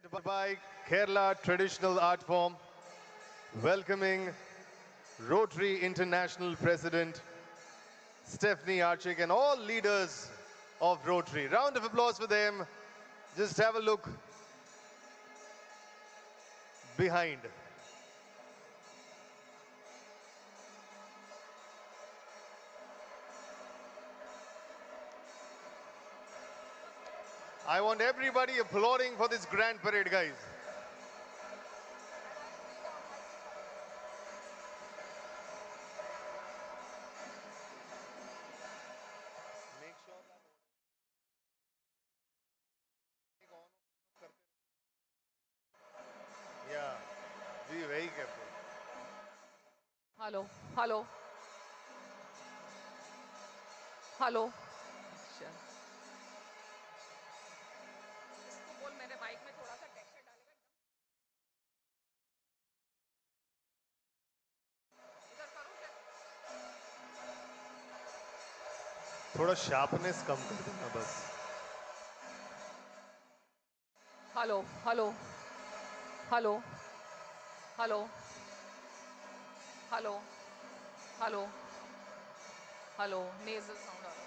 Led by Kerala Traditional Art Form, welcoming Rotary International President Stephanie Archik and all leaders of Rotary. Round of applause for them. Just have a look behind. I want everybody applauding for this grand parade, guys. Make sure that yeah, be very careful. Hello hello hello अच्छा इसको बोल मेरे mic में थोड़ा सा texture डालेगा इधर करूं क्या थोड़ा sharpness कम कर देना बस. Hello hello hello hello hello hello hello nasal sound आ रहा है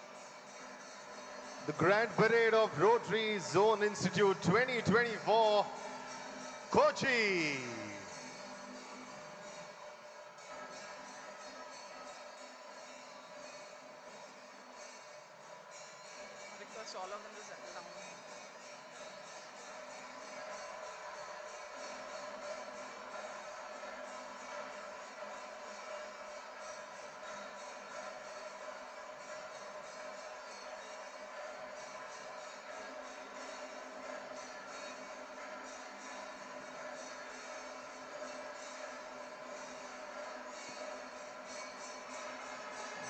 The Grand Parade of Rotary Zone Institute 2024, Kochi. request all of them to settle down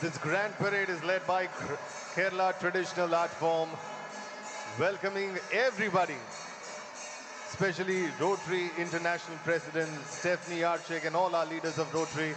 This Grand Parade is led by Kerala Traditional Art Form, welcoming everybody, especially Rotary International President Stephanie Archik and all our leaders of Rotary.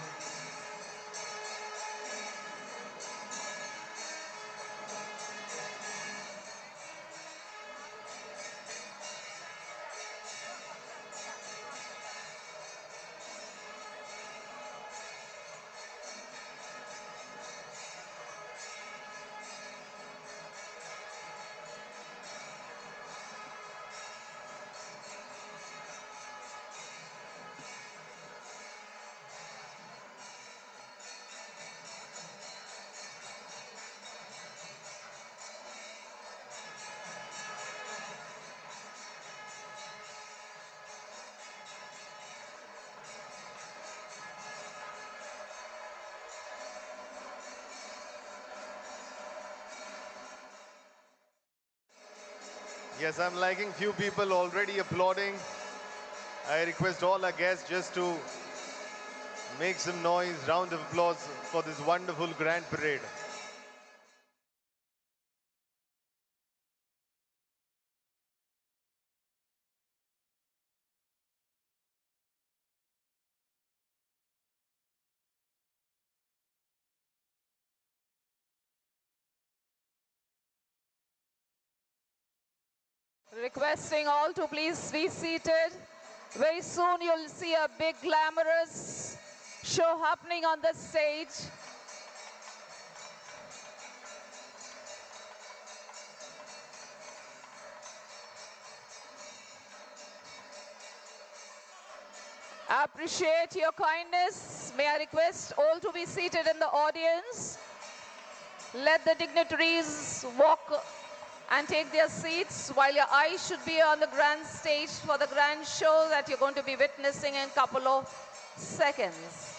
Yes, I'm liking few people already applauding. I request all our guests just to make some noise, round of applause for this wonderful Grand Parade. requesting all to please be seated. Very soon you'll see a big glamorous show happening on the stage. I appreciate your kindness. May I request all to be seated in the audience. Let the dignitaries walk and take their seats while your eyes should be on the grand stage for the grand show that you're going to be witnessing in a couple of seconds.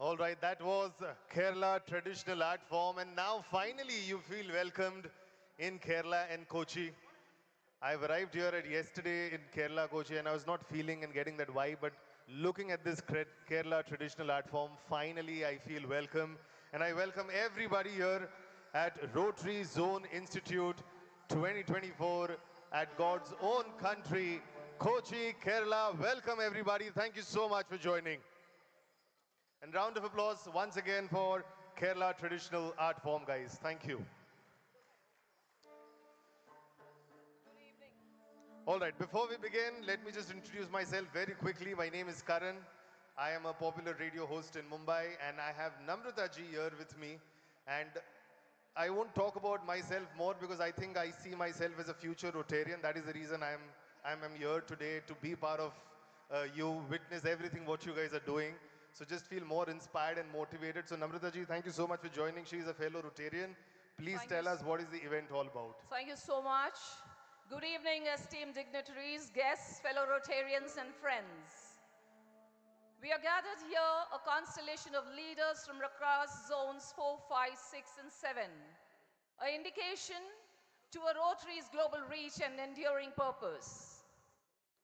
All right, that was Kerala traditional art form, and now finally you feel welcomed in Kerala and Kochi. I've arrived here at yesterday in Kerala, Kochi, and I was not feeling and getting that vibe, but looking at this Kerala traditional art form, finally I feel welcome. And I welcome everybody here at Rotary Zone Institute 2024 at God's own country, Kochi, Kerala. Welcome everybody. Thank you so much for joining. And round of applause once again for Kerala traditional art form, guys. Thank you. All right, before we begin, let me just introduce myself very quickly. My name is Karan. I am a popular radio host in Mumbai, and I have Namrata ji here with me. And I won't talk about myself more because I think I see myself as a future Rotarian. That is the reason I'm here today, to be part of you, witness everything what you guys are doing. So just feel more inspired and motivated. So Namrata ji, thank you so much for joining. She is a fellow Rotarian. Please tell us what is the event all about. Thank you so much. Good evening, esteemed dignitaries, guests, fellow Rotarians and friends. We are gathered here, a constellation of leaders from across zones 4, 5, 6 and 7. An indication to a Rotary's global reach and enduring purpose.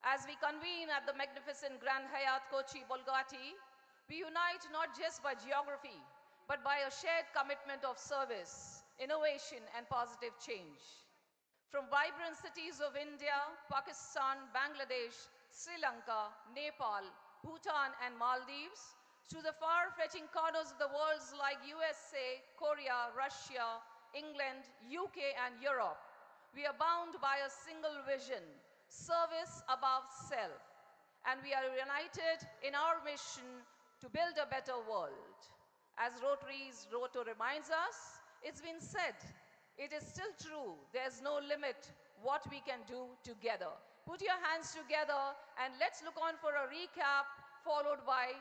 As we convene at the magnificent Grand Hyatt Kochi Bolgati, we unite not just by geography, but by a shared commitment of service, innovation and positive change. From vibrant cities of India, Pakistan, Bangladesh, Sri Lanka, Nepal, Bhutan and Maldives, to the far-fetching corners of the world like USA, Korea, Russia, England, UK and Europe, we are bound by a single vision, service above self. And we are united in our mission to build a better world. As Rotary's Roto reminds us, it's been said, it is still true, there's no limit what we can do together. Put your hands together and let's look on for a recap followed by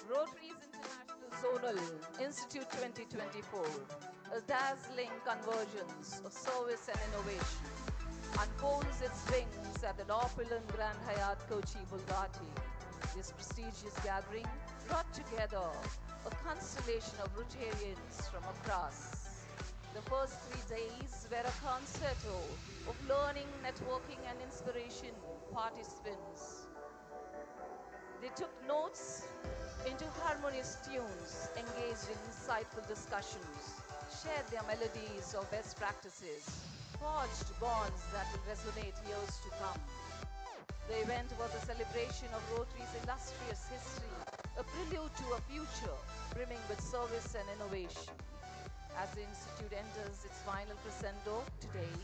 Rotary's International Zonal Institute 2024, a dazzling convergence of service and innovation, unfolds its wings at the opulent Grand Hyatt Kochi Bolgati. This prestigious gathering brought together a constellation of Rotarians from across. The first 3 days were a concerto of learning, networking and inspiration. Participants, they took notes into harmonious tunes, engaged in insightful discussions, shared their melodies of best practices, forged bonds that will resonate years to come. The event was a celebration of Rotary's illustrious history, a prelude to a future brimming with service and innovation. As the Institute enters its final crescendo today,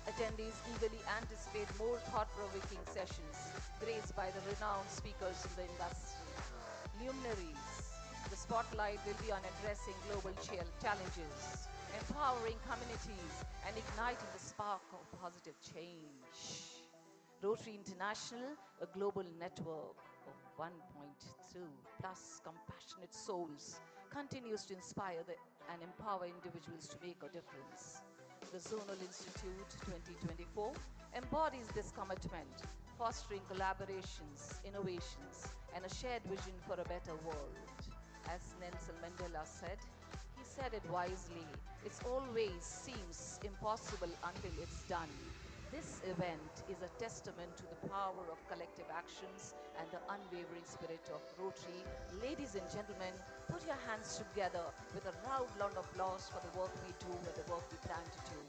attendees eagerly anticipate more thought-provoking sessions graced by the renowned speakers in the industry. Luminaries, the spotlight will be on addressing global challenges, empowering communities, and igniting the spark of positive change. Rotary International, a global network of 1.2 plus compassionate souls, continues to inspire and empower individuals to make a difference. The Zonal Institute 2024 embodies this commitment, fostering collaborations, innovations, and a shared vision for a better world. As Nelson Mandela said, he said it wisely, it always seems impossible until it's done. This event is a testament to the power of collective actions and the unwavering spirit of Rotary. Ladies and gentlemen, put your hands together with a loud round of applause for the work we do and the work we plan to do.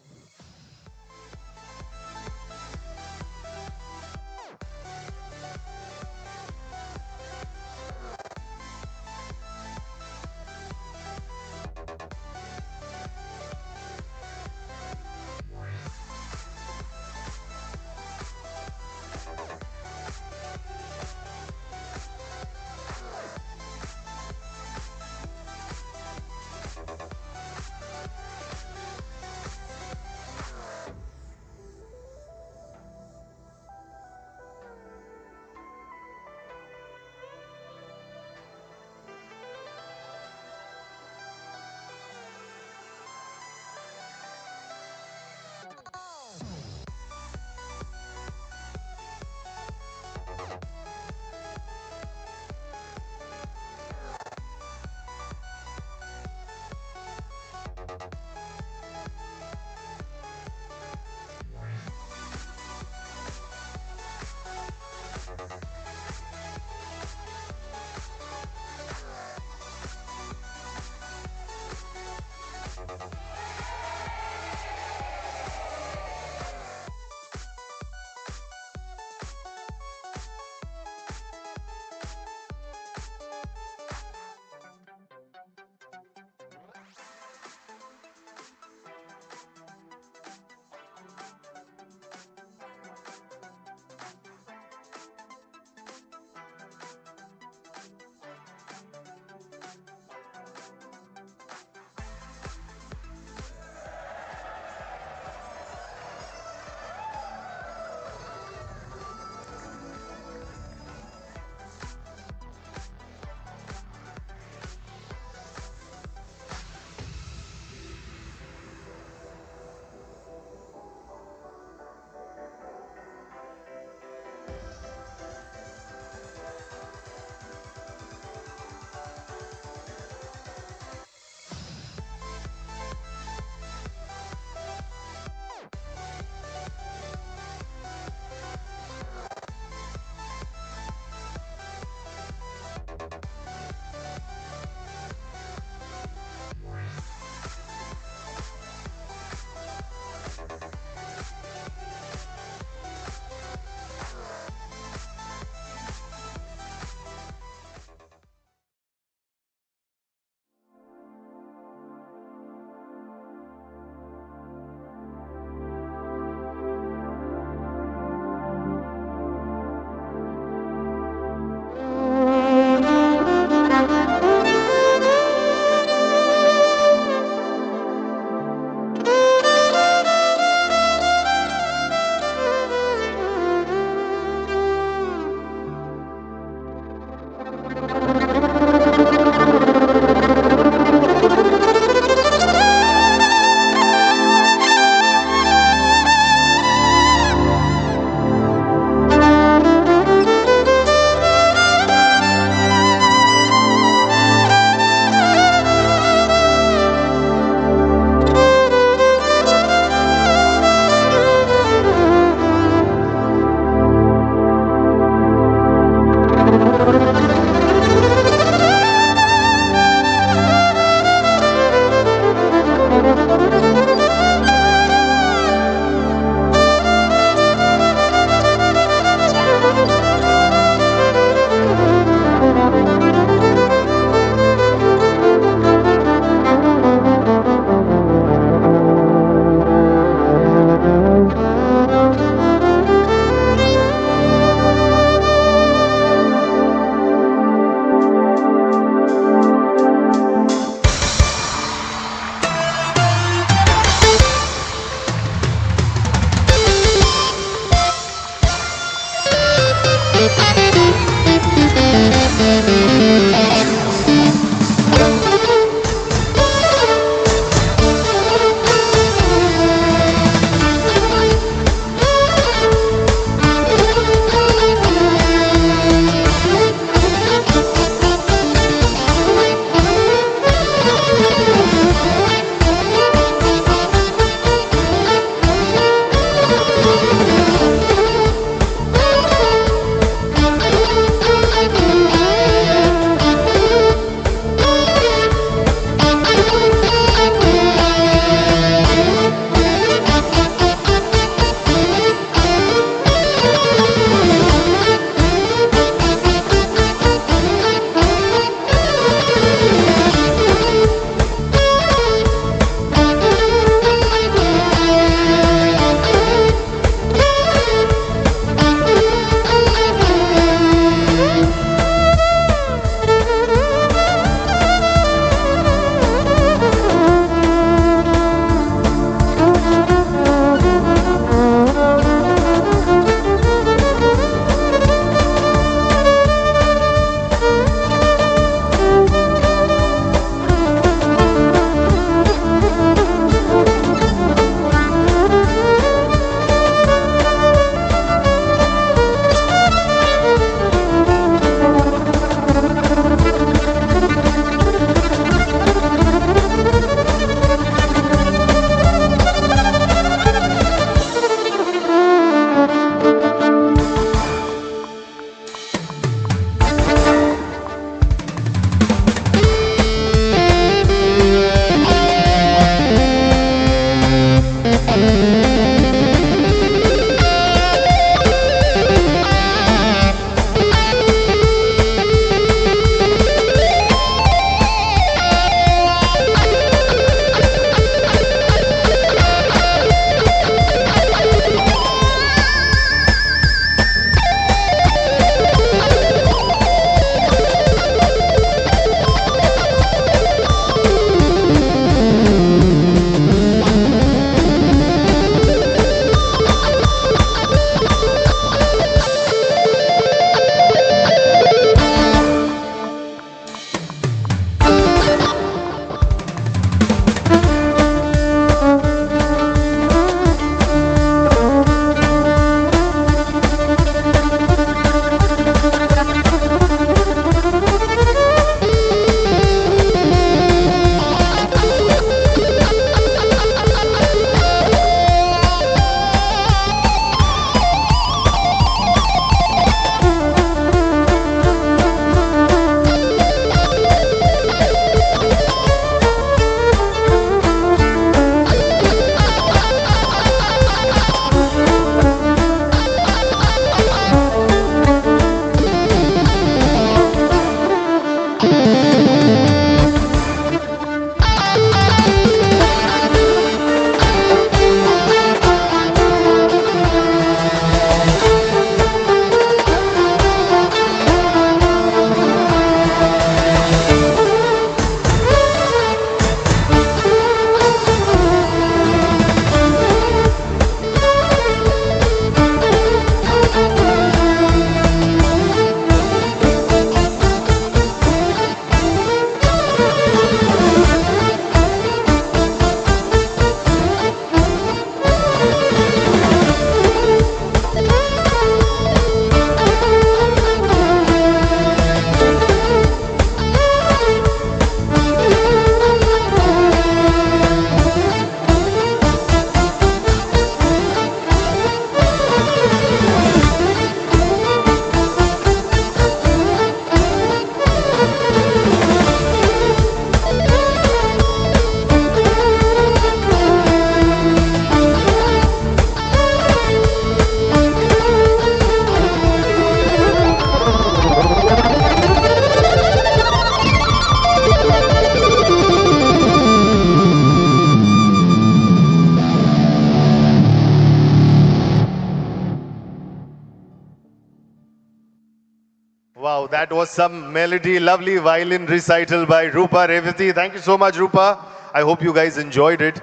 Wow, that was some melody, lovely violin recital by Rupa Revati. Thank you so much, Rupa. I hope you guys enjoyed it.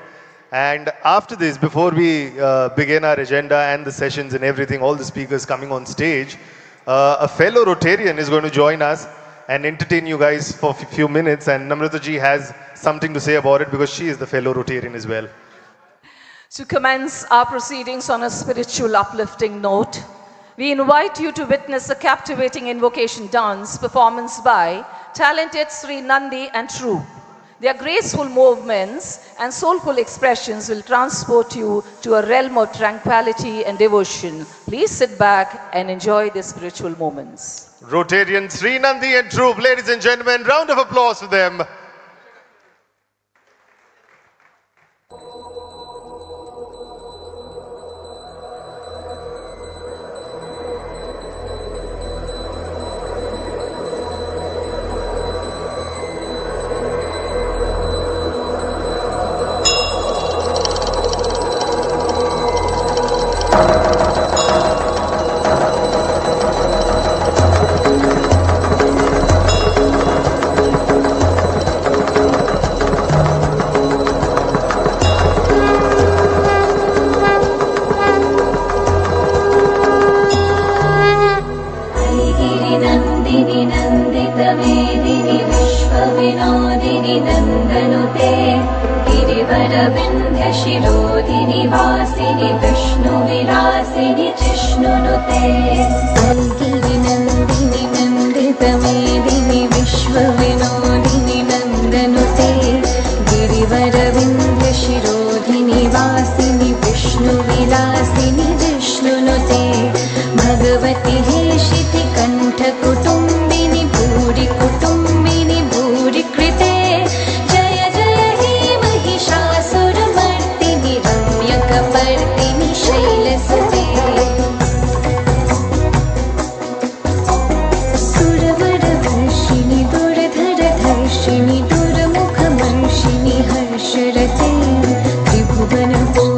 And after this, before we begin our agenda and the sessions and everything, all the speakers coming on stage, a fellow Rotarian is going to join us and entertain you guys for a few minutes. And Namrata ji has something to say about it because she is the fellow Rotarian as well. To commence our proceedings on a spiritual uplifting note, we invite you to witness a captivating invocation dance performance by talented Sri Nandi and Troupe. Their graceful movements and soulful expressions will transport you to a realm of tranquility and devotion. Please sit back and enjoy the spiritual moments. Rotarian Sri Nandi and Troupe, ladies and gentlemen, round of applause for them. जय जय हे महिषासुरमर्दिनि रम्यकपि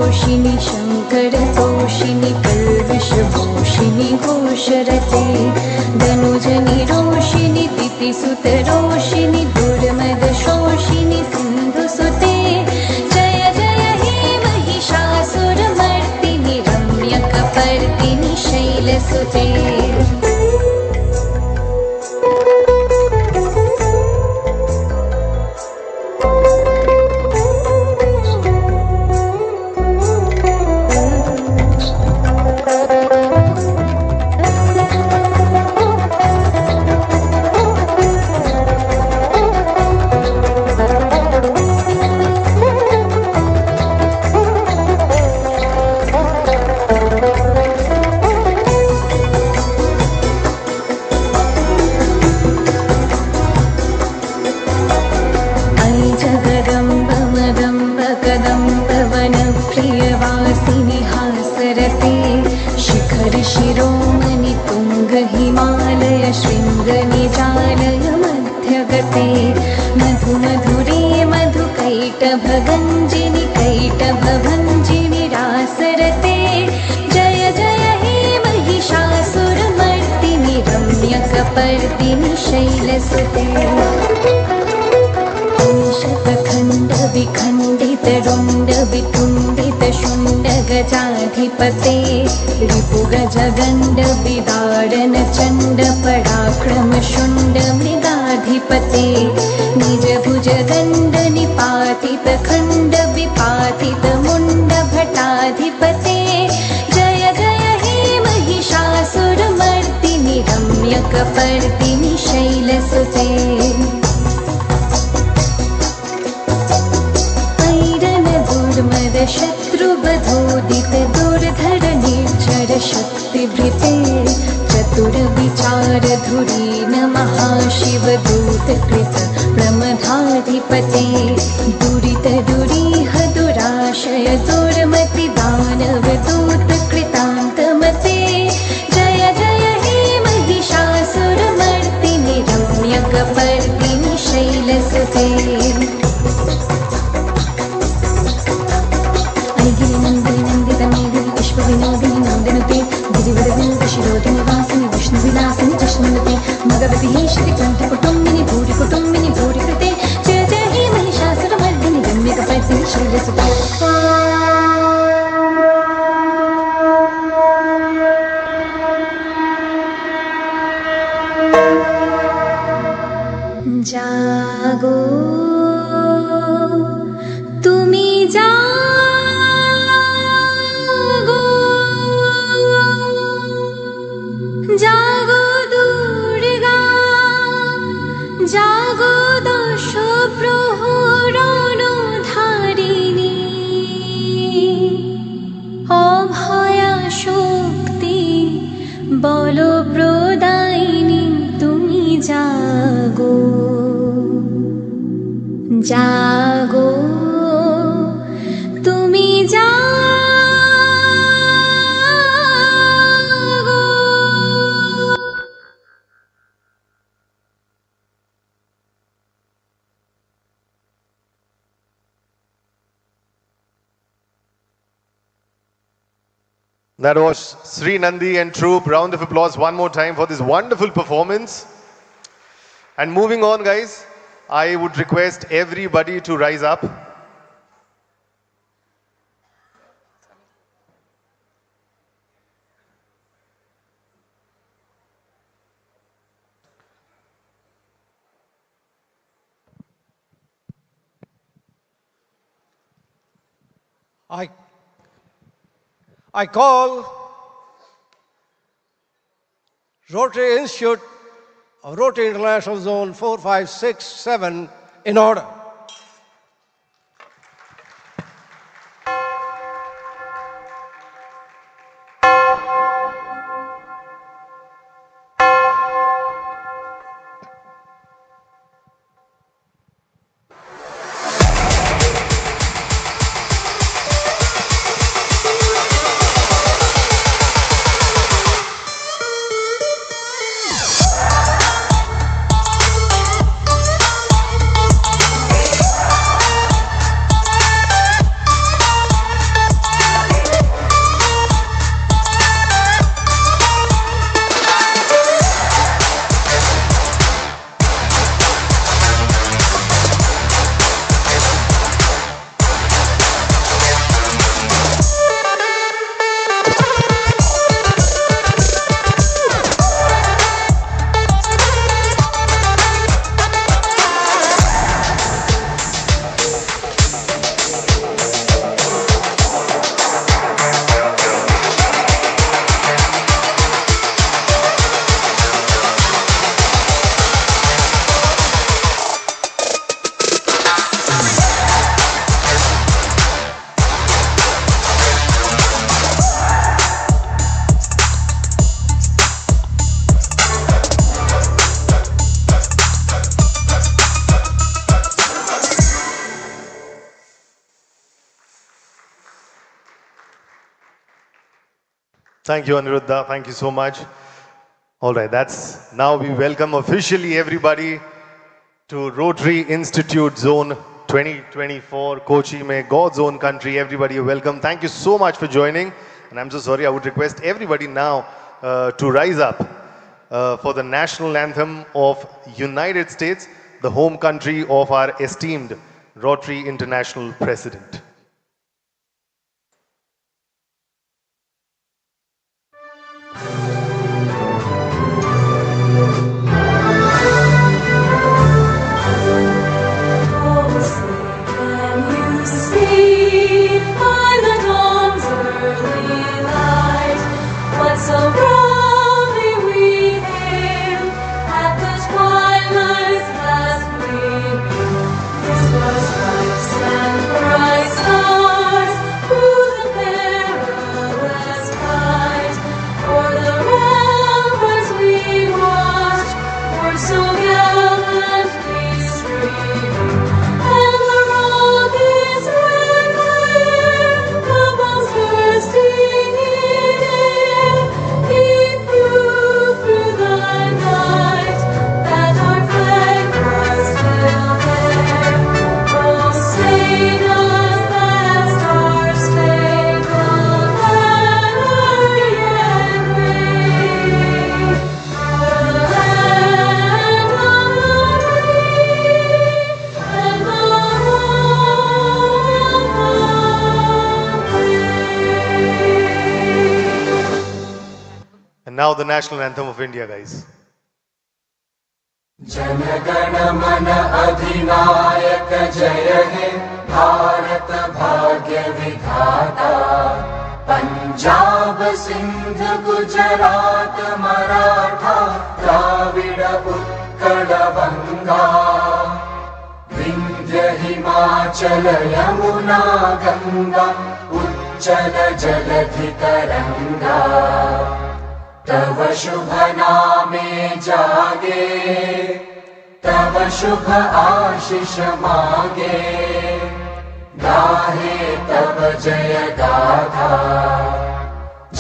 तोषिणि शङ्करतोषिणि कल्विषभूषिणि घोषरते धनुजनि रोषिणि दितिसुतरोषिणि दुर्मदशोषिणि सिन्धुसुते जय जय हे महिषासुरमर्दिनि रम्यकपर्दिनि शैलसुते शिरोमणि तुंग हिमालय शृंग निजालय मध्यगते मधु मधुरे मधुकैटभगञ्जिनि कैटभभञ्जिनि रासरते जय जय हे महिषासुरमर्दिनि रम्यकपर्दिनि शैलसुते शतखण्ड विखण्डित रुण्ड वितुण्डित शुण्ड गजाधिपते रिपुगजगण्ड विदारण चण्ड पराक्रम शुण्ड मृगाधिपते निज भुजगण्ड निपातित खण्ड विपातित मुण्ड भटाधिपते जय जय हे महिषासुरमर्दिनि रम्यकपर्दिनि शैलसुते शत्रुबधोदित दुर्धर निर्झर शक्तिभृते चतुर विचार धुरीन महाशिव दूत कृत प्रमथाधिपते दुरित दुरीह दुराशय दुर्मति दानव दूत कृतान्तमते जय जय हे महिषासुरमर्दिनि रम्यकपर्दिनि शैलसुते विनोदिनि नन्दनुते गिरिवरविन्दशिरोधिनि वासिनि विष्णुविलासिनि जिष्णुनुते मगवति हे श्रीकण्ठकुटुम्बिनि भूरिकुटुम्बिनि भूरिकृते जय जय हे महिषासुरमर्दिनि रम्यकपर्दिनि शैलसुते जागो तुमी जागो दुर्गा जागो दश प्रहरणधारिणी अभया शक्ति बल प्रदायिनी तुमी जागो जागो तुमी That was Sri Nandi and Troop. Round of applause one more time for this wonderful performance. And moving on, guys, I would request everybody to rise up. I call Rotary Institute of Rotary International Zone 4, 5, 6, 7 in order. Thank you, Aniruddha. Thank you so much. All right, that's now we welcome officially everybody to Rotary Institute Zone 2024, Kochi, may God's own country. Everybody, you're welcome. Thank you so much for joining. And I'm so sorry, I would request everybody now to rise up for the national anthem of United States, the home country of our esteemed Rotary International President. Now the national anthem of India, guys. जनगण मन अधिनायक जय हे भारत भाग्य विधाता पंजाब सिंध गुजरात मराठा द्राविड उत्कल बंगा विंध्य हिमाचल यमुना गंगा उच्चल जलधि तरंगा तव शुभ नामे जागे तव शुभ आशीष मागे गाहे तव जय गाथा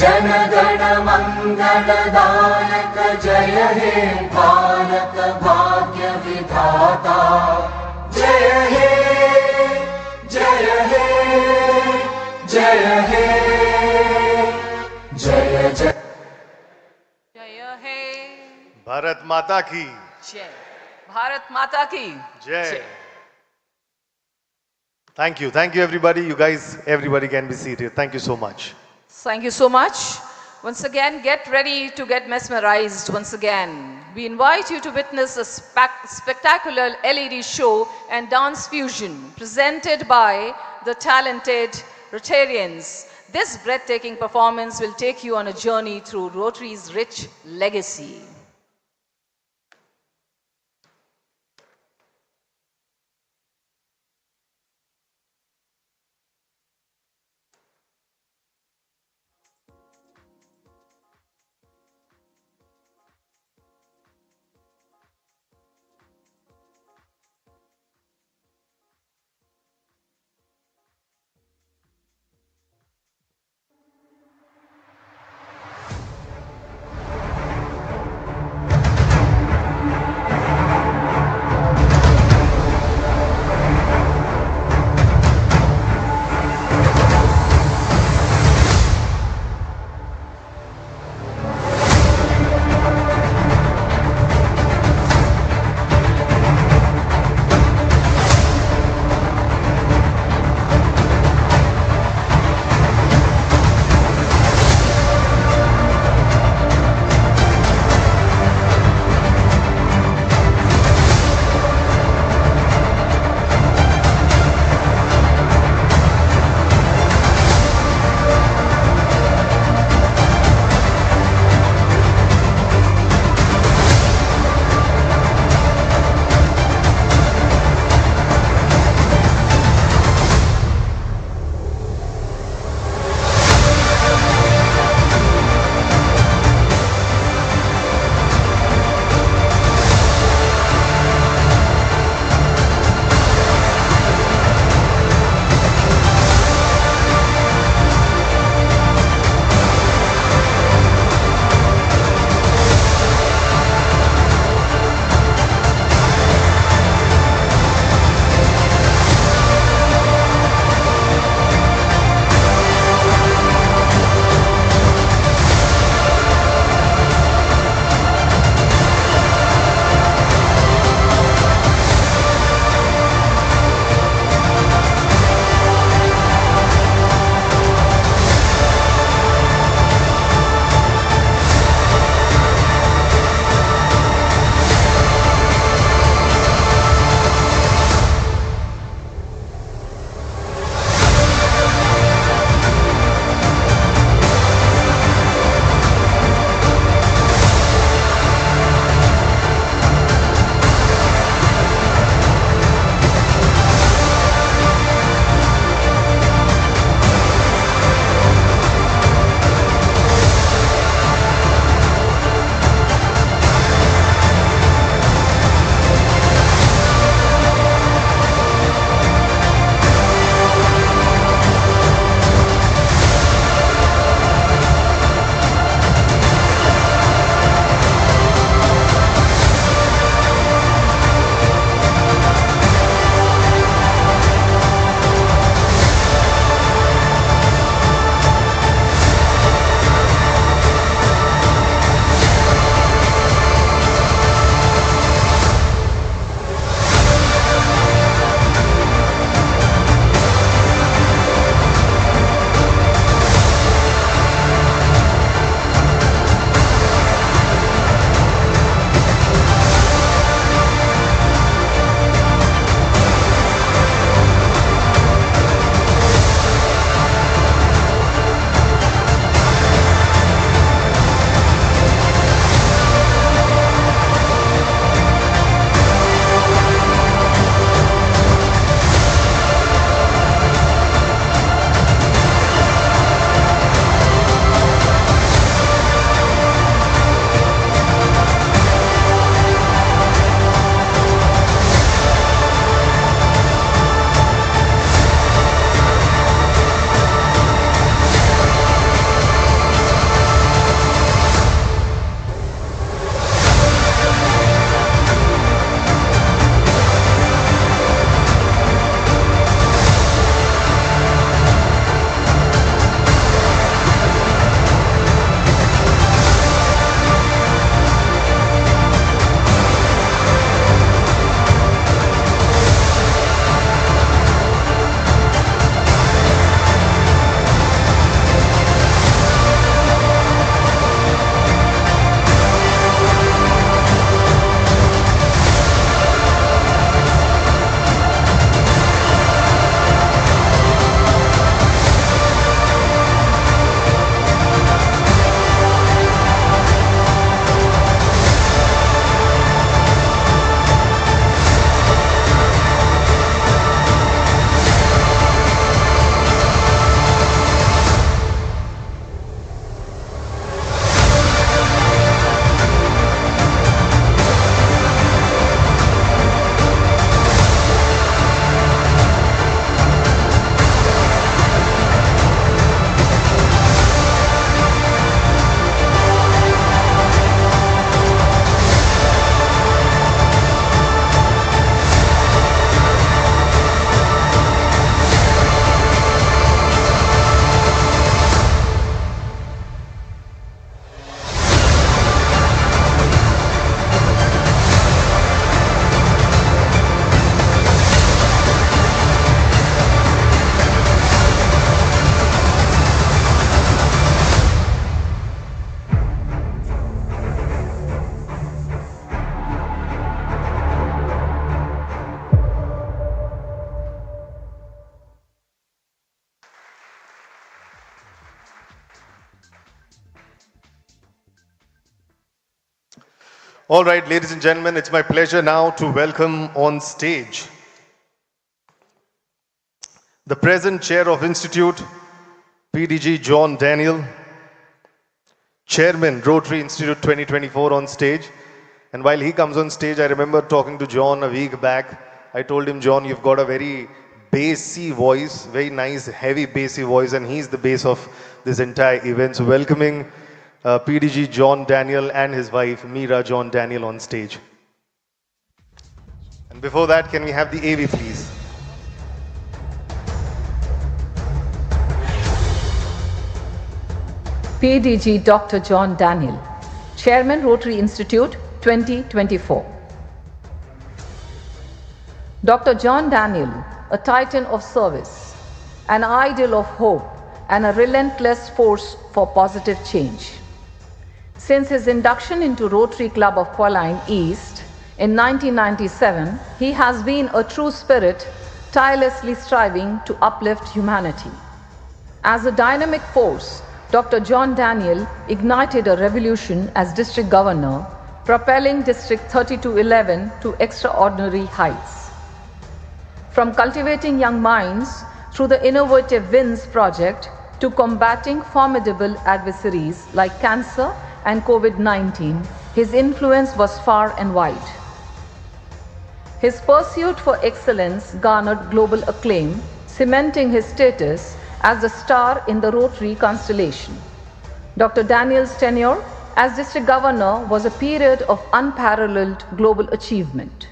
जन गण मंगल दायक जय हे भारत भाग्य विधाता जय हे जय हे जय हे जय जय भारत माता की जय भारत माता की जय. Thank you everybody. You guys, everybody can be seated. Thank you so much. Thank you so much. Once again, get ready to get mesmerized once again. We invite you to witness a spectacular LED show and dance fusion presented by the talented Rotarians. This breathtaking performance will take you on a journey through Rotary's rich legacy. All right, ladies and gentlemen, it's my pleasure now to welcome on stage the present Chair of Institute, PDG John Daniel, Chairman, Rotary Institute 2024 on stage. And while he comes on stage, I remember talking to John a week back. I told him, John, you've got a very bassy voice, very nice, heavy bassy voice, and he's the bass of this entire event. So welcoming PDG John Daniel and his wife, Meera John Daniel, on stage. And before that, can we have the AV, please? PDG Dr. John Daniel, Chairman, Rotary Institute 2024. Dr. John Daniel, a titan of service, an ideal of hope, and a relentless force for positive change. Since his induction into Rotary Club of Qualine East in 1997, he has been a true spirit, tirelessly striving to uplift humanity. As a dynamic force, Dr. John Daniel ignited a revolution as District Governor, propelling District 3211 to extraordinary heights. From cultivating young minds through the Innovative Wins project to combating formidable adversaries like cancer and COVID-19, his influence was far and wide. His pursuit for excellence garnered global acclaim, cementing his status as the star in the Rotary constellation. Dr. Daniel's tenure as District Governor was a period of unparalleled global achievement.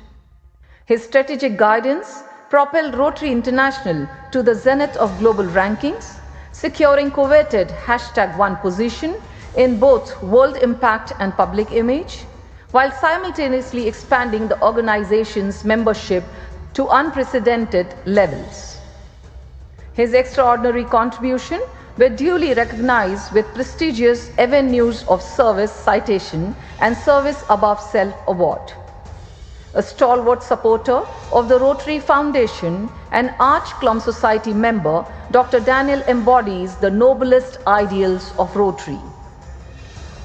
His strategic guidance propelled Rotary International to the zenith of global rankings, securing coveted #1 position in both world impact and public image, while simultaneously expanding the organization's membership to unprecedented levels. His extraordinary contribution were duly recognized with prestigious Avenues of Service Citation and Service Above Self Award. A stalwart supporter of the Rotary Foundation and Arch Clum Society member, Dr. Daniel embodies the noblest ideals of Rotary.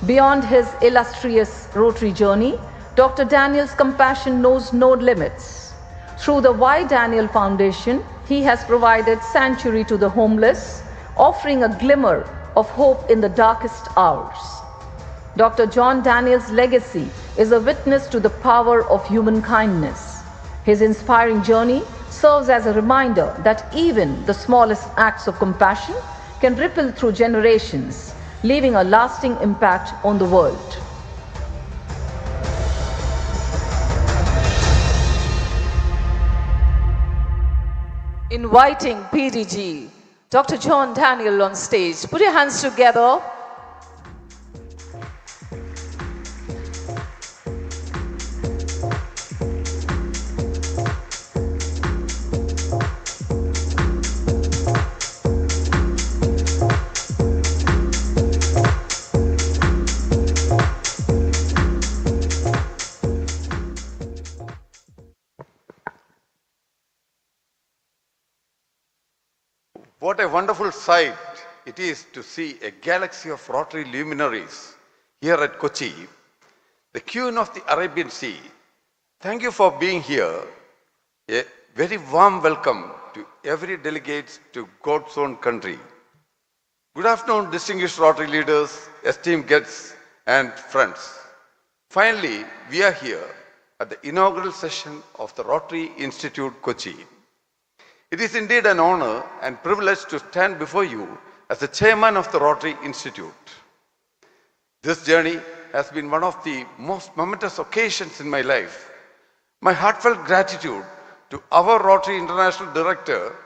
Beyond his illustrious Rotary journey, Dr. Daniel's compassion knows no limits. Through the Y. Daniel Foundation, he has provided sanctuary to the homeless, offering a glimmer of hope in the darkest hours. Dr. John Daniel's legacy is a witness to the power of human kindness. His inspiring journey serves as a reminder that even the smallest acts of compassion can ripple through generations, leaving a lasting impact on the world. Inviting PDG Dr. John Daniel on stage. Put your hands together. What a wonderful sight it is to see a galaxy of Rotary luminaries here at Kochi, the Queen of the Arabian Sea. Thank you for being here. A very warm welcome to every delegate to God's own country. Good afternoon, distinguished Rotary leaders, esteemed guests, and friends. Finally, we are here at the inaugural session of the Rotary Institute Kochi. It is indeed an honor and privilege to stand before you as the chairman of the Rotary Institute. This journey has been one of the most momentous occasions in my life. My heartfelt gratitude to our Rotary International Director,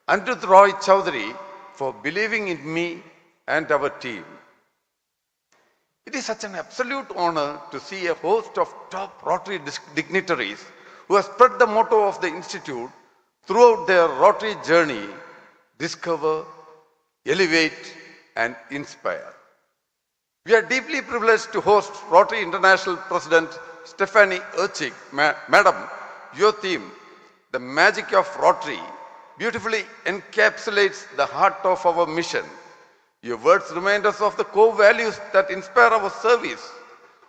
Anirudh Roy Chowdhury, for believing in me and our team. It is such an absolute honor to see a host of top Rotary dignitaries who have spread the motto of the Institute throughout their Rotary journey: discover, elevate, and inspire. We are deeply privileged to host Rotary International President Stephanie Urchik. Madam, your theme, The Magic of Rotary, beautifully encapsulates the heart of our mission. Your words remind us of the core values that inspire our service: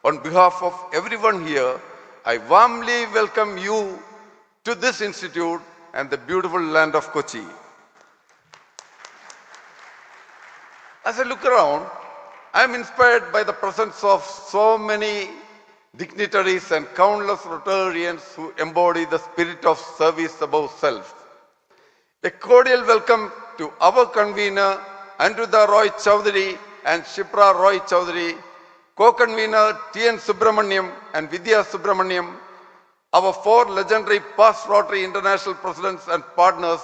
On behalf of everyone here, I warmly welcome you to this institute and the beautiful land of Kochi. As I look around, I am inspired by the presence of so many dignitaries and countless Rotarians who embody the spirit of service above self. A cordial welcome to our convener, Andruda Roy Chowdhury and Shipra Roy Chowdhury, co-convener T.N. Subramaniam and Vidya Subramaniam, our four legendary past Rotary International presidents and partners,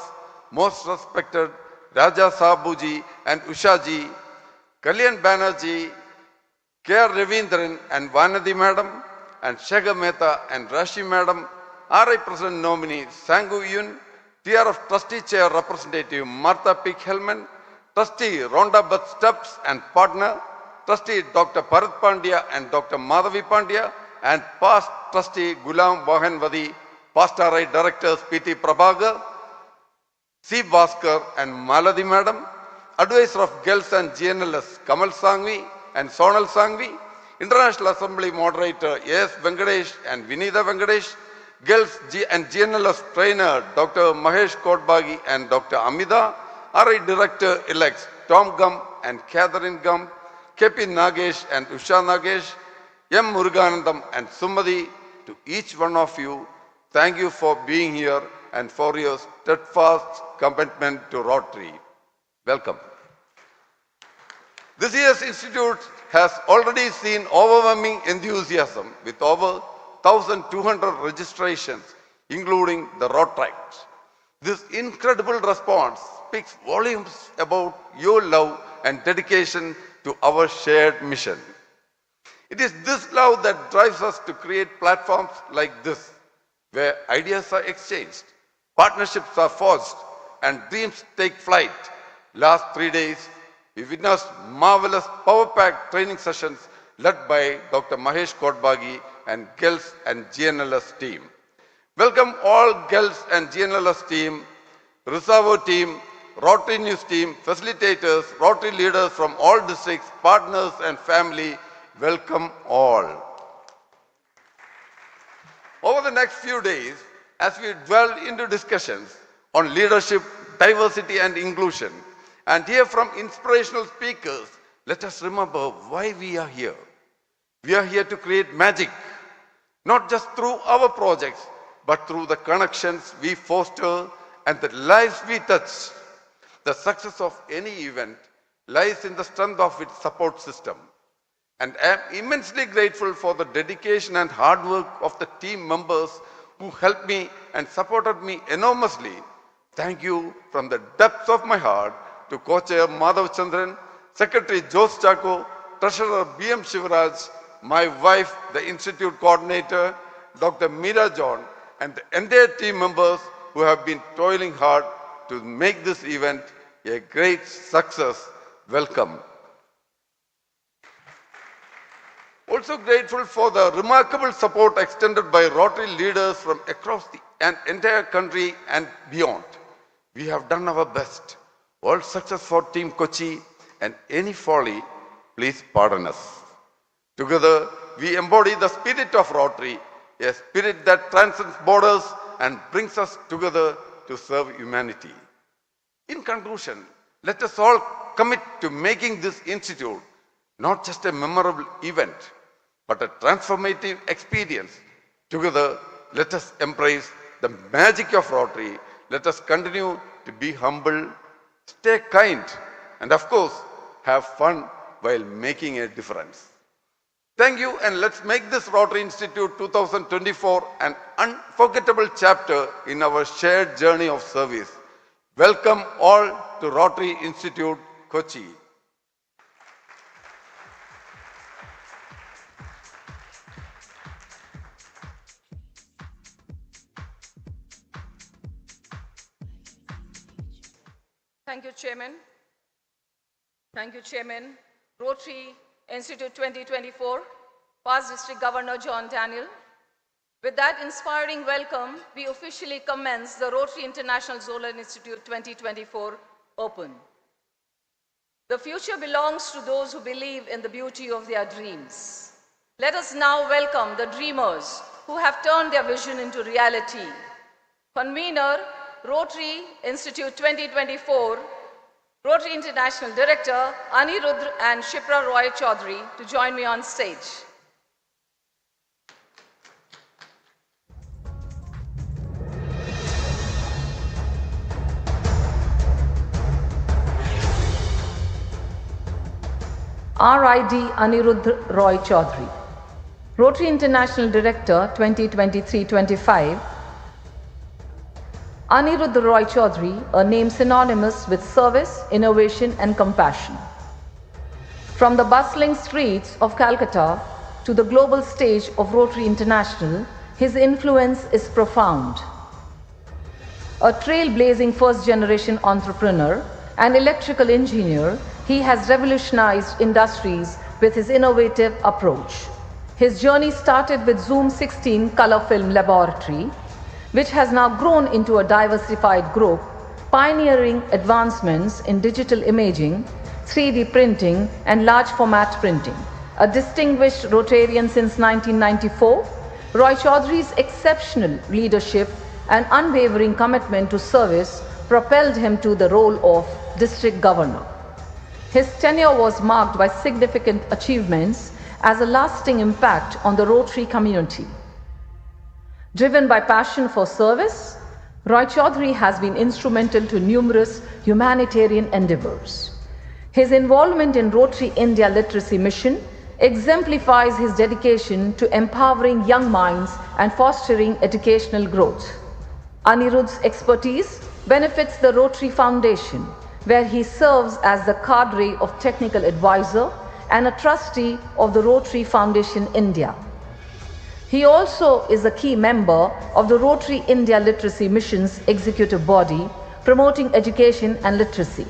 most respected Raja Sabuji and Ushaji, Kalyan Banerjee, K.R. Ravindran and Vanadi Madam, and Shekhar Mehta and Rashi Madam, RI President nominee Sangu Yun, TRF Trustee Chair Representative Martha Pick-Hellman, Trustee Rhonda Beth Stubbs and partner, Trustee Dr. Bharat Pandya and Dr. Madhavi Pandya, and past Trustee Gulam Vahan Vadi, past RI Directors P.T. Prabhagar, C. Bhaskar and Maladi Madam, Advisor of Girls and GNLS Kamal Sangvi and Sonal Sangvi, International Assembly Moderator A.S. Venkatesh and Vinitha Venkatesh, Girls and GNLS Trainer Dr. Mahesh Kotbagi and Dr. Amida, RI Director-elects Tom Gum and Catherine Gum, KP Nagesh and Usha Nagesh, M. Muruganandam and Sumadi, to each one of you, thank you for being here and for your steadfast commitment to Rotary. Welcome. This year's institute has already seen overwhelming enthusiasm with over 1,200 registrations, including the Rotarites. This incredible response speaks volumes about your love and dedication to our shared mission. It is this love that drives us to create platforms like this, where ideas are exchanged, partnerships are forged, and dreams take flight. Last 3 days, we witnessed marvelous power-packed training sessions led by Dr. Mahesh Kotbagi and Girls and GNLS team. Welcome all Girls and GNLS team, Reservo team, Rotary News team, facilitators, Rotary leaders from all districts, partners and family. Welcome all. Over the next few days, as we dwell into discussions on leadership, diversity and inclusion, and hear from inspirational speakers, let us remember why we are here. We are here to create magic, not just through our projects, but through the connections we foster and the lives we touch. The success of any event lies in the strength of its support system. And I am immensely grateful for the dedication and hard work of the team members who helped me and supported me enormously. Thank you from the depths of my heart to Co-Chair Madhav Chandran, Secretary Jose Chacko, Treasurer B.M. Shivaraj, my wife, the Institute Coordinator, Dr. Meera John, and the entire team members who have been toiling hard to make this event a great success. Welcome. Also grateful for the remarkable support extended by Rotary leaders from across the entire country and beyond. We have done our best. All success for Team Kochi, and any folly, please pardon us. Together, we embody the spirit of Rotary, a spirit that transcends borders and brings us together to serve humanity. In conclusion, let us all commit to making this institute not just a memorable event, but a transformative experience. Together, let us embrace the magic of Rotary. Let us continue to be humble, stay kind, and of course, have fun while making a difference. Thank you, and let's make this Rotary Institute 2024 an unforgettable chapter in our shared journey of service. Welcome all to Rotary Institute, Kochi. Thank you, Chairman. Thank you, Chairman. Rotary Institute 2024, past District Governor John Daniel. With that inspiring welcome, we officially commence the Rotary International Zonal Institute 2024 Open. The future belongs to those who believe in the beauty of their dreams. Let us now welcome the dreamers who have turned their vision into reality. Convener, Rotary Institute 2024, Rotary International Director Anirudh and Shipra Roy Chaudhary to join me on stage. RID Anirudh Roy Chaudhary, Rotary International Director 2023-25. Anirudh Roy Chaudhary, a name synonymous with service, innovation and compassion. From the bustling streets of Calcutta to the global stage of Rotary International, his influence is profound. A trailblazing first-generation entrepreneur and electrical engineer, he has revolutionized industries with his innovative approach. His journey started with Zoom 16 color film laboratory, which has now grown into a diversified group, pioneering advancements in digital imaging, 3D printing, and large format printing. A distinguished Rotarian since 1994, Roy Chaudhary's exceptional leadership and unwavering commitment to service propelled him to the role of District Governor. His tenure was marked by significant achievements as a lasting impact on the Rotary community. Driven by passion for service, Roy Chaudhary has been instrumental to numerous humanitarian endeavors. His involvement in Rotary India Literacy Mission exemplifies his dedication to empowering young minds and fostering educational growth. Anirudh's expertise benefits the Rotary Foundation, where he serves as the cadre of technical advisor and a trustee of the Rotary Foundation India. He also is a key member of the Rotary India Literacy Mission's executive body, promoting education and literacy.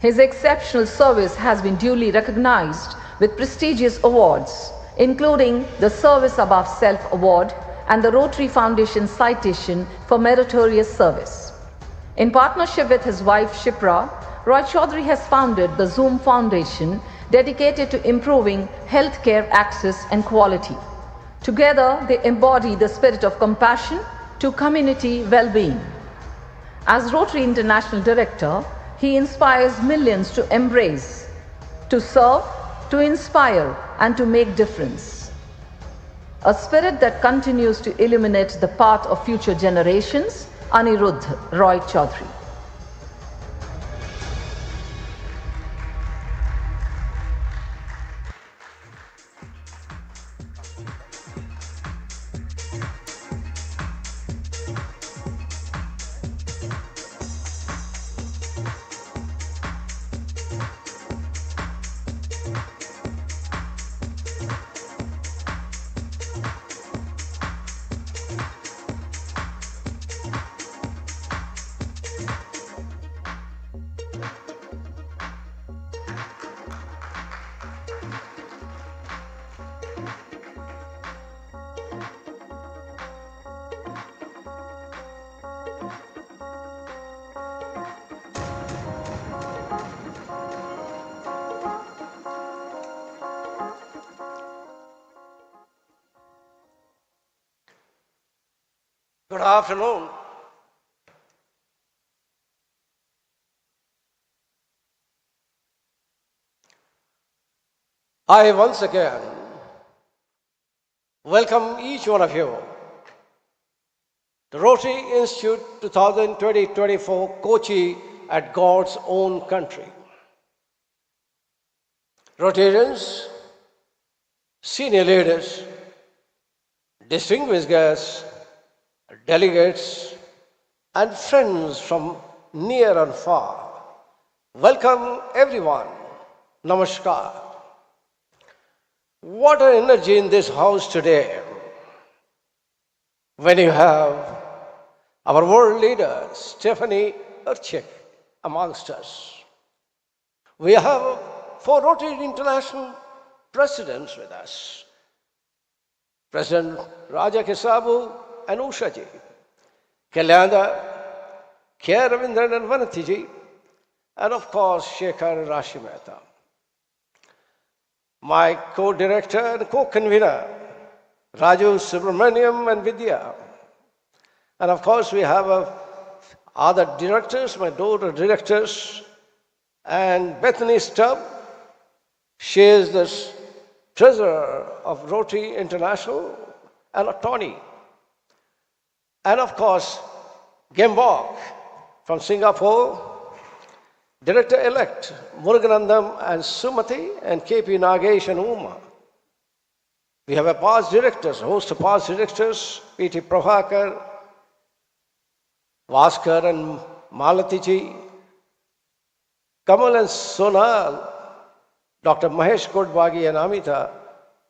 His exceptional service has been duly recognized with prestigious awards, including the Service Above Self Award and the Rotary Foundation Citation for Meritorious Service. In partnership with his wife Shipra, Roy Chaudhary has founded the Zoom Foundation, dedicated to improving healthcare access and quality. Together, they embody the spirit of compassion to community well-being. As Rotary International Director, he inspires millions to embrace, to serve, to inspire, and to make difference. A spirit that continues to illuminate the path of future generations. Anirudh Roy Chaudhary. Good afternoon. I once again welcome each one of you to Rotary Institute 2020-24 KOCHI at God's own country. Rotarians, senior leaders, distinguished guests, delegates, and friends from near and far, welcome everyone. Namaskar. What an energy in this house today when you have our world leader, Stephanie Urchik, amongst us. We have 4 Rotary International presidents with us. President Raja Kisabu and Ushaji, Kalyanda, K. Ravindran and Vanatiji, and of course, Shekhar Rashi Mehta. my co-director and co-convener, Raju Subramaniam and Vidya. And of course, we have other directors, my daughter directors, and Bethany Stubb. She is the treasurer of Rotary International, and Tony. And of course, Gembok from Singapore, Director-elect Muruganandam and Sumati, and KP Nagesh and Uma. We have a past directors, a host of past directors, P.T. Prabhakar, Vaskar and Malatiji, Kamal and Sonal, Dr. Mahesh Kodbagi and Amita,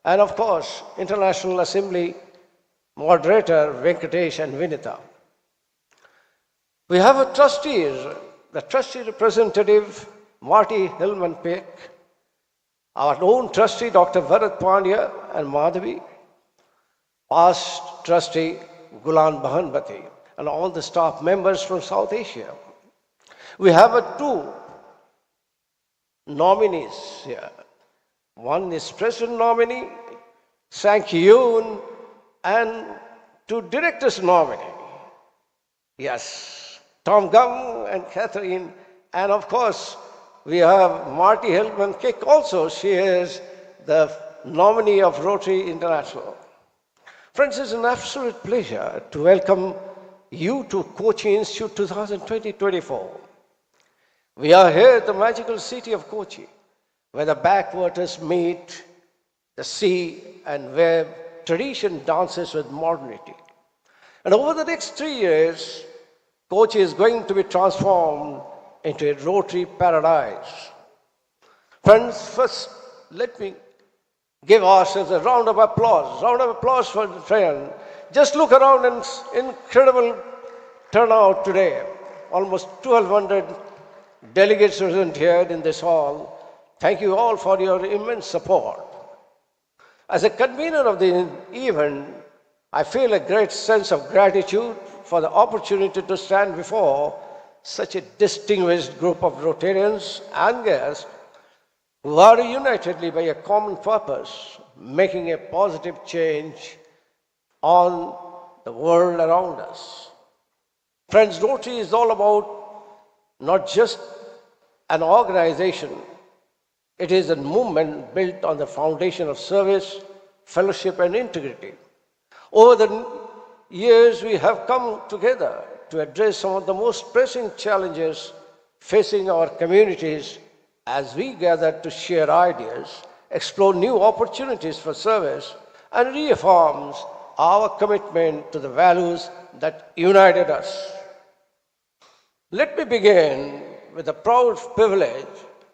and of course, International Assembly moderator Venkatesh and Vinita. We have a trustees, the trustee representative Marty Hillman Peck, our own trustee Dr. Bharat Pandya and Madhavi, past trustee Gulan Bahanbati, and all the staff members from South Asia. We have two nominees here. One is president nominee, Sang Yoon, and two directors nominee. Yes, Tom Gum and Catherine, and of course, we have Marty Hillman Kick also. She is the nominee of Rotary International. Friends, it's an absolute pleasure to welcome you to KOCHI Institute 2020-24. We are here at the magical city of KOCHI, where the backwaters meet the sea and where tradition dances with modernity. And over the next 3 years, KOCHI is going to be transformed into a Rotary paradise. Friends, first let me give ourselves a round of applause. Round of applause for the friend. Just look around and incredible turnout today. Almost 1,200 delegates present here in this hall. Thank you all for your immense support. As a convener of the event, I feel a great sense of gratitude for the opportunity to stand before such a distinguished group of Rotarians and guests who are unitedly by a common purpose, making a positive change on the world around us. Friends, Rotary is all about not just an organization, it is a movement built on the foundation of service, fellowship, and integrity. Over the years, we have come together to address some of the most pressing challenges facing our communities as we gather to share ideas, explore new opportunities for service, and reaffirms our commitment to the values that united us. Let me begin with the proud privilege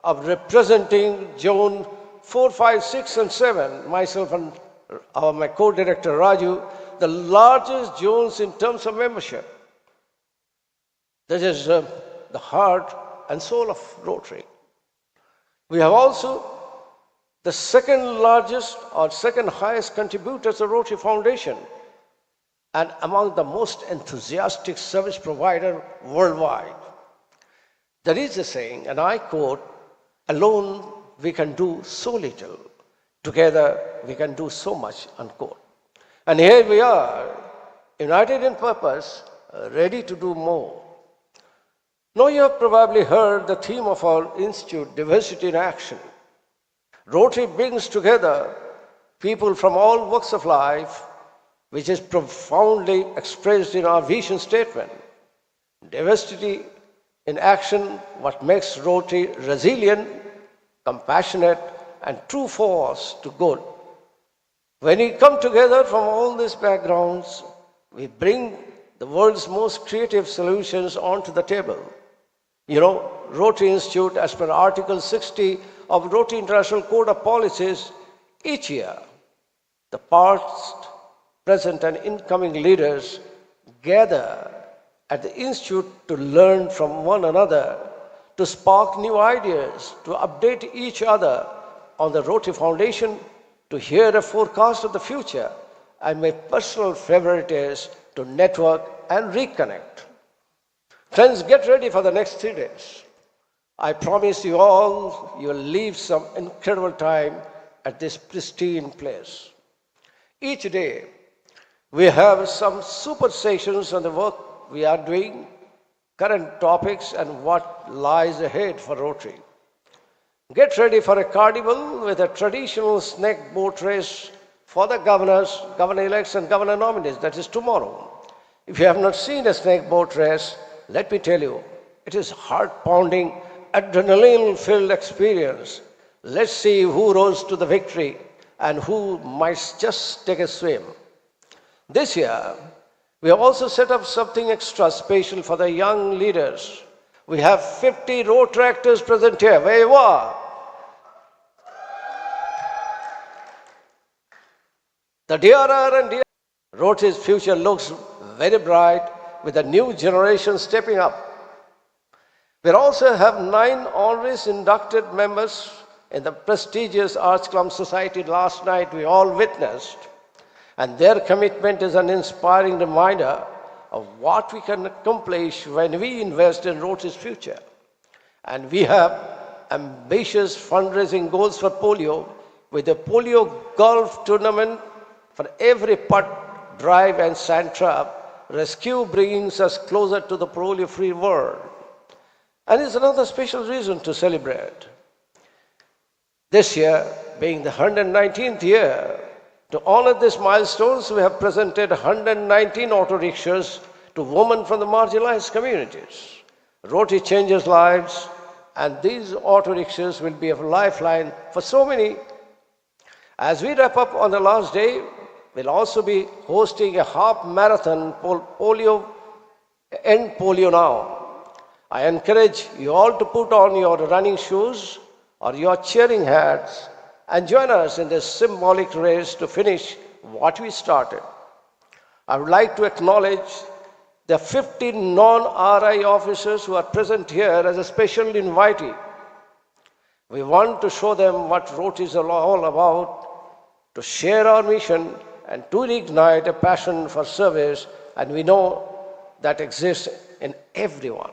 of representing Zone 4, 5, 6, and 7, myself and my co-director Raju, the largest zones in terms of membership. This is the heart and soul of Rotary. We have also the second largest or second highest contributors to Rotary Foundation and among the most enthusiastic service provider worldwide. There is a saying, and I quote, "Alone we can do so little, together we can do so much," unquote. And here we are, united in purpose, ready to do more. Now you have probably heard the theme of our institute, Diversity in Action. Rotary brings together people from all walks of life, which is profoundly expressed in our vision statement. Diversity in action, what makes Rotary resilient, compassionate, and true force to good. When we come together from all these backgrounds, we bring the world's most creative solutions onto the table. You know, Rotary Institute, as per Article 60 of Rotary International Code of Policies, each year, the past, present, and incoming leaders gather at the Institute to learn from one another, to spark new ideas, to update each other on the Rotary Foundation, to hear a forecast of the future, and my personal favorite is to network and reconnect. Friends, get ready for the next 3 days. I promise you all, you will leave some incredible time at this pristine place. Each day, we have some super sessions on the work we are doing, current topics, and what lies ahead for Rotary. Get ready for a carnival with a traditional snake boat race for the governors, governor-elects, and governor nominees. That is tomorrow. If you have not seen a snake boat race, let me tell you, it is heart-pounding, adrenaline-filled experience. Let's see who rose to the victory and who might just take a swim. This year, we have also set up something extra special for the young leaders. We have 50 road tractors present here. Where you are? The DRR and DRR. Rotary's future looks very bright with the new generation stepping up. We also have 9 always inducted members in the prestigious Arts Club Society last night we all witnessed. And their commitment is an inspiring reminder of what we can accomplish when we invest in Rotary's future. And we have ambitious fundraising goals for polio with a polio golf tournament for every putt, drive, and sand trap. Rescue brings us closer to the polio-free world. And it's another special reason to celebrate. This year, being the 119th year, to honor these milestones, we have presented 119 auto rickshaws to women from the marginalized communities. Rotary changes lives, and these auto rickshaws will be a lifeline for so many. As we wrap up on the last day, we'll also be hosting a half marathon polio, End Polio Now. I encourage you all to put on your running shoes or your cheering hats and join us in this symbolic race to finish what we started. I would like to acknowledge the 50 non-RI officers who are present here as a special invitee. We want to show them what Rotary is all about, to share our mission and to reignite a passion for service, and we know that exists in everyone.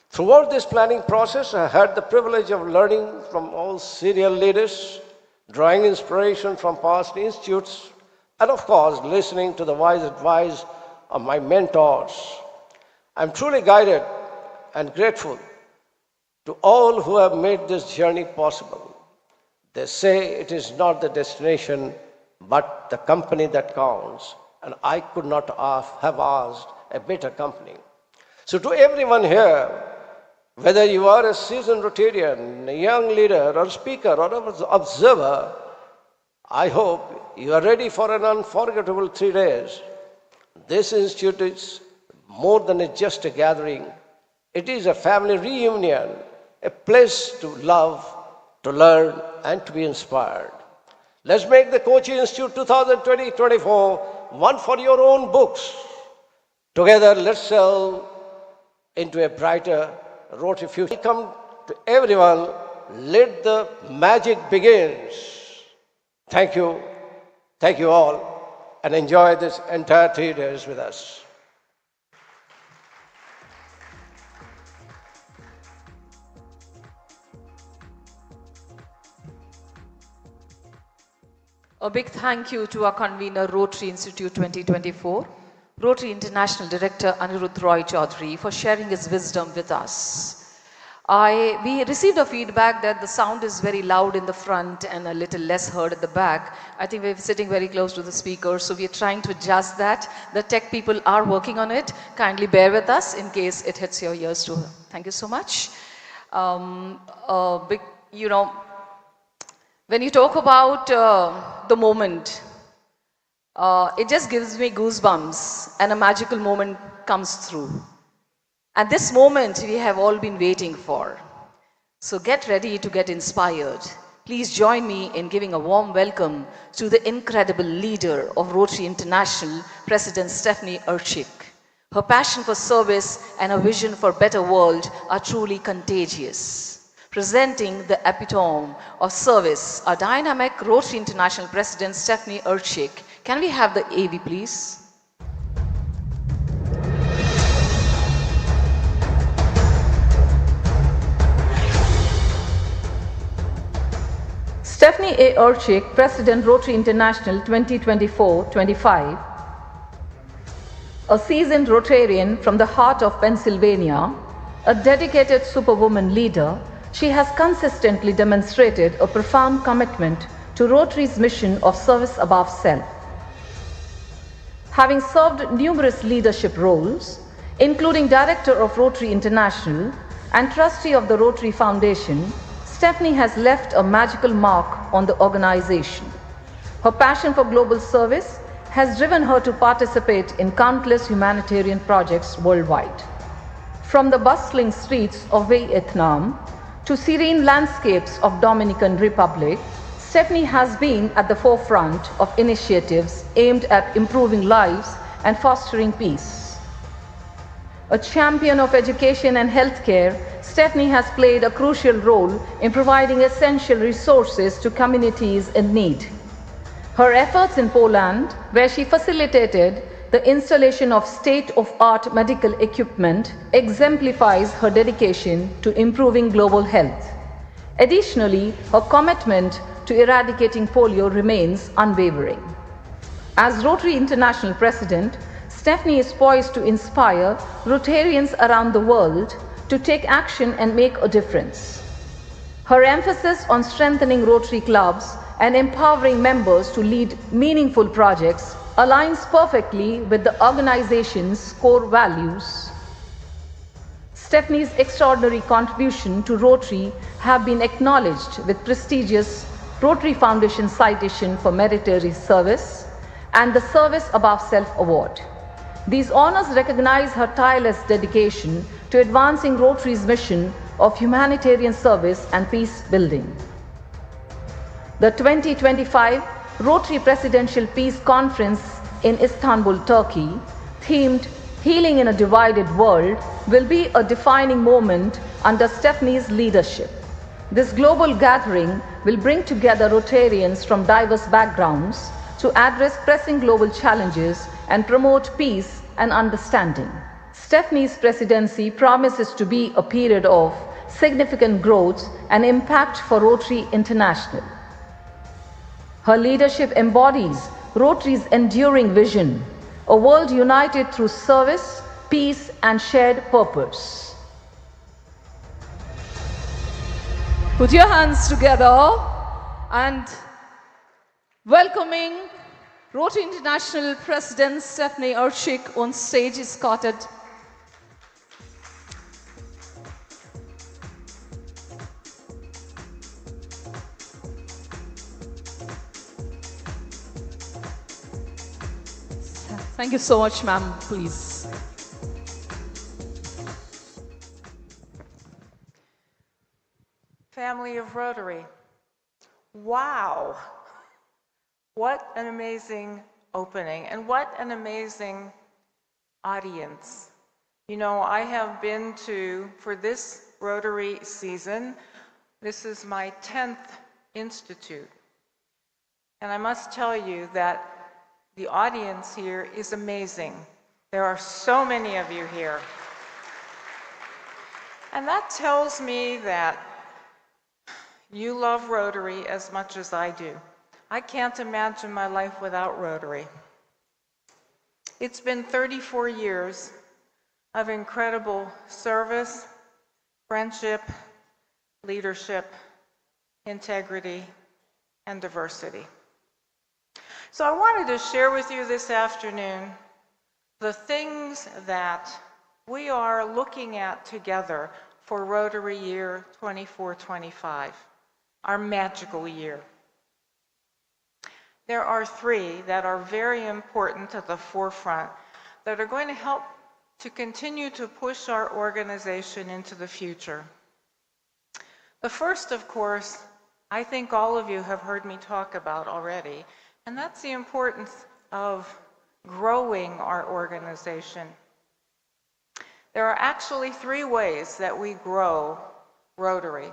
Throughout this planning process, I had the privilege of learning from all serial leaders, drawing inspiration from past institutes, and of course, listening to the wise advice of my mentors. I'm truly guided and grateful to all who have made this journey possible. They say it is not the destination, but the company that counts, and I could not have asked a better company. So to everyone here, whether you are a seasoned Rotarian, a young leader, or speaker, or observer, I hope you are ready for an unforgettable 3 days. This institute is more than just a gathering. It is a family reunion, a place to love, to learn, and to be inspired. Let's make the KOCHI Institute 2020-24 one for your own books. Together, let's sail into a brighter Rotary future. Welcome to everyone. Let the magic begins. Thank you all, and enjoy this entire 3 days with us. A big thank you to our convener, Rotary Institute 2024, Rotary International Director Anirudh Roy Chaudhary, for sharing his wisdom with us. We received a feedback that the sound is very loud in the front and a little less heard at the back. I think we're sitting very close to the speakers, so we're trying to adjust that. The tech people are working on it. Kindly bear with us in case it hits your ears too. Thank you so much. When you talk about the moment, it just gives me goosebumps, and a magical moment comes through. And this moment we have all been waiting for. So get ready to get inspired. Please join me in giving a warm welcome to the incredible leader of Rotary International, President Stephanie Urchik. Her passion for service and her vision for a better world are truly contagious. Presenting the epitome of service, our dynamic Rotary International President Stephanie Urchik. Can we have the AV, please? Stephanie A. Urchik, President, Rotary International 2024-25. A seasoned Rotarian from the heart of Pennsylvania, a dedicated superwoman leader, she has consistently demonstrated a profound commitment to Rotary's mission of service above self. Having served numerous leadership roles, including Director of Rotary International and Trustee of the Rotary Foundation, Stephanie has left a magical mark on the organization. Her passion for global service has driven her to participate in countless humanitarian projects worldwide. From the bustling streets of Vietnam to serene landscapes of Dominican Republic, Stephanie has been at the forefront of initiatives aimed at improving lives and fostering peace. A champion of education and healthcare, Stephanie has played a crucial role in providing essential resources to communities in need. Her efforts in Poland, where she facilitated the installation of state-of-art medical equipment, exemplifies her dedication to improving global health. Additionally, her commitment to eradicating polio remains unwavering. As Rotary International President, Stephanie is poised to inspire Rotarians around the world to take action and make a difference. Her emphasis on strengthening Rotary clubs and empowering members to lead meaningful projects aligns perfectly with the organization's core values. Stephanie's extraordinary contribution to Rotary have been acknowledged with prestigious Rotary Foundation citation for meritorious service and the Service Above Self Award. These honors recognize her tireless dedication to advancing Rotary's mission of humanitarian service and peace building. The 2025 Rotary Presidential Peace Conference in Istanbul, Turkey, themed Healing in a Divided World, will be a defining moment under Stephanie's leadership. This global gathering will bring together Rotarians from diverse backgrounds to address pressing global challenges and promote peace and understanding. Stephanie's presidency promises to be a period of significant growth and impact for Rotary International. Her leadership embodies Rotary's enduring vision, a world united through service, peace, and shared purpose. Put your hands together and welcoming Rotary International President Stephanie Urchik on stage is escorted. Thank you so much, ma'am, please. Family of Rotary, wow, what an amazing opening and what an amazing audience. You know, I have been to, for this Rotary season, this is my 10th institute. And I must tell you that the audience here is amazing. There are so many of you here. And that tells me that you love Rotary as much as I do. I can't imagine my life without Rotary. It's been 34 years of incredible service, friendship, leadership, integrity, and diversity. So I wanted to share with you this afternoon the things that we are looking at together for Rotary Year 24-25, our magical year. There are three that are very important at the forefront that are going to help to continue to push our organization into the future. The first, of course, I think all of you have heard me talk about already, and that's the importance of growing our organization. There are actually three ways that we grow Rotary.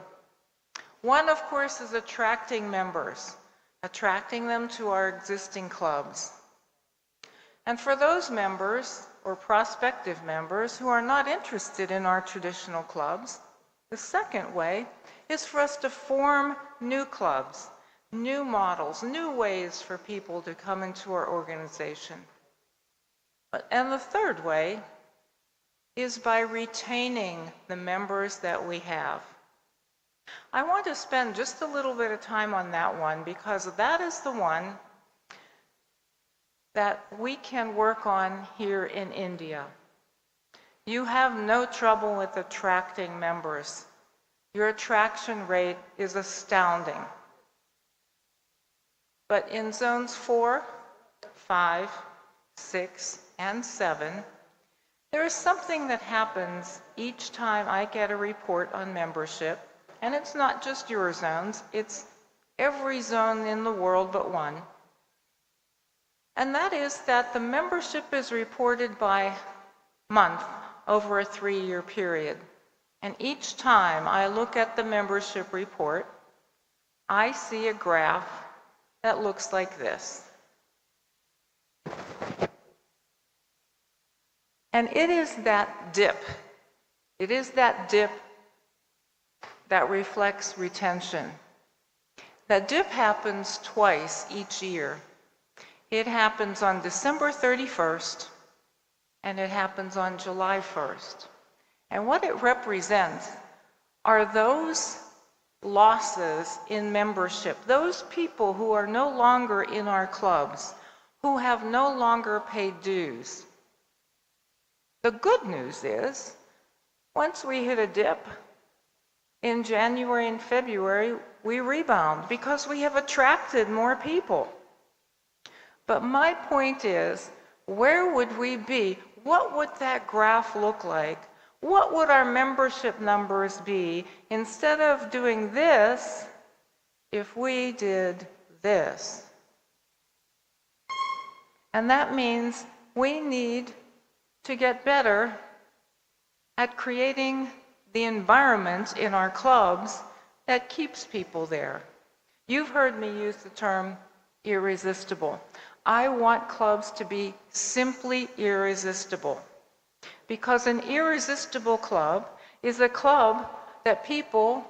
One, of course, is attracting members, attracting them to our existing clubs. And for those members or prospective members who are not interested in our traditional clubs, the second way is for us to form new clubs new models, new ways for people to come into our organization. And the third way is by retaining the members that we have. I want to spend just a little bit of time on that one because that is the one that we can work on here in India. You have no trouble with attracting members. Your attraction rate is astounding. But in zones 4, 5, 6, and 7, there is something that happens each time I get a report on membership, and it's not just your zones, it's every zone in the world but one. And that is that the membership is reported by month over a 3-year period. And each time I look at the membership report, I see a graph that looks like this. And it is that dip. It is that dip that reflects retention. That dip happens twice each year. It happens on December 31st, and it happens on July 1st. And what it represents are those losses in membership, those people who are no longer in our clubs, who have no longer paid dues. The good news is, once we hit a dip, in January and February, we rebound because we have attracted more people. But my point is, where would we be? What would that graph look like? What would our membership numbers be instead of doing this if we did this? And that means we need to get better at creating the environment in our clubs that keeps people there. You've heard me use the term irresistible. I want clubs to be simply irresistible, because an irresistible club is a club that people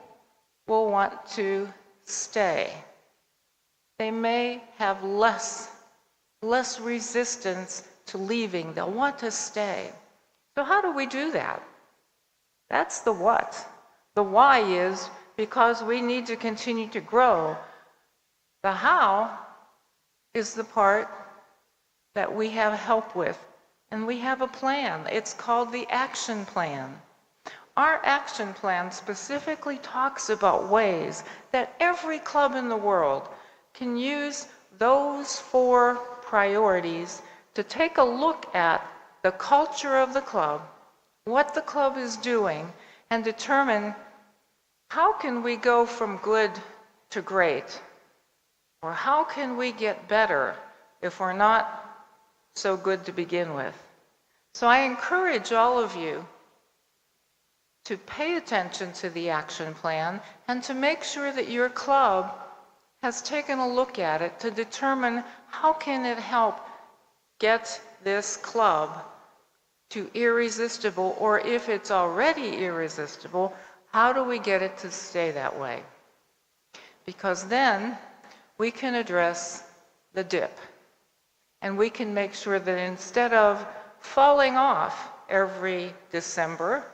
will want to stay. They may have less resistance to leaving. They'll want to stay. So how do we do that? That's the what. The why is because we need to continue to grow. The how is the part that we have help with. And we have a plan. It's called the action plan. Our action plan specifically talks about ways that every club in the world can use those 4 priorities to take a look at the culture of the club, what the club is doing, and determine how can we go from good to great, or how can we get better if we're not so good to begin with. So I encourage all of you to pay attention to the action plan and to make sure that your club has taken a look at it to determine how can it help get this club to irresistible, or if it's already irresistible, how do we get it to stay that way? Because then we can address the dip, and we can make sure that instead of falling off every December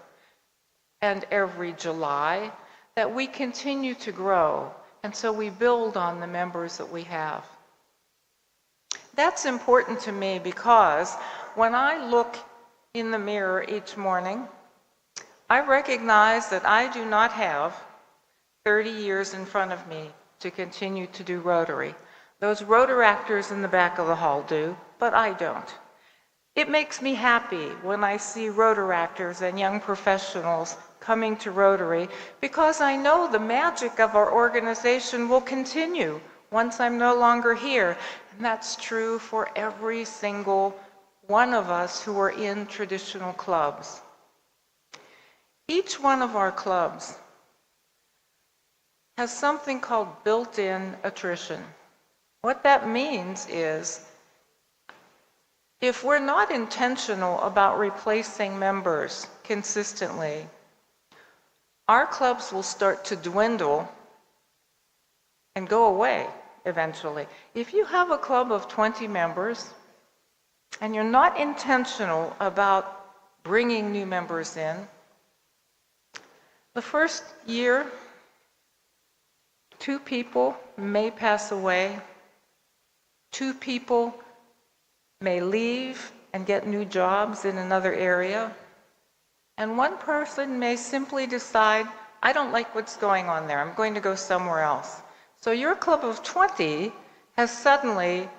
and every July, that we continue to grow, and so we build on the members that we have. That's important to me because when I look in the mirror each morning, I recognize that I do not have 30 years in front of me to continue to do Rotary. Those Rotaractors in the back of the hall do, but I don't. It makes me happy when I see Rotaractors and young professionals coming to Rotary because I know the magic of our organization will continue once I'm no longer here. And that's true for every single one of us who are in traditional clubs. Each one of our clubs has something called built-in attrition. What that means is if we're not intentional about replacing members consistently, our clubs will start to dwindle and go away. eventually. If you have a club of 20 members and you're not intentional about bringing new members in, the first year, 2 people may pass away, 2 people may leave and get new jobs in another area, and 1 person may simply decide, I don't like what's going on there, I'm going to go somewhere else. So your club of 20 has suddenly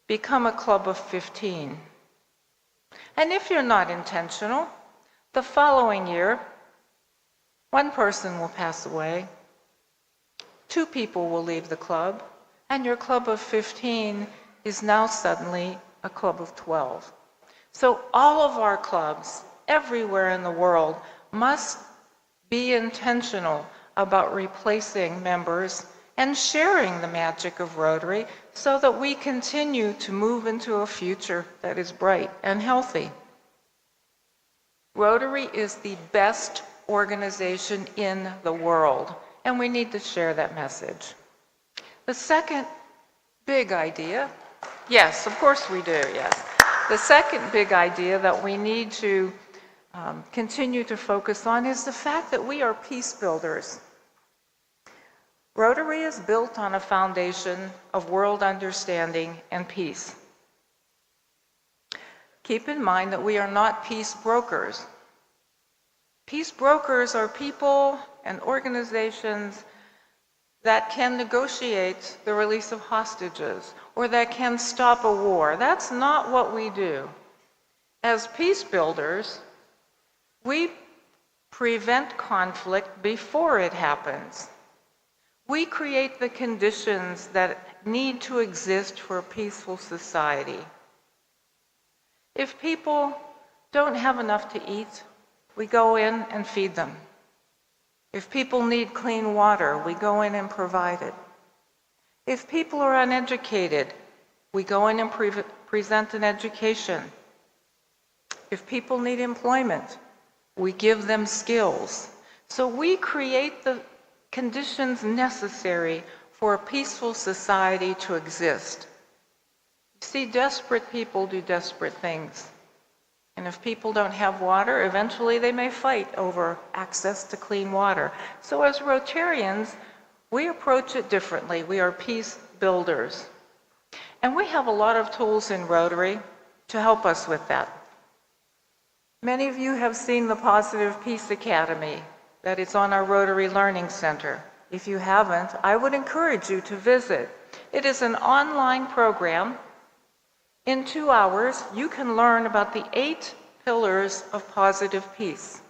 become a club of 15. And if you're not intentional, the following year, 1 person will pass away, 2 people will leave the club, and your club of 15 is now suddenly a club of 12. So all of our clubs everywhere in the world must be intentional about replacing members and sharing the magic of Rotary so that we continue to move into a future that is bright and healthy. Rotary is the best organization in the world, and we need to share that message. The second big idea, yes, of course we do, yes. The second big idea that we need to continue to focus on is the fact that we are peace builders. Rotary is built on a foundation of world understanding and peace. Keep in mind that we are not peace brokers. Peace brokers are people and organizations that can negotiate the release of hostages or that can stop a war. That's not what we do. As peace builders, we prevent conflict before it happens. We create the conditions that need to exist for a peaceful society. If people don't have enough to eat, we go in and feed them. If people need clean water, we go in and provide it. If people are uneducated, we go in and present an education. If people need employment, we give them skills. So we create the conditions necessary for a peaceful society to exist. You see, desperate people do desperate things. And if people don't have water, eventually they may fight over access to clean water. So as Rotarians, we approach it differently. We are peace builders. And we have a lot of tools in Rotary to help us with that. Many of you have seen the Positive Peace Academy that is on our Rotary Learning Center. If you haven't, I would encourage you to visit. It is an online program. In 2 hours, you can learn about the 8 pillars of positive peace.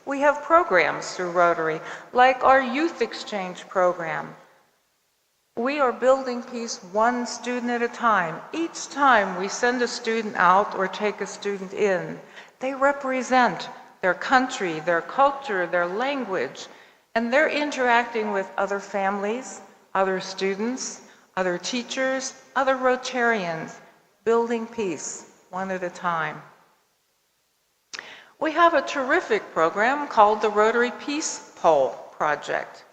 We have programs through Rotary, like our Youth Exchange program. We are building peace 1 student at a time. Each time we send a student out or take a student in, they represent their country, their culture, their language, and they're interacting with other families, other students, other teachers, other Rotarians, building peace 1 at a time. We have a terrific program called the Rotary Peace Pole Project.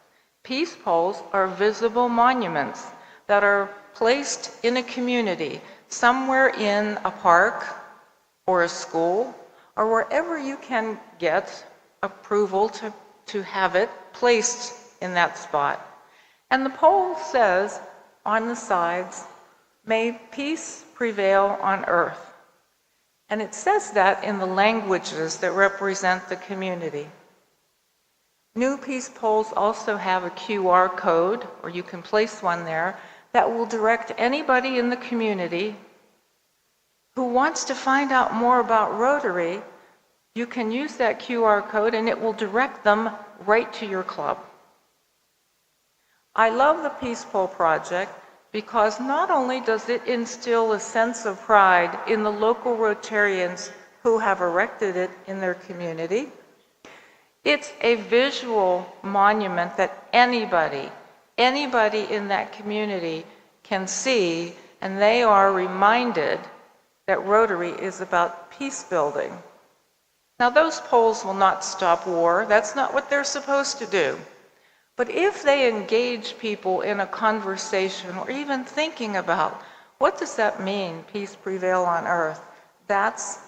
Peace poles are visible monuments that are placed in a community, somewhere in a park or a school, or wherever you can get approval to have it placed in that spot. And the pole says on the sides, "May peace prevail on earth." And it says that in the languages that represent the community. New peace poles also have a QR code, or you can place one there, that will direct anybody in the community who wants to find out more about Rotary. You can use that QR code and it will direct them right to your club. I love the Peace Pole Project because not only does it instill a sense of pride in the local Rotarians who have erected it in their community, it's a visual monument that anybody in that community can see, and they are reminded that Rotary is about peace building. Now, those poles will not stop war. That's not what they're supposed to do. But if they engage people in a conversation or even thinking about what does that mean, peace prevail on earth, that's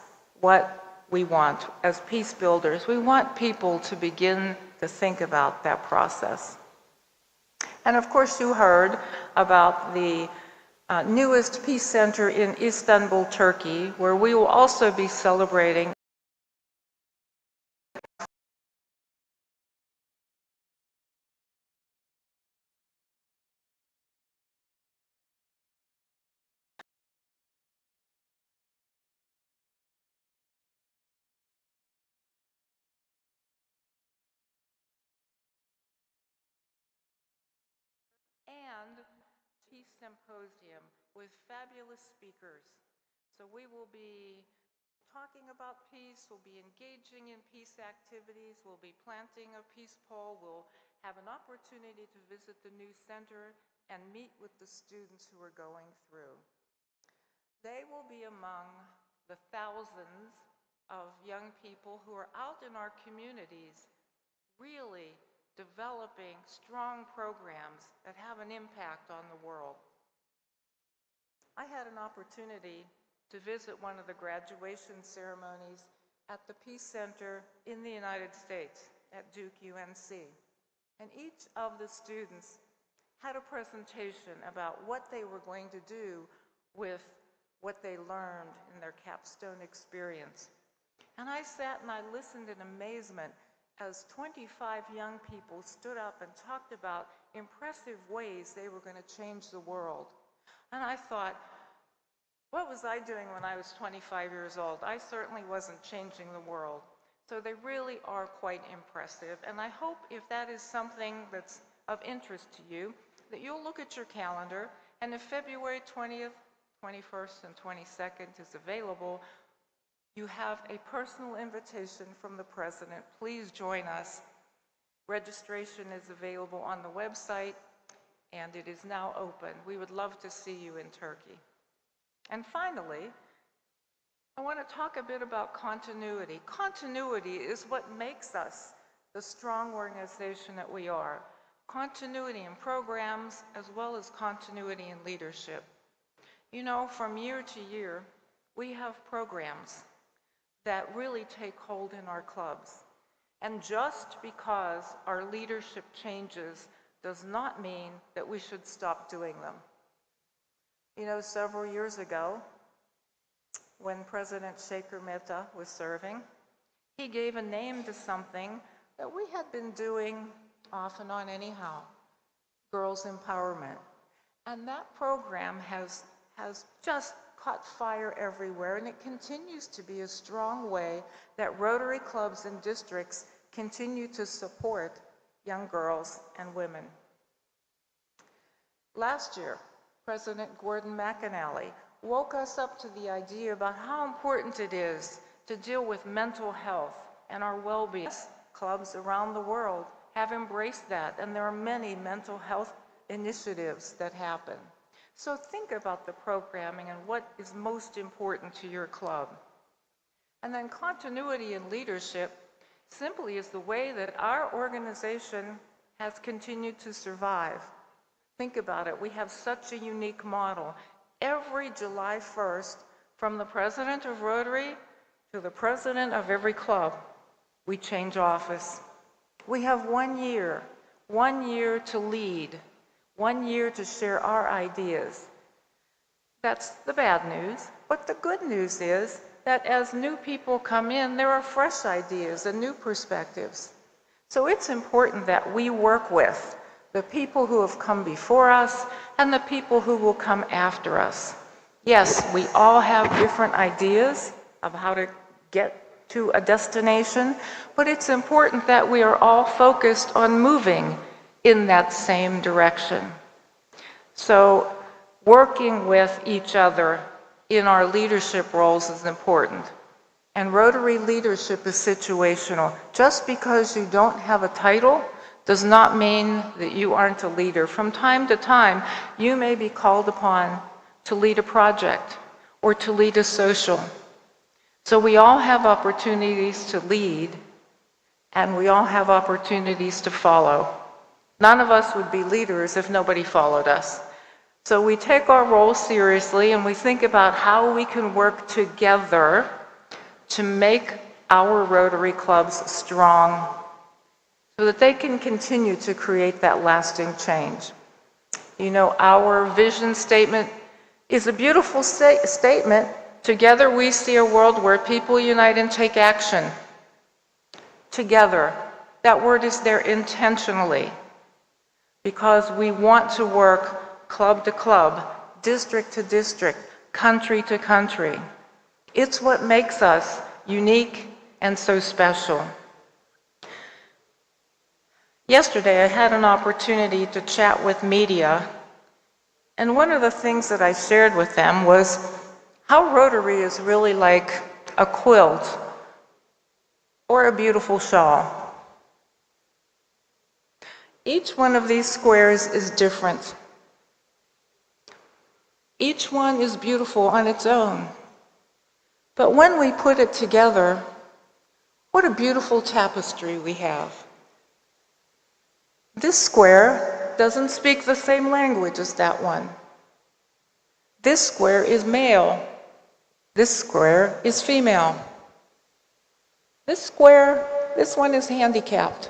what we want as peace builders. We want people to begin to think about that process. And of course you heard about the newest peace center in Istanbul, Turkey, where we will also be celebrating and Peace Symposium with fabulous speakers. So we will be talking about peace, we'll be engaging in peace activities, we'll be planting a peace pole, we'll have an opportunity to visit the new center and meet with the students who are going through. They will be among the thousands of young people who are out in our communities really developing strong programs that have an impact on the world. I had an opportunity to visit one of the graduation ceremonies at the Peace Center in the United States at Duke UNC. And each of the students had a presentation about what they were going to do with what they learned in their capstone experience. And I sat and I listened in amazement as 25 young people stood up and talked about impressive ways they were going to change the world. And I thought, what was I doing when I was 25 years old? I certainly wasn't changing the world. So they really are quite impressive. And I hope if that is something that's of interest to you, that you'll look at your calendar, and if February 20th, 21st, and 22nd is available, you have a personal invitation from the President. Please join us. Registration is available on the website, and it is now open. We would love to see you in Turkey. And finally, I want to talk a bit about continuity. Continuity is what makes us the strong organization that we are. Continuity in programs as well as continuity in leadership. You know, from year to year, we have programs that really take hold in our clubs. And just because our leadership changes does not mean that we should stop doing them. You know, several years ago, when President Shekhar Mehta was serving, he gave a name to something that we had been doing off and on anyhow, girls' empowerment. And that program has just caught fire everywhere, and it continues to be a strong way that Rotary clubs and districts continue to support young girls and women. Last year, President Gordon McAnally woke us up to the idea about how important it is to deal with mental health and our well-being. Clubs around the world have embraced that, and there are many mental health initiatives that happen. So think about the programming and what is most important to your club. And then continuity in leadership simply is the way that our organization has continued to survive. Think about it. We have such a unique model. Every July 1st, from the president of Rotary to the president of every club, we change office. We have 1 year to lead, 1 year to share our ideas. That's the bad news. But the good news is that as new people come in, there are fresh ideas and new perspectives. So it's important that we work with the people who have come before us and the people who will come after us. Yes, we all have different ideas of how to get to a destination, but it's important that we are all focused on moving in that same direction. So working with each other in our leadership roles is important. And Rotary leadership is situational. Just because you don't have a title does not mean that you aren't a leader. From time to time, you may be called upon to lead a project or to lead a social. So we all have opportunities to lead, and we all have opportunities to follow. None of us would be leaders if nobody followed us. So we take our role seriously and we think about how we can work together to make our Rotary clubs strong so that they can continue to create that lasting change. You know, our vision statement is a beautiful statement. Together we see a world where people unite and take action. Together. That word is there intentionally because we want to work club to club, district to district, country to country. It's what makes us unique and so special. Yesterday, I had an opportunity to chat with media, and one of the things that I shared with them was how Rotary is really like a quilt or a beautiful shawl. Each one of these squares is different. Each one is beautiful on its own. But when we put it together, what a beautiful tapestry we have. This square doesn't speak the same language as that one. This square is male. This square is female. This one is handicapped.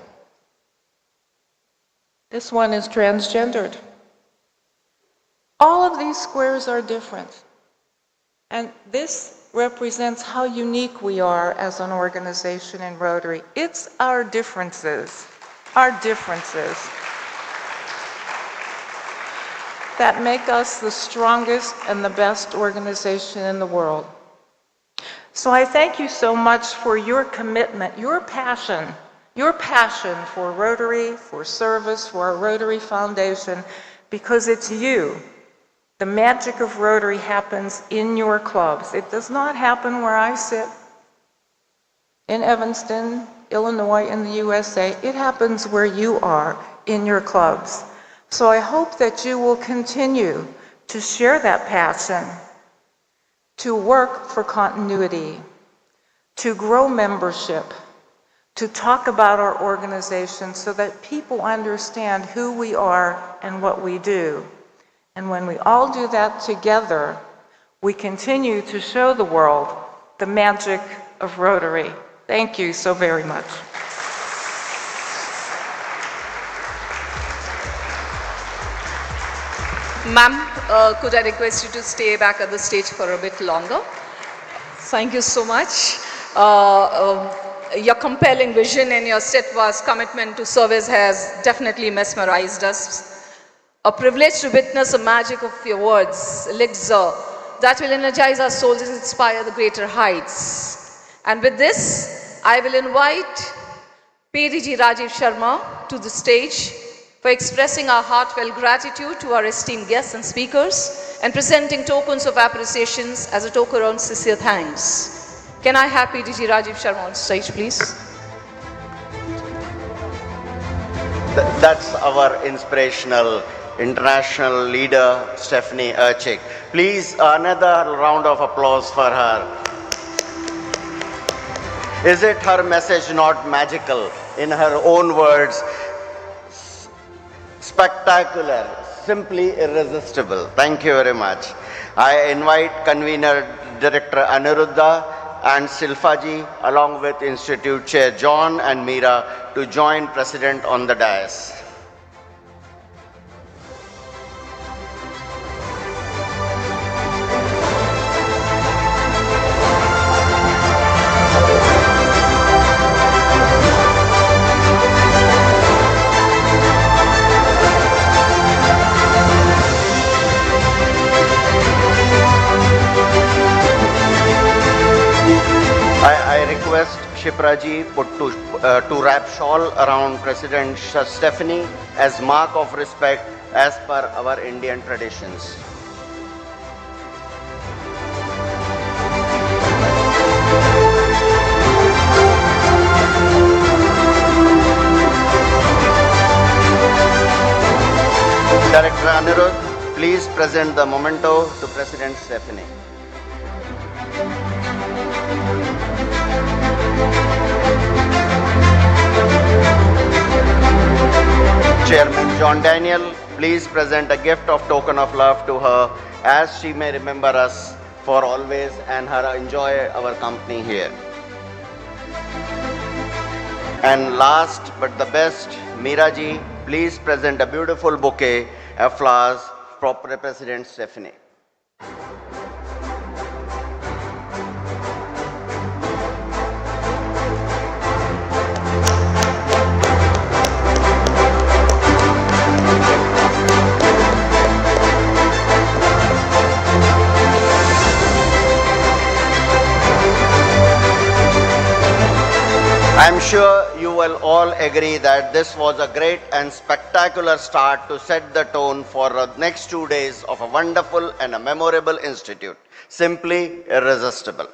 This one is transgendered. All of these squares are different. And this represents how unique we are as an organization in Rotary. It's our differences that make us the strongest and the best organization in the world. So I thank you so much for your commitment, your passion for Rotary, for service, for our Rotary Foundation, because it's you. The magic of Rotary happens in your clubs. It does not happen where I sit in Evanston, Illinois, in the USA. It happens where you are in your clubs. So I hope that you will continue to share that passion, to work for continuity, to grow membership, to talk about our organization so that people understand who we are and what we do. And when we all do that together, we continue to show the world the magic of Rotary. Thank you so very much. Ma'am, could I request you to stay back at the stage for a bit longer? Thank you so much. Your compelling vision and your steadfast commitment to service has definitely mesmerized us. A privilege to witness the magic of your words, elixir, that will energize our souls and inspire the greater heights. And with this, I will invite PDG Rajiv Sharma to the stage for expressing our heartfelt gratitude to our esteemed guests and speakers and presenting tokens of appreciations as a token of sincere thanks. Can I have PDG Rajiv Sharma on stage, please? That's our inspirational international leader, Stephanie Erchik. Please, another round of applause for her. Is it her message not magical? In her own words, spectacular, simply irresistible. Thank you very much. I invite Convener Director Aniruddha and Silfaji, along with Institute Chair John and Meera, to join President on the dais. I request Shipraji to wrap shawl around President Stephanie as mark of respect as per our Indian traditions. Director Anirudh, please present the memento to President Stephanie. Chairman John Daniel, please present a gift of token of love to her as she may remember us for always and her enjoy our company here. And last but the best, Meera ji, please present a beautiful bouquet of flowers for President Stephanie. I'm sure you will all agree that this was a great and spectacular start to set the tone for the next 2 days of a wonderful and a memorable institute, simply irresistible.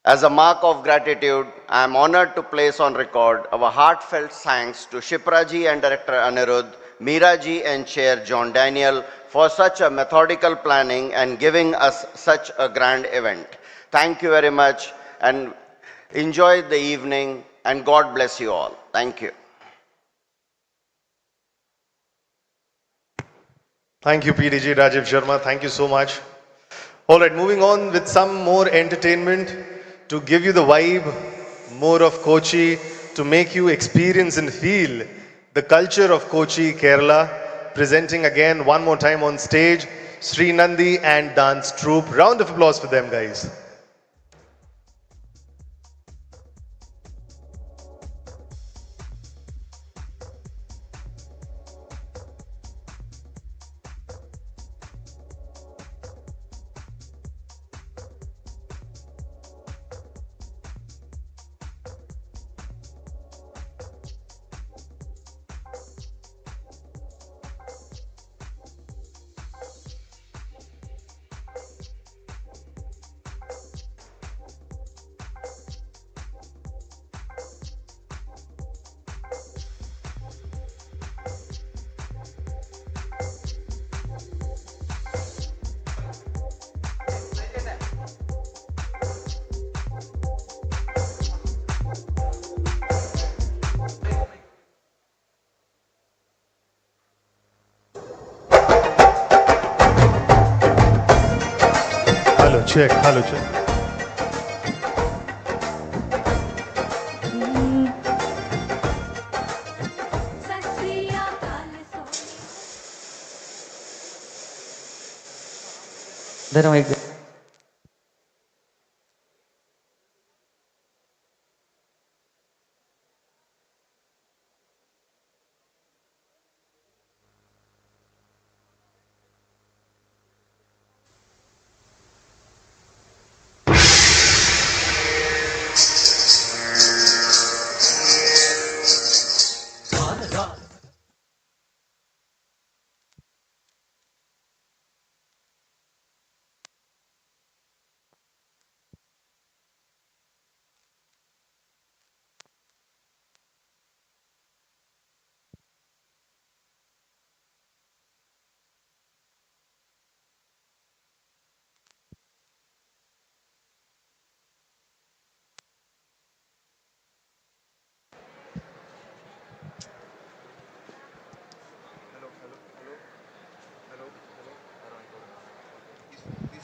As a mark of gratitude, I am honored to place on record our heartfelt thanks to Shipra ji and Director Anirudh, Meera ji and Chair John Daniel for such a methodical planning and giving us such a grand event. Thank you very much and enjoy the evening and God bless you all. Thank you. Thank you, PDG Rajiv Sharma. Thank you so much. All right, moving on with some more entertainment to give you the vibe, more of Kochi, to make you experience and feel the culture of Kochi, Kerala. Presenting again one more time on stage, Sri Nandi and Dance Troupe. Round of applause for them, guys. Check, hello, check.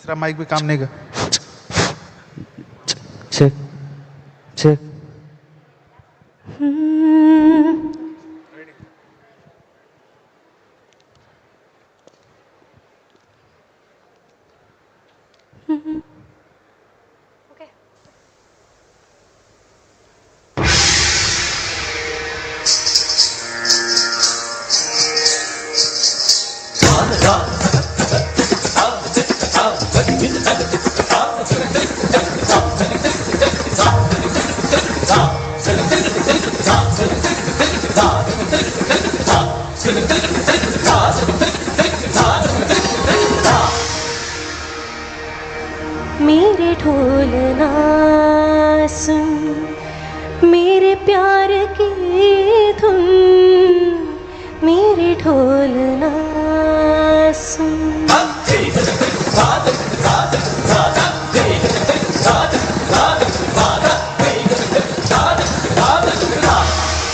तीसरा mic भी काम नहीं कर check check मेरे ढोलना सुन, मेरे प्यार की धुन, मेरे ढोलना सुन।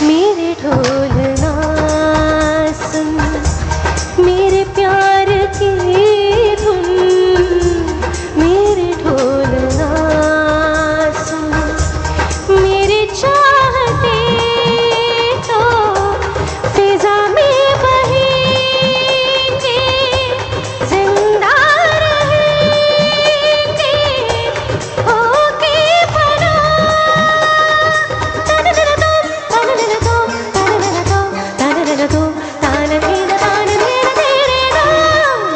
मेरे ढोलना प्यार की धुन मेरे ढोल ना सुन, मेरे चाहते तो फिजा में बहेंगे, जिंदा रहेंगे होके फना।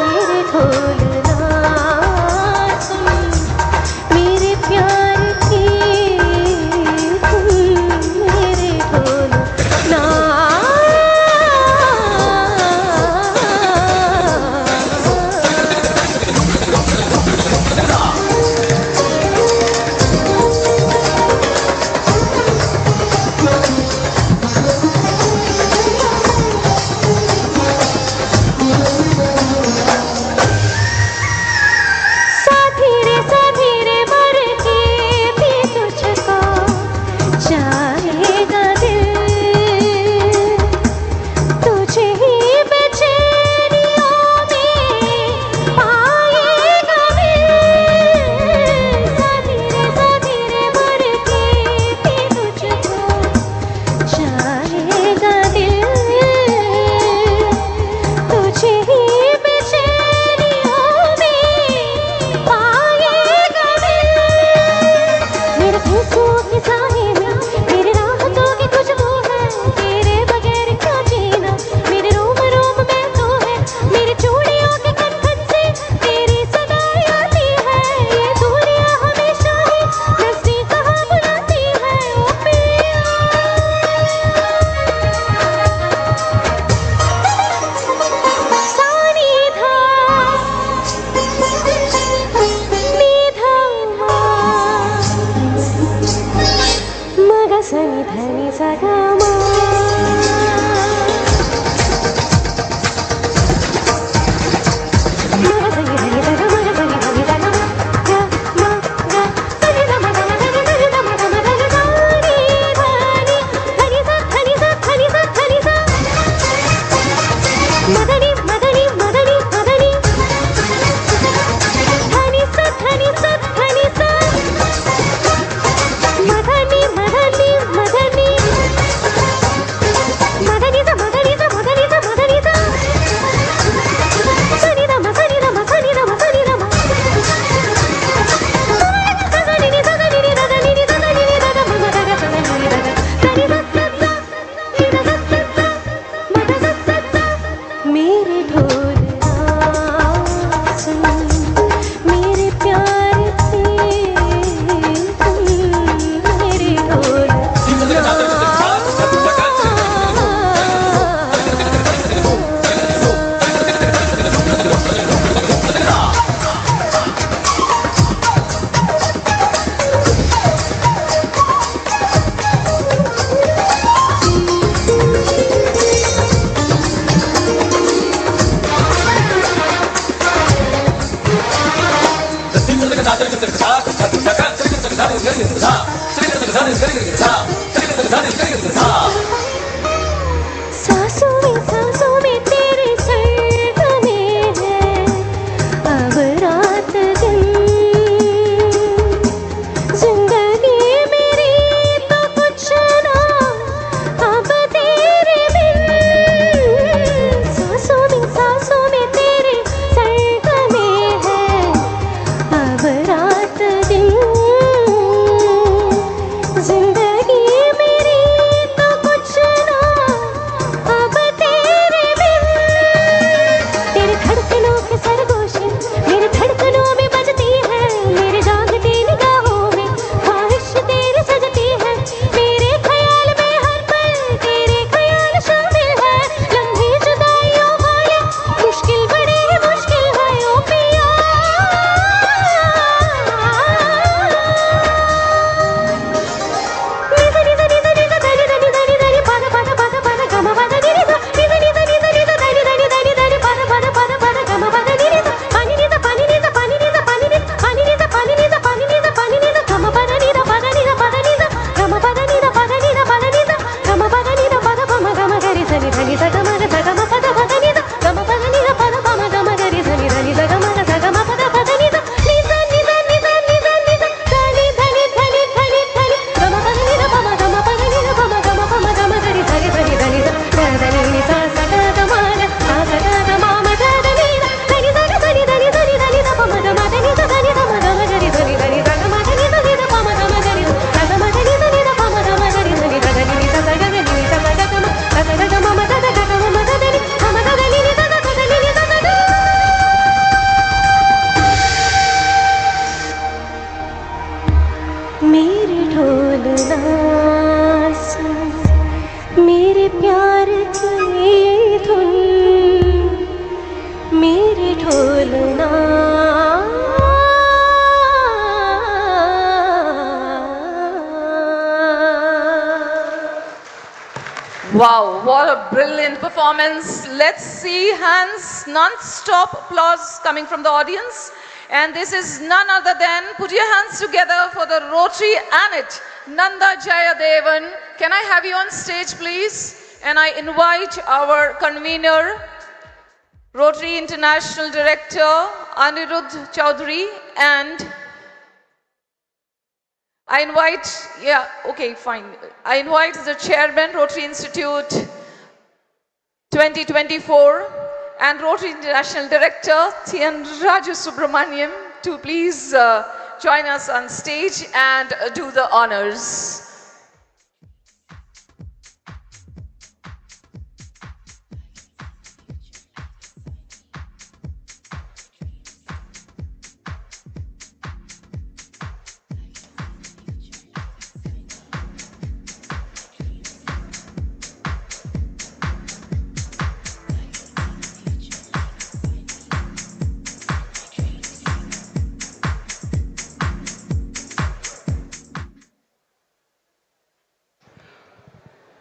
मेरे ढोल ना सुन, मेरे प्यार की धुन मेरे ढोल ना। साथी रे मर के भी तुझको चाहेगा दिल, तुझे ही बेचैनियों में पाएगा दिल। साथी रे मर के भी तुझको चाहेगा दिल, तुझे ही बेचैनियों बोलना Wow, what a brilliant performance. Let's see hands, non-stop applause coming from the audience. And this is none other than, put your hands together for the Rotary Annette, Nanda Jayadevan. Can I have you on stage, please? And I invite our convener, Rotary International Director, Anirudh Chaudhary, and I invite, I invite the Chairman, Rotary Institute 2024, and Rotary International Director, T.N. Raju Subramaniam, to please join us on stage and do the honors.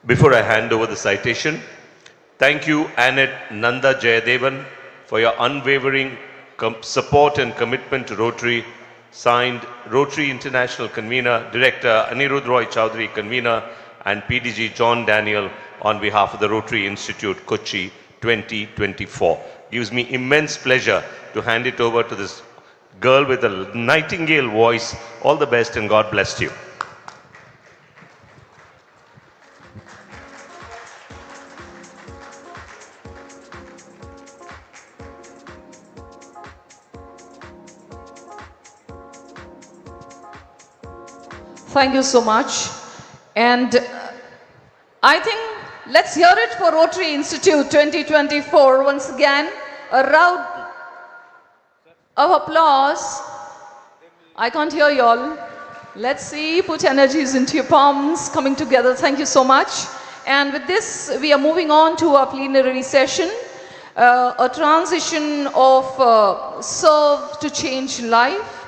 Before I hand over the citation, thank you, Annette Nanda Jayadevan, for your unwavering support and commitment to Rotary. Signed, Rotary International Convener, Director Anirudh Roy Chaudhary, Convener, and PDG John Daniel on behalf of the Rotary Institute, KOCHI 2024. Gives me immense pleasure to hand it over to this girl with a nightingale voice. All the best and God bless you. Thank you so much. And I think let's hear it for Rotary Institute 2024. Once again, a round of applause. I can't hear y'all. Let's see, put energies into your palms, coming together. Thank you so much. And with this, we are moving on to our plenary session, a transition of serve to change life,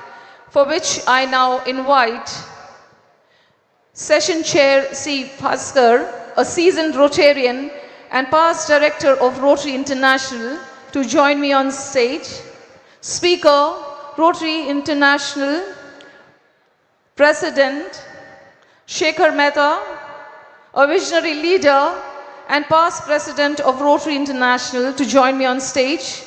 for which I now invite Session Chair C. Bhaskar, a seasoned Rotarian and past Director of Rotary International, to join me on stage. Speaker, Rotary International President Shekhar Mehta, a visionary leader and past President of Rotary International, to join me on stage.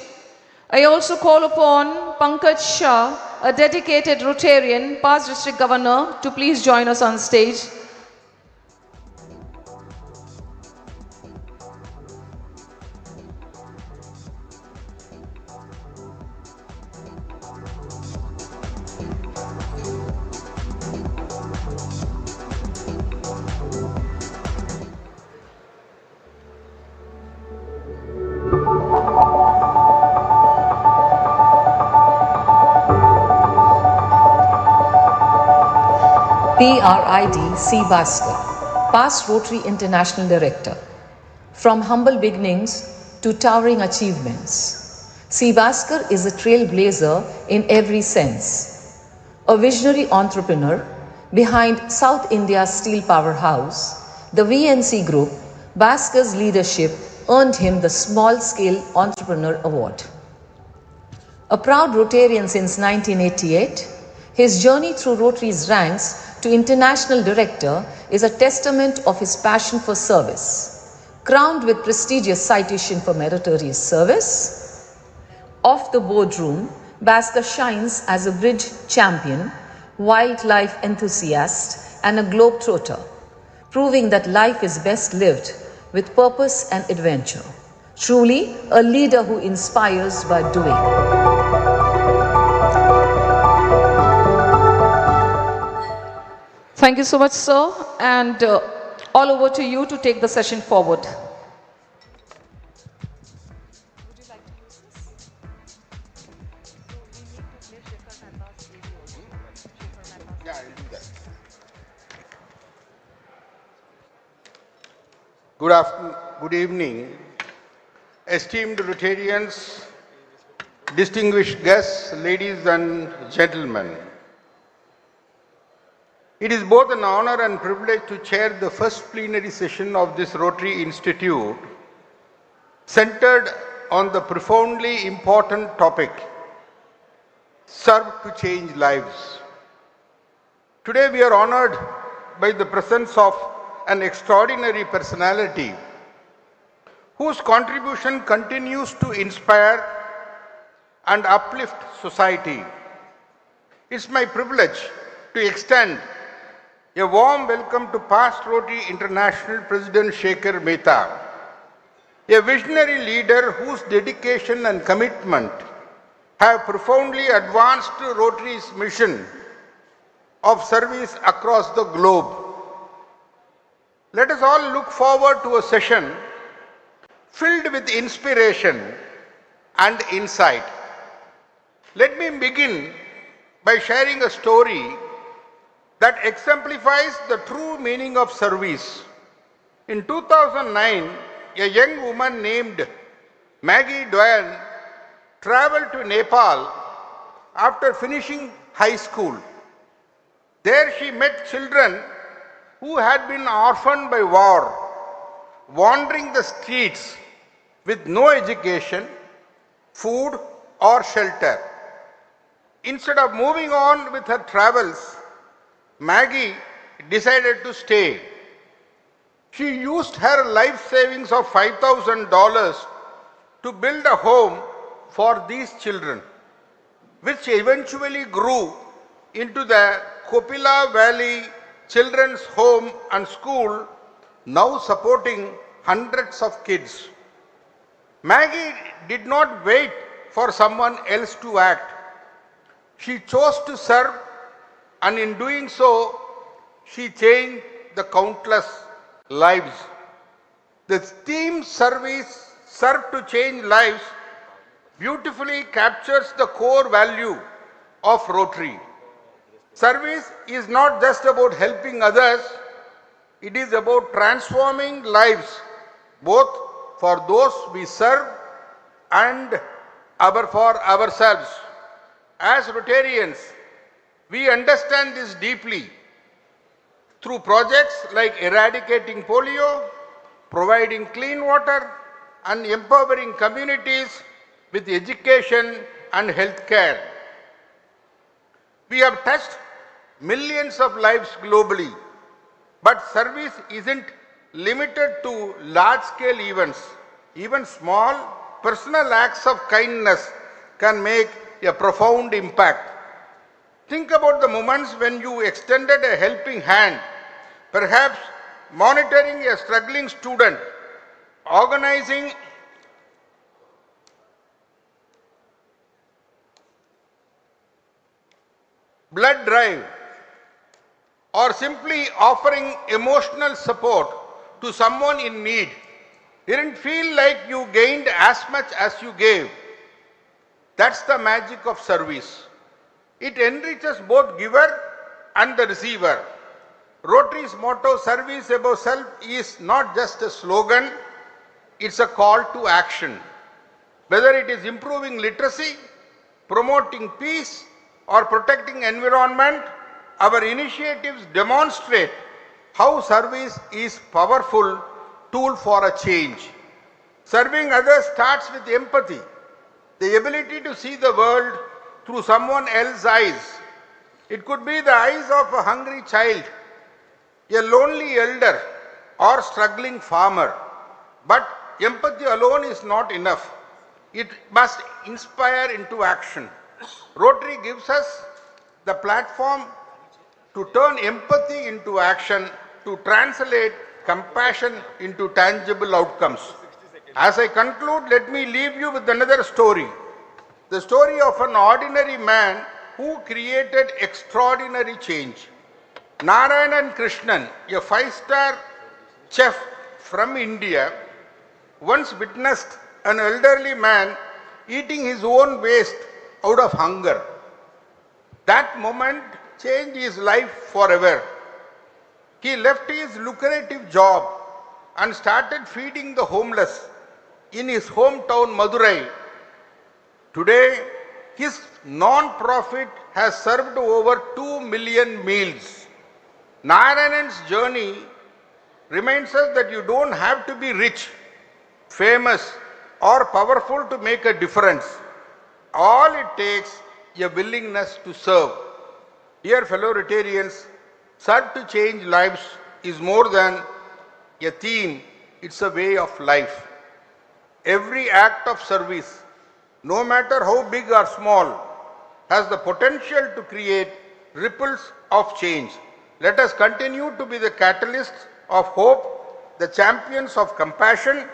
I also call upon Pankaj Shah, a dedicated Rotarian, past District Governor, to please join us on stage. PRID C. Bhaskar, past Rotary International Director. From humble beginnings to towering achievements, C. Bhaskar is a trailblazer in every sense. A visionary entrepreneur behind South India's steel powerhouse, the VNC Group, Bhaskar's leadership earned him the Small Scale Entrepreneur Award. A proud Rotarian since 1988, his journey through Rotary's ranks to International Director is a testament of his passion for service. Crowned with prestigious citation for meritorious service, off the boardroom, Bhaskar shines as a bridge champion, wildlife enthusiast, and a globetrotter, proving that life is best lived with purpose and adventure. Truly, a leader who inspires by doing. Thank you so much, sir. And all over to you to take the session forward. Good evening, esteemed Rotarians, distinguished guests, ladies and gentlemen. It is both an honor and privilege to chair the first plenary session of this Rotary Institute, centered on the profoundly important topic, serve to change lives. Today we are honored by the presence of an extraordinary personality whose contribution continues to inspire and uplift society. It's my privilege to extend a warm welcome to past Rotary International President Shekhar Mehta, a visionary leader whose dedication and commitment have profoundly advanced Rotary's mission of service across the globe. Let us all look forward to a session filled with inspiration and insight. Let me begin by sharing a story that exemplifies the true meaning of service. In 2009, a young woman named Maggie Doyen traveled to Nepal after finishing high school. There she met children who had been orphaned by war, wandering the streets with no education, food or shelter. Instead of moving on with her travels, Maggie decided to stay. She used her life savings of $5,000 to build a home for these children, which eventually grew into the Kopila Valley Children's Home and School, now supporting hundreds of kids. Maggie did not wait for someone else to act. She chose to serve, and in doing so, she changed the countless lives. The theme service, serve to change lives, beautifully captures the core value of Rotary. Service is not just about helping others, it is about transforming lives, both for those we serve and for ourselves. As Rotarians, we understand this deeply through projects like eradicating polio, providing clean water, and empowering communities with education and health care. We have touched millions of lives globally, but service isn't limited to large-scale events. Even small personal acts of kindness can make a profound impact. Think about the moments when you extended a helping hand, perhaps monitoring a struggling student, organizing blood drive, or simply offering emotional support to someone in need. Didn't feel like you gained as much as you gave. That's the magic of service. It enriches both giver and the receiver. Rotary's motto, service above self, is not just a slogan, it's a call to action. Whether it is improving literacy, promoting peace, or protecting environment, our initiatives demonstrate how service is a powerful tool for a change. Serving others starts with empathy, the ability to see the world through someone else's eyes. It could be the eyes of a hungry child, a lonely elder, or struggling farmer. But empathy alone is not enough. It must inspire into action. Rotary gives us the platform to turn empathy into action, to translate compassion into tangible outcomes. As I conclude, let me leave you with another story. The story of an ordinary man who created extraordinary change. Narayanan Krishnan, a 5-star chef from India, once witnessed an elderly man eating his own waste out of hunger. That moment changed his life forever. He left his lucrative job and started feeding the homeless in his hometown Madurai. Today, his non-profit has served over 2 million meals. Narayan's journey reminds us that you don't have to be rich, famous, or powerful to make a difference. All it takes a willingness to serve. Dear fellow Rotarians, serve to change lives is more than a theme, it's a way of life. Every act of service, no matter how big or small, has the potential to create ripples of change. Let us continue to be the catalysts of hope, the champions of compassion,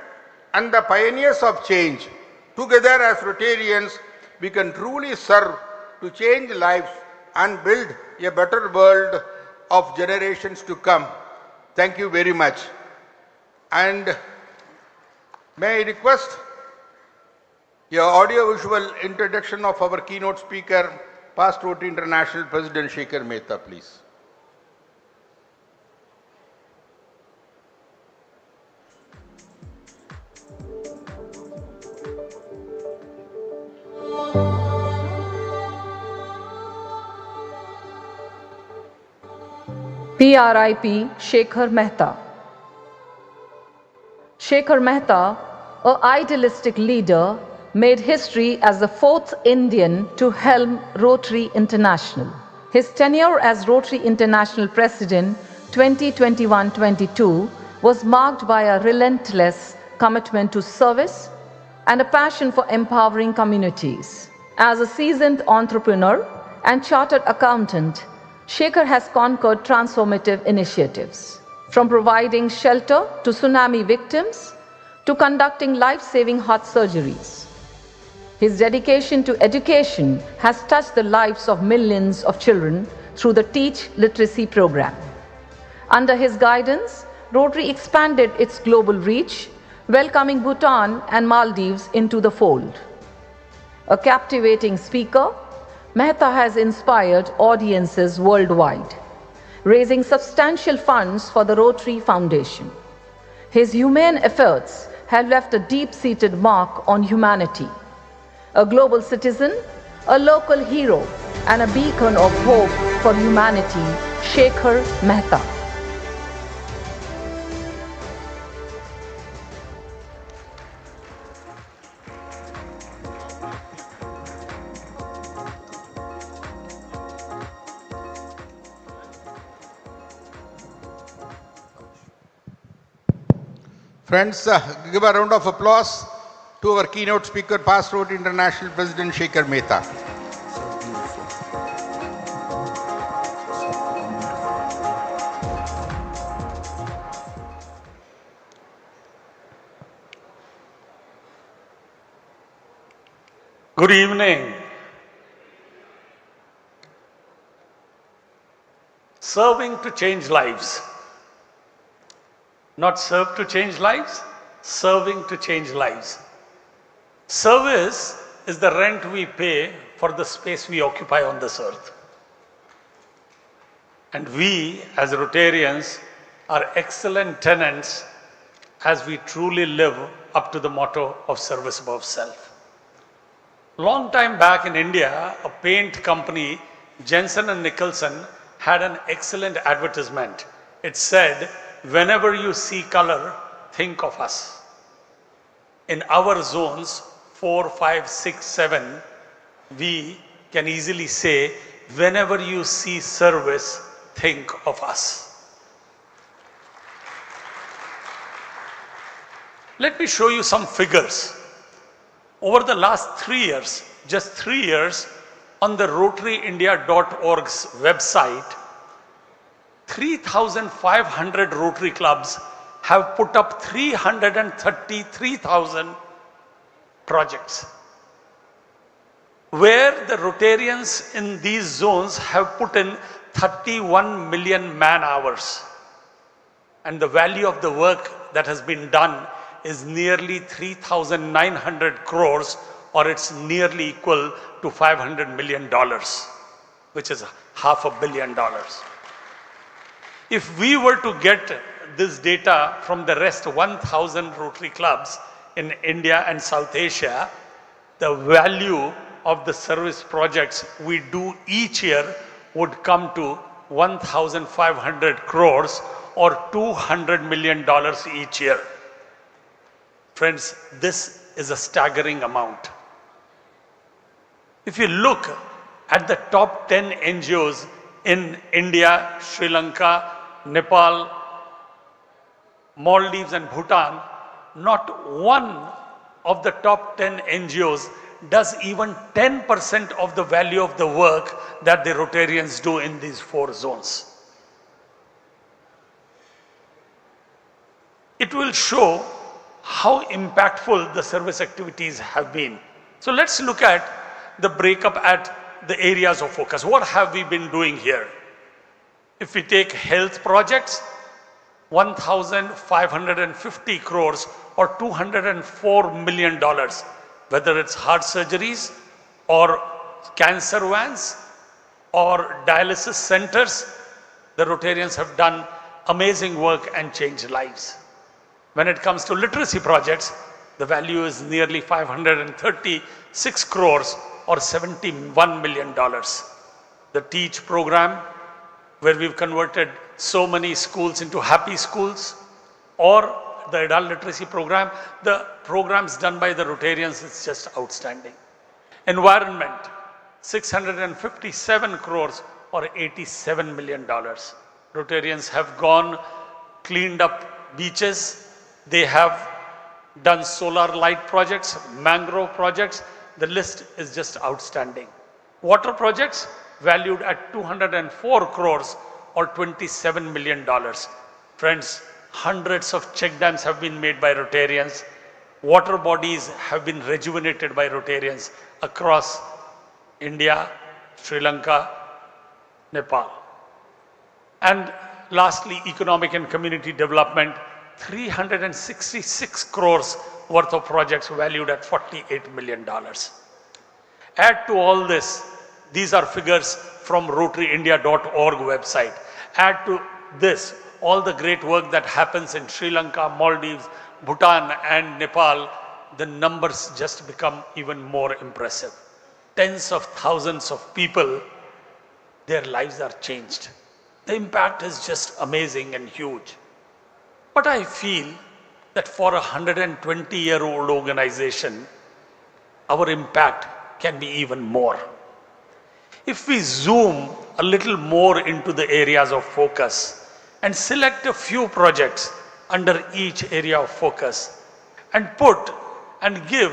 and the pioneers of change. Together as Rotarians, we can truly serve to change lives and build a better world of generations to come. Thank you very much. And may I request your audio-visual introduction of our keynote speaker, past Rotary International President Shekhar Mehta, please. PRIP Shekhar Mehta. Shekhar Mehta, an idealistic leader, made history as the fourth Indian to helm Rotary International. His tenure as Rotary International President 2021-22 was marked by a relentless commitment to service and a passion for empowering communities. As a seasoned entrepreneur and chartered accountant, Shekhar has conquered transformative initiatives, from providing shelter to tsunami victims to conducting life-saving heart surgeries. His dedication to education has touched the lives of millions of children through the Teach Literacy program. Under his guidance, Rotary expanded its global reach, welcoming Bhutan and Maldives into the fold. A captivating speaker, Mehta has inspired audiences worldwide, raising substantial funds for the Rotary Foundation. His humane efforts have left a deep-seated mark on humanity. A global citizen, a local hero, and a beacon of hope for humanity, Shekhar Mehta. Friends, give a round of applause to our keynote speaker, past Rotary International President Shekhar Mehta. Good evening. Serving to change lives. Not serve to change lives, serving to change lives. Service is the rent we pay for the space we occupy on this earth. And we, as Rotarians, are excellent tenants as we truly live up to the motto of service above self. Long time back in India, a paint company, Jensen and Nicholson, had an excellent advertisement. It said, "Whenever you see color, think of us." In our zones 4, 5, 6, 7, we can easily say, "Whenever you see service, think of us." Let me show you some figures. Over the last 3 years, just 3 years, on the rotaryindia.org's website, 3,500 Rotary clubs have put up 333,000 projects, where the Rotarians in these zones have put in 31 million man hours. And the value of the work that has been done is nearly 3,900 crores, or it's nearly equal to $500 million, which is $500 million. If we were to get this data from the rest 1,000 Rotary clubs in India and South Asia, the value of the service projects we do each year would come to 1,500 crores or $200 million each year. Friends, this is a staggering amount. If you look at the top 10 NGOs in India, Sri Lanka, Nepal, Maldives and Bhutan, not one of the top 10 NGOs does even 10% of the value of the work that the Rotarians do in these 4 zones. It will show how impactful the service activities have been. So let's look at the breakup at the areas of focus. What have we been doing here? If we take health projects, 1,550 crores or $204 million, whether it's heart surgeries or cancer vans or dialysis centers, the Rotarians have done amazing work and changed lives. When it comes to literacy projects, the value is nearly 536 crores or $71 million. The TEACH program, where we've converted so many schools into happy schools, or the adult literacy program, the programs done by the Rotarians is just outstanding. Environment, 657 crores or $87 million. Rotarians have gone, cleaned up beaches, they have done solar light projects, mangrove projects, the list is just outstanding. Water projects valued at 204 crores or $27 million. Friends, hundreds of check dams have been made by Rotarians. Water bodies have been rejuvenated by Rotarians across India, Sri Lanka, Nepal. And lastly, economic and community development, 366 crores worth of projects valued at $48 million. Add to all this, these are figures from rotaryindia.org website. Add to this all the great work that happens in Sri Lanka, Maldives, Bhutan and Nepal, the numbers just become even more impressive. Tens of thousands of people, their lives are changed. The impact is just amazing and huge. But I feel that for a 120-year-old organization, our impact can be even more. If we zoom a little more into the areas of focus and select a few projects under each area of focus and put and give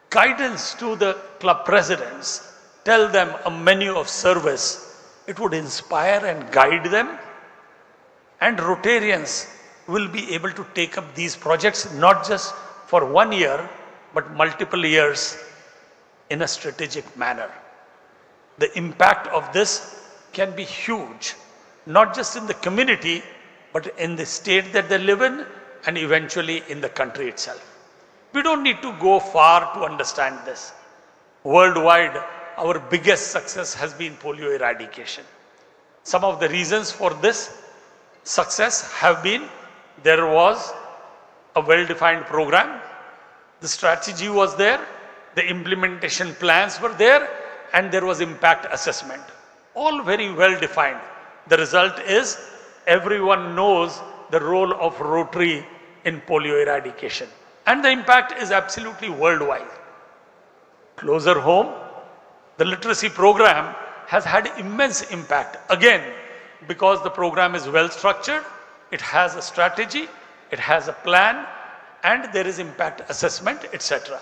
guidance to the club presidents, tell them a menu of service, it would inspire and guide them, and Rotarians will be able to take up these projects not just for 1 year, but multiple years in a strategic manner. The impact of this can be huge, not just in the community, but in the state that they live in and eventually in the country itself. We don't need to go far to understand this. Worldwide, our biggest success has been polio eradication. Some of the reasons for this success have been there was a well-defined program, the strategy was there, the implementation plans were there, and there was impact assessment. All very well defined. The result is everyone knows the role of Rotary in polio eradication. And the impact is absolutely worldwide. Closer home, the literacy program has had immense impact. Again, because the program is well structured, it has a strategy, it has a plan, and there is impact assessment, etc.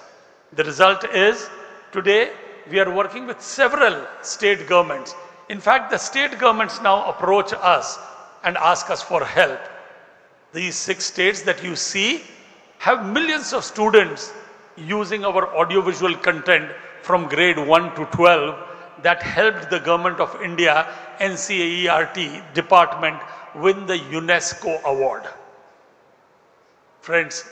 The result is today we are working with several state governments. In fact, the state governments now approach us and ask us for help. These 6 states that you see have millions of students using our audiovisual content from grade 1 to 12 that helped the Government of India NCERT department win the UNESCO award. Friends,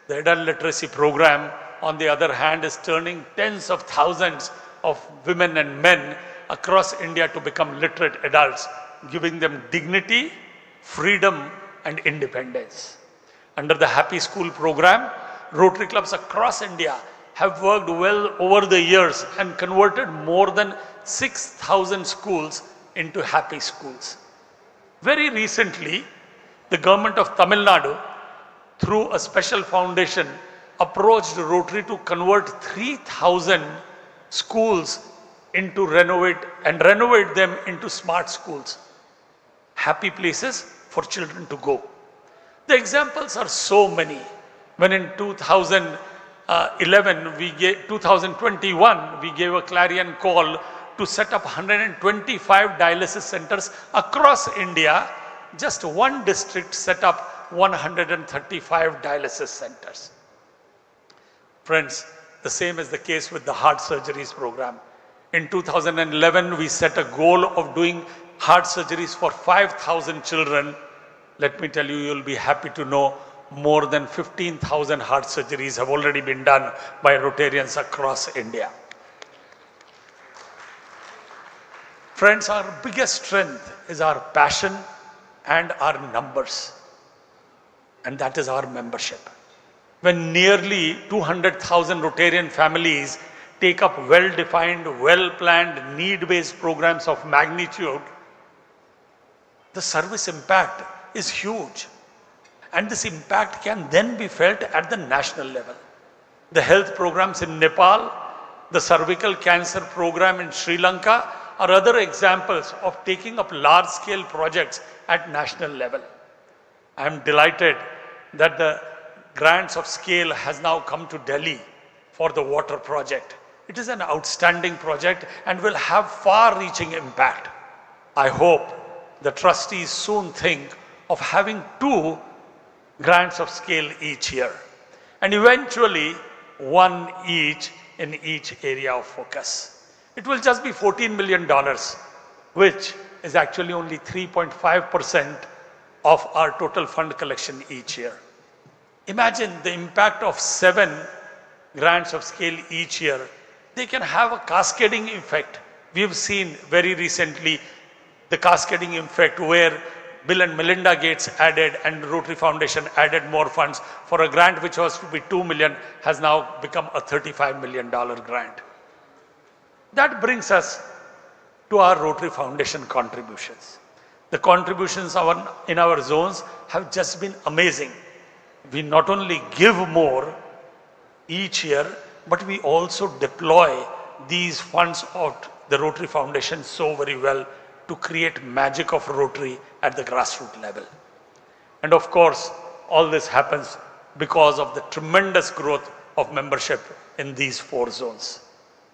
the adult literacy program, on the other hand, is turning tens of thousands of women and men across India to become literate adults, giving them dignity, freedom, and independence. Under the Happy School program, Rotary clubs across India have worked well over the years and converted more than 6,000 schools into happy schools. Very recently, the government of Tamil Nadu, through a special foundation, approached Rotary to convert 3,000 schools into renovate them into smart schools. Happy places for children to go. The examples are so many. When in 2021, we gave a clarion call to set up 125 dialysis centers across India. Just one district set up 135 dialysis centers. Friends, the same is the case with the heart surgeries program. In 2011, we set a goal of doing heart surgeries for 5,000 children. Let me tell you, you'll be happy to know more than 15,000 heart surgeries have already been done by Rotarians across India. Friends, our biggest strength is our passion and our numbers. And that is our membership. When nearly 200,000 Rotarian families take up well-defined, well-planned, need-based programs of magnitude, the service impact is huge. And this impact can then be felt at the national level. The health programs in Nepal, the cervical cancer program in Sri Lanka are other examples of taking up large-scale projects at national level. I am delighted that the grants of scale has now come to Delhi for the water project. It is an outstanding project and will have far-reaching impact. I hope the trustees soon think of having 2 grants of scale each year and eventually 1 each in each area of focus. It will just be $14 million, which is actually only 3.5% of our total fund collection each year. Imagine the impact of 7 grants of scale each year. They can have a cascading effect. We have seen very recently the cascading effect where Bill and Melinda Gates added and Rotary Foundation added more funds for a grant which was to be $2 million has now become a $35 million grant. That brings us to our Rotary Foundation contributions. The contributions in our zones have just been amazing. We not only give more each year, but we also deploy these funds of the Rotary Foundation so very well to create magic of Rotary at the grassroots level. And of course, all this happens because of the tremendous growth of membership in these 4 zones.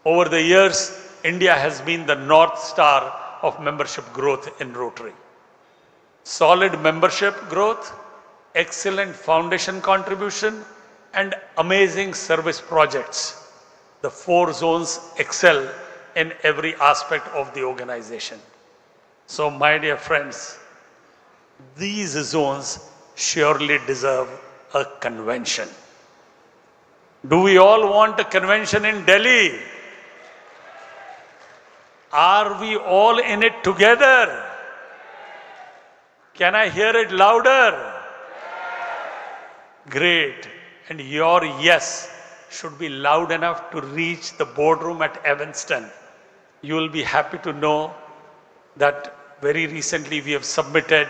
Over the years, India has been the North Star of membership growth in Rotary. Solid membership growth, excellent foundation contribution, and amazing service projects. The 4 zones excel in every aspect of the organization. So my dear friends, these zones surely deserve a convention. Do we all want a convention in Delhi? Are we all in it together? Can I hear it louder? Great. And your yes should be loud enough to reach the boardroom at Evanston. You will be happy to know that very recently we have submitted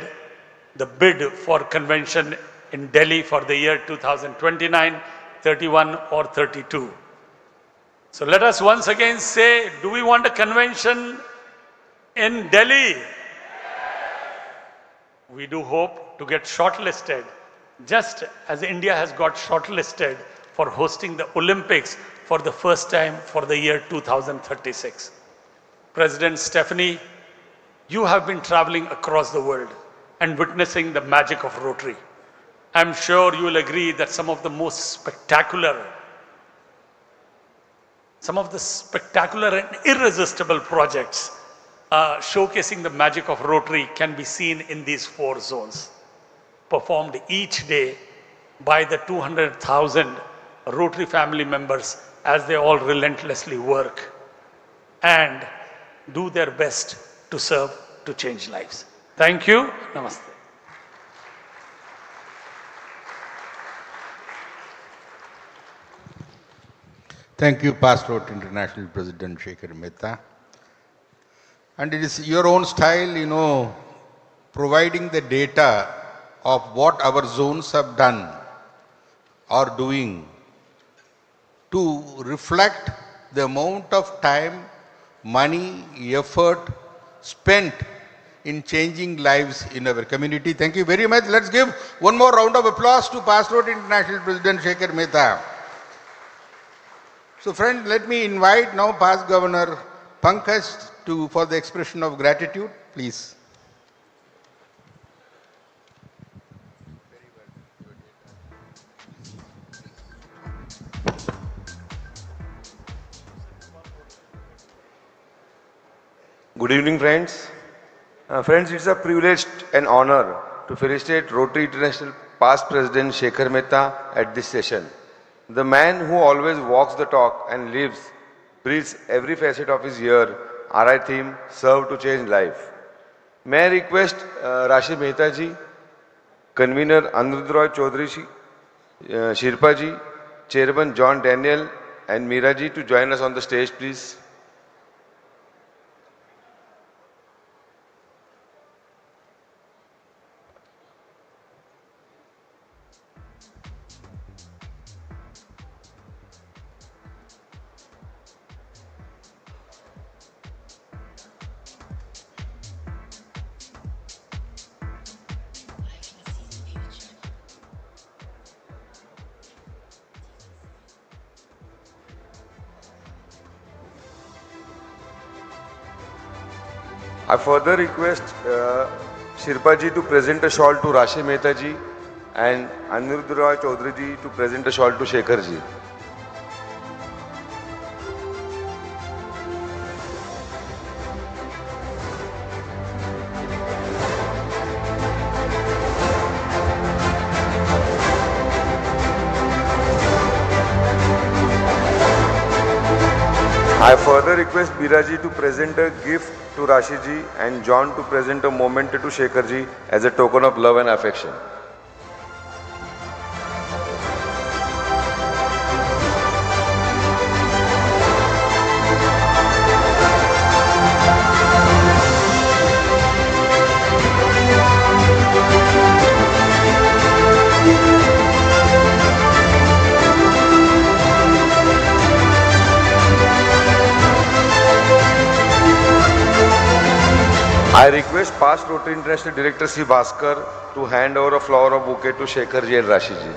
the bid for convention in Delhi for the year 2029, 31 or 32. So let us once again say, do we want a convention in Delhi? We do hope to get shortlisted, just as India has got shortlisted for hosting the Olympics for the first time for the year 2036. President Stephanie, you have been traveling across the world and witnessing the magic of Rotary. I'm sure you will agree that some of the spectacular and irresistible projects showcasing the magic of Rotary can be seen in these 4 zones, performed each day by the 200,000 Rotary family members as they all relentlessly work and do their best to serve, to change lives. Thank you. Namaste. Thank you, Past Rotary International President Shekhar Mehta. And it is your own style, providing the data of what our zones have done or doing to reflect the amount of time, money, effort spent in changing lives in our community. Thank you very much. Let's give one more round of applause to Past Rotary International President Shekhar Mehta. So friends, let me invite now Past Governor Pankaj for the expression of gratitude, please. Good evening, friends. Friends, it's a privilege and honor to felicitate Rotary International past President Shekhar Mehta at this session. The man who always walks the talk and breathes every facet of his year, RI theme, serve to change life. May I request Rashi Mehta ji, Convener Anirudh Roy Chaudhary ji, Shirpa ji, Chairman John Daniel and Meera ji to join us on the stage, please. I further request Shirpa ji to present a shawl to Rashi Mehta ji and Anirudh Roy Chaudhary ji to present a shawl to Shekhar ji. I further request Meera ji to present a gift to Rashi ji and John to present a moment to Shekhar ji as a token of love and affection. I request past Rotary International Director C. Bhaskar to hand over a flower or bouquet to Shekhar ji and Rashi ji.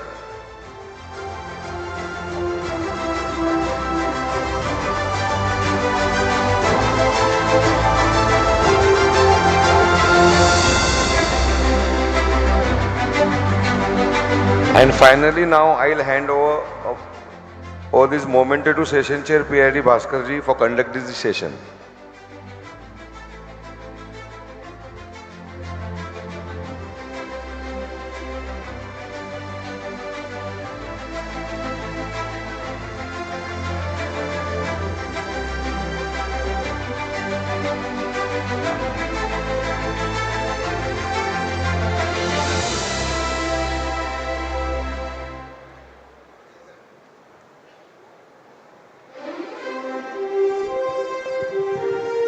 And finally now I'll hand over this moment to Session Chair PID Bhaskar ji for conducting this session.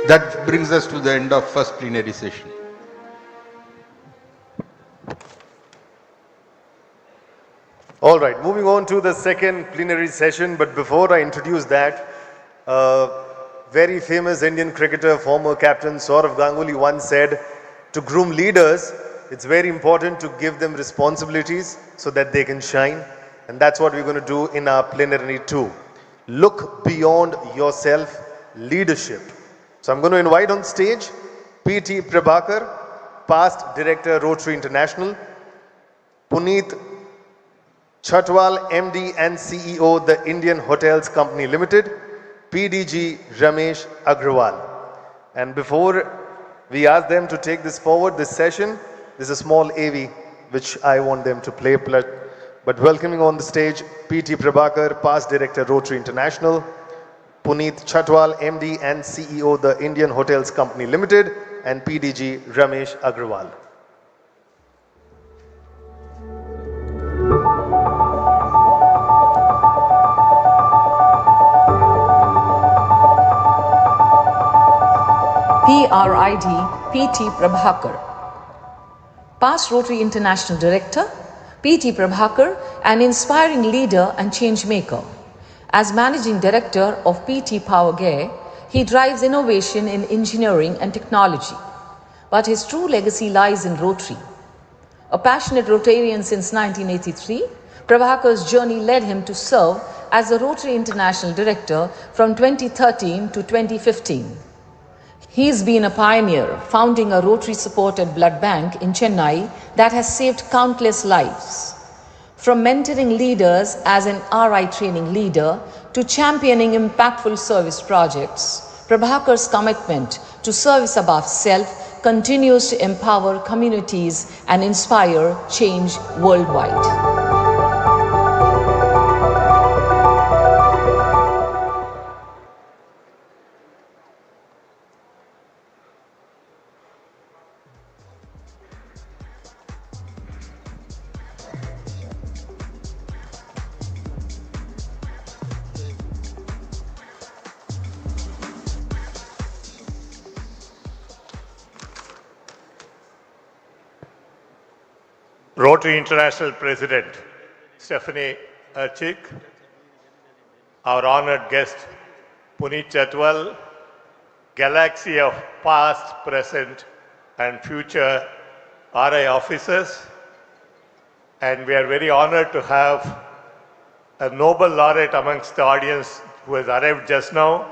That brings us to the end of first plenary session. All right, moving on to the second plenary session, but before I introduce that, very famous Indian cricketer, former captain Sourav Ganguly once said, to groom leaders, it's very important to give them responsibilities so that they can shine. And that's what we're going to do in our plenary too. Look beyond yourself, leadership. So I'm going to invite on stage P.T. Prabhakar, past Director Rotary International, Puneet Chatwal, MD and CEO, the Indian Hotels Company Limited, PDG Ramesh Agrawal. And before we ask them to take this forward, this session, there's a small AV which I want them to play. But welcoming on the stage, P.T. Prabhakar, past Director Rotary International, Puneet Chatwal, MD and CEO, the Indian Hotels Company Limited, and PDG Ramesh Agrawal. PRID PT Prabhakar. Past Rotary International Director, PT Prabhakar, an inspiring leader and change maker. As Managing Director of PT Powergear, he drives innovation in engineering and technology. But his true legacy lies in Rotary. A passionate Rotarian since 1983, Prabhakar's journey led him to serve as the Rotary International Director from 2013 to 2015. He's been a pioneer, founding a Rotary-supported blood bank in Chennai that has saved countless lives. From mentoring leaders as an RI training leader to championing impactful service projects, Prabhakar's commitment to service above self continues to empower communities and inspire change worldwide. Rotary International President Stephanie Archik, our honored guest Puneet Chatwal, galaxy of past, present and future RI officers, and we are very honored to have a Nobel laureate amongst the audience who has arrived just now,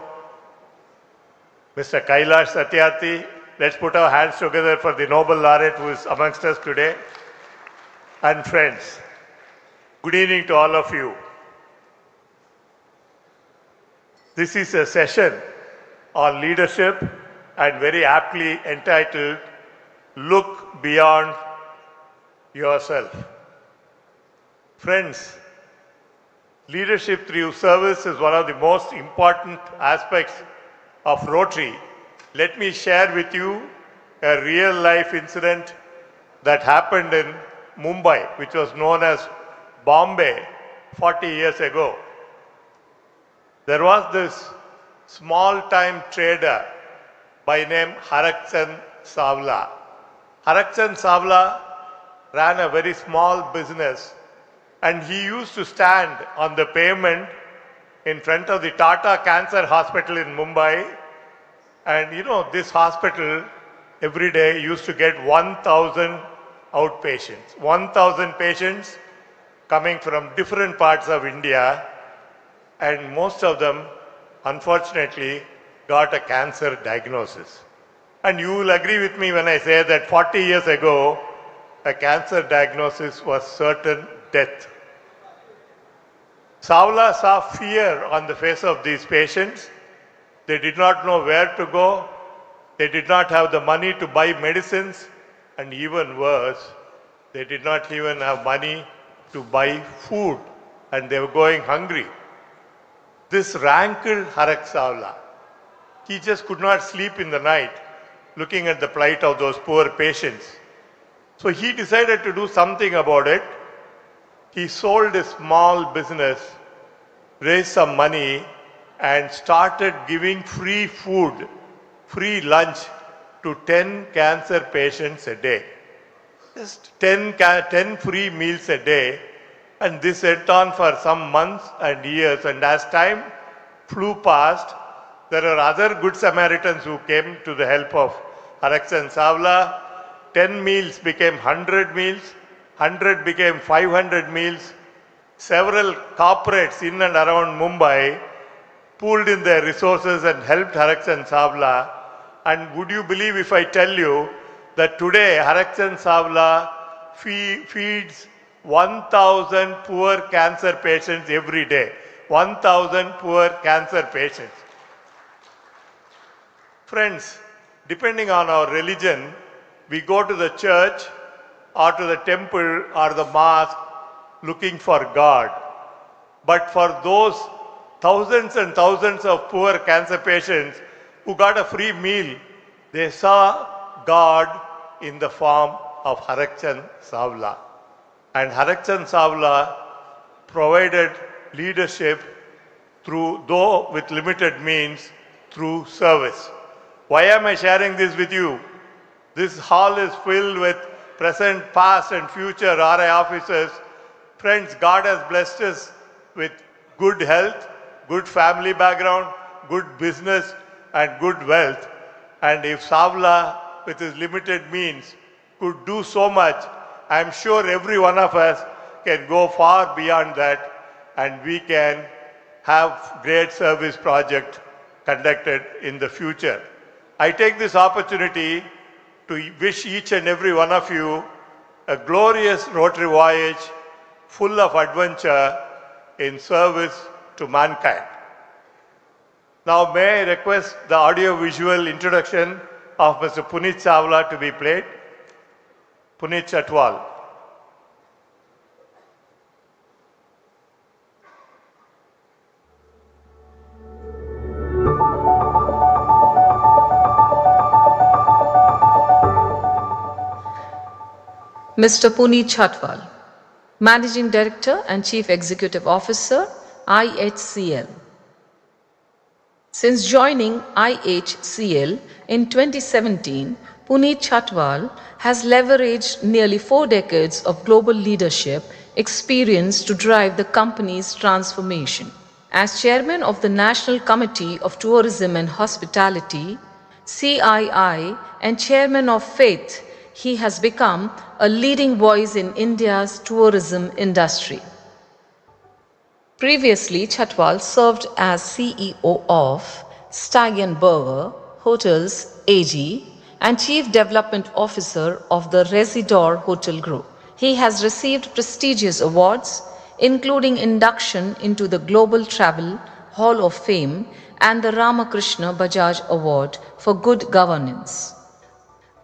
Mr. Kailash Satyarthi. Let's put our hands together for the Nobel laureate who is amongst us today. And friends, good evening to all of you. This is a session on leadership and very aptly entitled, Look Beyond Yourself. Friends, leadership through service is one of the most important aspects of Rotary. Let me share with you a real life incident that happened in Mumbai, which was known as Bombay 40 years ago. There was this small-time trader by name Harakchand Savla. Harakchand Savla ran a very small business, and he used to stand on the pavement in front of the Tata Cancer Hospital in Mumbai. And you know, this hospital every day used to get 1,000 outpatients, 1,000 patients coming from different parts of India, and most of them, unfortunately, got a cancer diagnosis. And you will agree with me when I say that 40 years ago, a cancer diagnosis was certain death. Savla saw fear on the face of these patients. They did not know where to go. They did not have the money to buy medicines. And even worse, they did not even have money to buy food, and they were going hungry. This rankled Harak Savla. He just could not sleep in the night looking at the plight of those poor patients. So he decided to do something about it. He sold his small business, raised some money, and started giving free food, free lunch to 10 cancer patients a day. Just 10 free meals a day. And this went on for some months and years. And as time flew past, there were other good Samaritans who came to the help of Harakchand Savla. 10 meals became 100 meals. 100 became 500 meals. Several corporates in and around Mumbai pooled in their resources and helped Harakchand Savla. And would you believe if I tell you that today Harakchand Savla feeds 1,000 poor cancer patients every day. 1,000 poor cancer patients. Friends, depending on our religion, we go to the church or to the temple or the mosque looking for God. But for those thousands and thousands of poor cancer patients who got a free meal, they saw God in the form of Harakchand Savla. And Harakchand Savla provided leadership through, though with limited means, through service. Why am I sharing this with you? This hall is filled with present, past and future RI officers. Friends, God has blessed us with good health, good family background, good business and good wealth. And if Savla, with his limited means, could do so much, I am sure every one of us can go far beyond that, and we can have great service project conducted in the future. I take this opportunity to wish each and every one of you a glorious Rotary voyage full of adventure in service to mankind. Now may I request the audio-visual introduction of Mr. Puneet Savla to be played. Puneet Chatwal. Mr. Puneet Chatwal, Managing Director and Chief Executive Officer, IHCL. Since joining IHCL in 2017, Puneet Chatwal has leveraged nearly 4 decades of global leadership experience to drive the company's transformation. As Chairman of the National Committee of Tourism and Hospitality, CII, and Chairman of FAITH, he has become a leading voice in India's tourism industry. Previously, Chatwal served as CEO of Stag & Burger Hotels AG and Chief Development Officer of the Residor Hotel Group. He has received prestigious awards, including induction into the Global Travel Hall of Fame and the Ramakrishna Bajaj Award for Good Governance.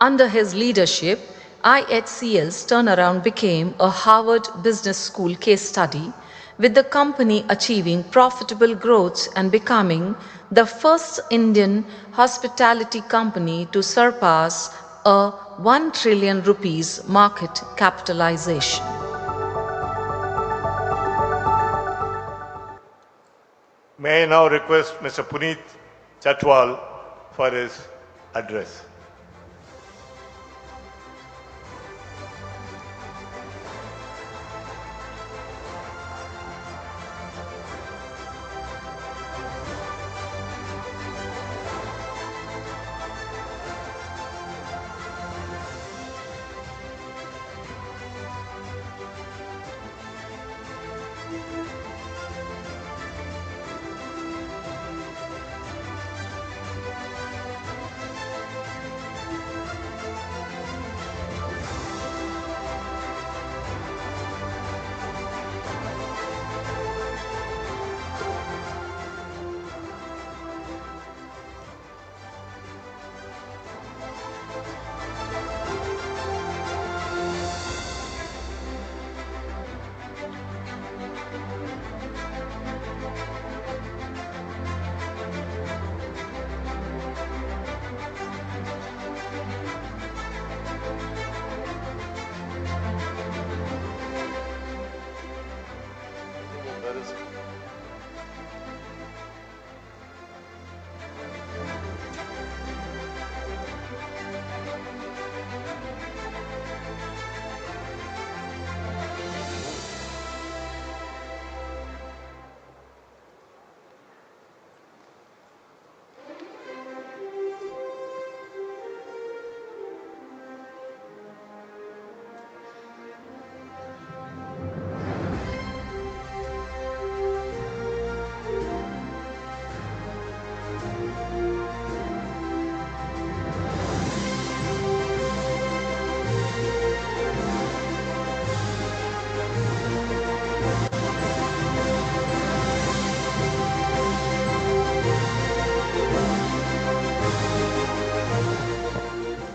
Under his leadership, IHCL's turnaround became a Harvard Business School case study, with the company achieving profitable growth and becoming the first Indian hospitality company to surpass a 1 trillion rupees market capitalization. May I now request Mr. Puneet Chatwal for his address.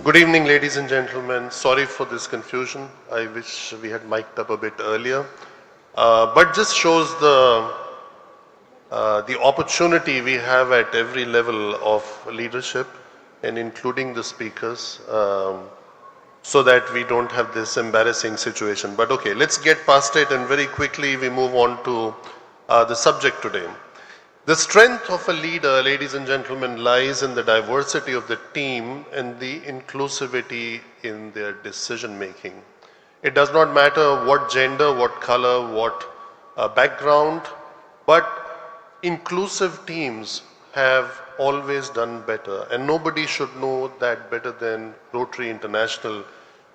Good evening, ladies and gentlemen. Sorry for this confusion. I wish we had mic'd up a bit earlier. But just shows the opportunity we have at every level of leadership and including the speakers, so that we don't have this embarrassing situation. But okay, let's get past it and very quickly we move on to the subject today. The strength of a leader, ladies and gentlemen, lies in the diversity of the team and the inclusivity in their decision making. It does not matter what gender, what color, what background, but inclusive teams have always done better, and nobody should know that better than Rotary International,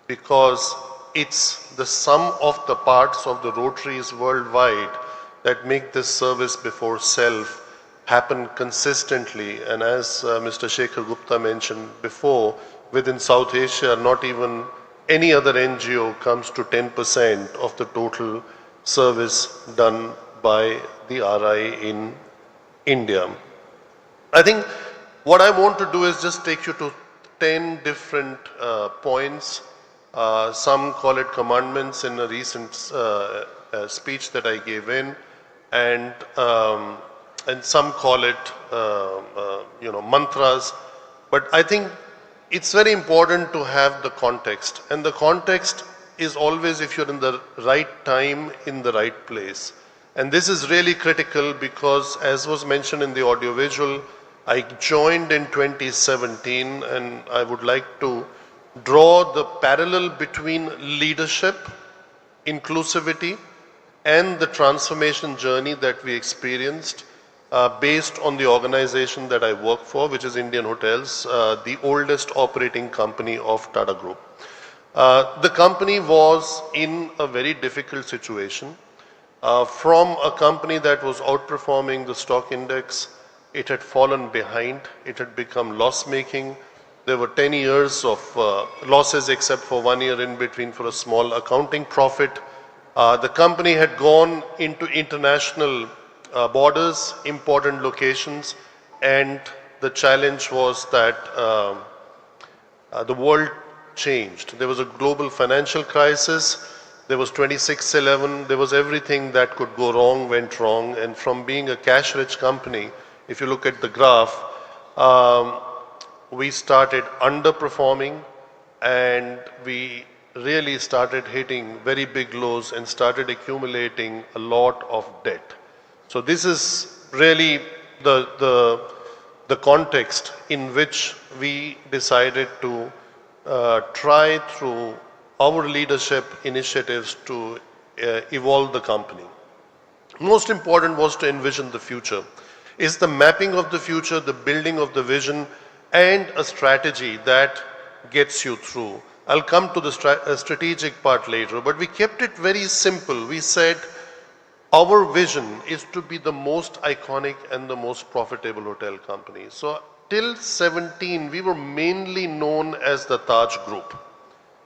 because it's the sum of the parts of the Rotaries worldwide that make this service before self happen consistently. And as Mr. Shekhar Gupta mentioned before, within South Asia, not even any other NGO comes to 10% of the total service done by the RI in India. I think what I want to do is just take you to 10 different points. Some call it commandments in a recent speech that I gave in, and some call it mantras. But I think it's very important to have the context, and the context is always if you're in the right time, in the right place. And this is really critical because, as was mentioned in the audiovisual, I joined in 2017, and I would like to draw the parallel between leadership, inclusivity, and the transformation journey that we experienced based on the organization that I work for, which is Indian Hotels, the oldest operating company of Tata Group. The company was in a very difficult situation. From a company that was outperforming the stock index, it had fallen behind, it had become loss-making. There were 10 years of losses except for 1 year in between for a small accounting profit. The company had gone into international borders, important locations, and the challenge was that the world changed. There was a global financial crisis, there was 26/11, there was everything that could go wrong, went wrong, and from being a cash-rich company, if you look at the graph, we started underperforming, and we really started hitting very big lows and started accumulating a lot of debt. So this is really the context in which we decided to try through our leadership initiatives to evolve the company. Most important was to envision the future. Is the mapping of the future, the building of the vision, and a strategy that gets you through. I'll come to the strategic part later, but we kept it very simple. We said our vision is to be the most iconic and the most profitable hotel company. So till 17, we were mainly known as the Taj Group.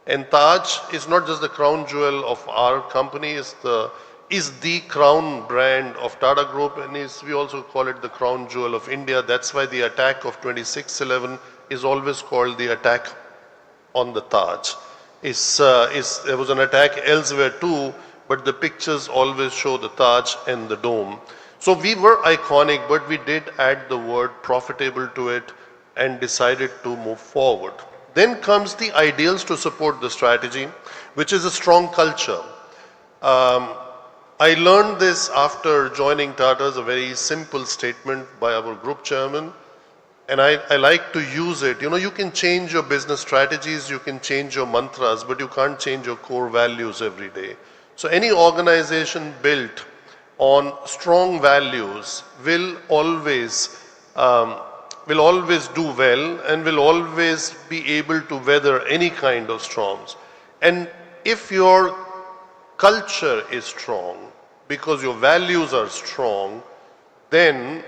And Taj is not just the crown jewel of our company, is the crown brand of Tata Group, and we also call it the crown jewel of India. That's why the attack of 26/11 is always called the attack on the Taj. There was an attack elsewhere too, but the pictures always show the Taj and the dome. So we were iconic, but we did add the word profitable to it and decided to move forward. Then comes the ideals to support the strategy, which is a strong culture. I learned this after joining Tata as a very simple statement by our group chairman, and I like to use it. You know, you can change your business strategies, you can change your mantras, but you can't change your core values every day. So any organization built on strong values will always do well and will always be able to weather any kind of storms. And if your culture is strong, because your values are strong, then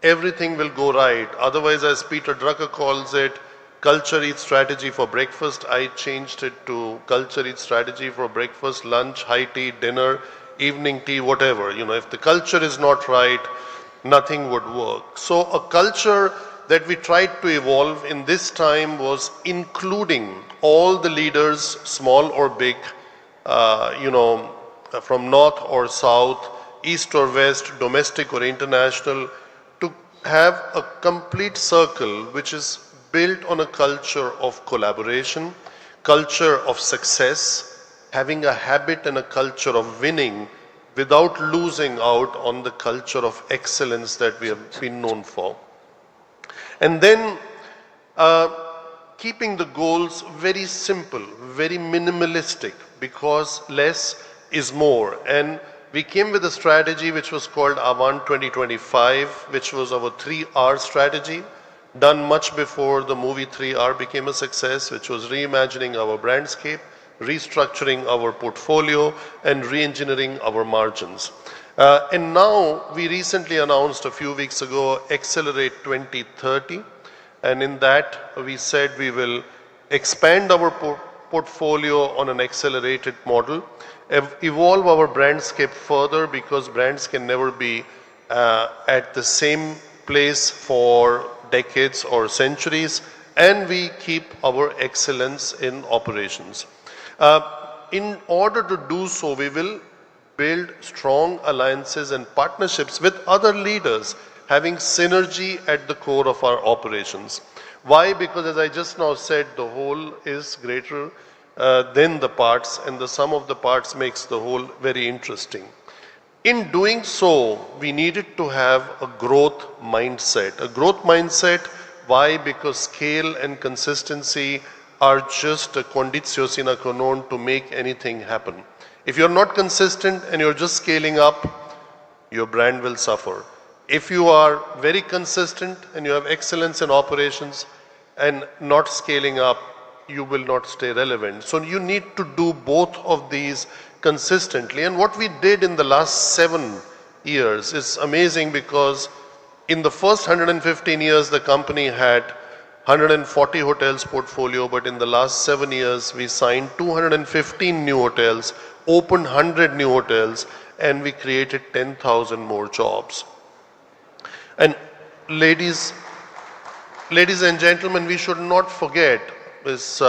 everything will go right. Otherwise, as Peter Drucker calls it, culture eats strategy for breakfast. I changed it to culture eats strategy for breakfast, lunch, high tea, dinner, evening tea, whatever. You know, if the culture is not right, nothing would work. So a culture that we tried to evolve in this time was including all the leaders, small or big, from north or south, east or west, domestic or international, to have a complete circle which is built on a culture of collaboration, culture of success, having a habit and a culture of winning, without losing out on the culture of excellence that we have been known for. And then keeping the goals very simple, very minimalistic, because less is more. And we came with a strategy which was called Avant 2025, which was our 3R strategy, done much before the movie 3R became a success, which was reimagining our brandscape, restructuring our portfolio, and re-engineering our margins. And now we recently announced a few weeks ago Accelerate 2030, and in that we said we will expand our portfolio on an accelerated model, evolve our brandscape further, because brands can never be at the same place for decades or centuries, and we keep our excellence in operations. In order to do so, we will build strong alliances and partnerships with other leaders, having synergy at the core of our operations. Why? Because as I just now said, the whole is greater than the parts, and the sum of the parts makes the whole very interesting. In doing so, we needed to have a growth mindset. A growth mindset, why? Because scale and consistency are just a conditio sine qua non to make anything happen. If you're not consistent and you're just scaling up, your brand will suffer. If you are very consistent and you have excellence in operations and not scaling up, you will not stay relevant. So you need to do both of these consistently. And what we did in the last 7 years is amazing, because in the first 115 years, the company had 140 hotels portfolio, but in the last 7 years, we signed 215 new hotels, opened 100 new hotels, and we created 10,000 more jobs. And ladies and gentlemen, we should not forget this.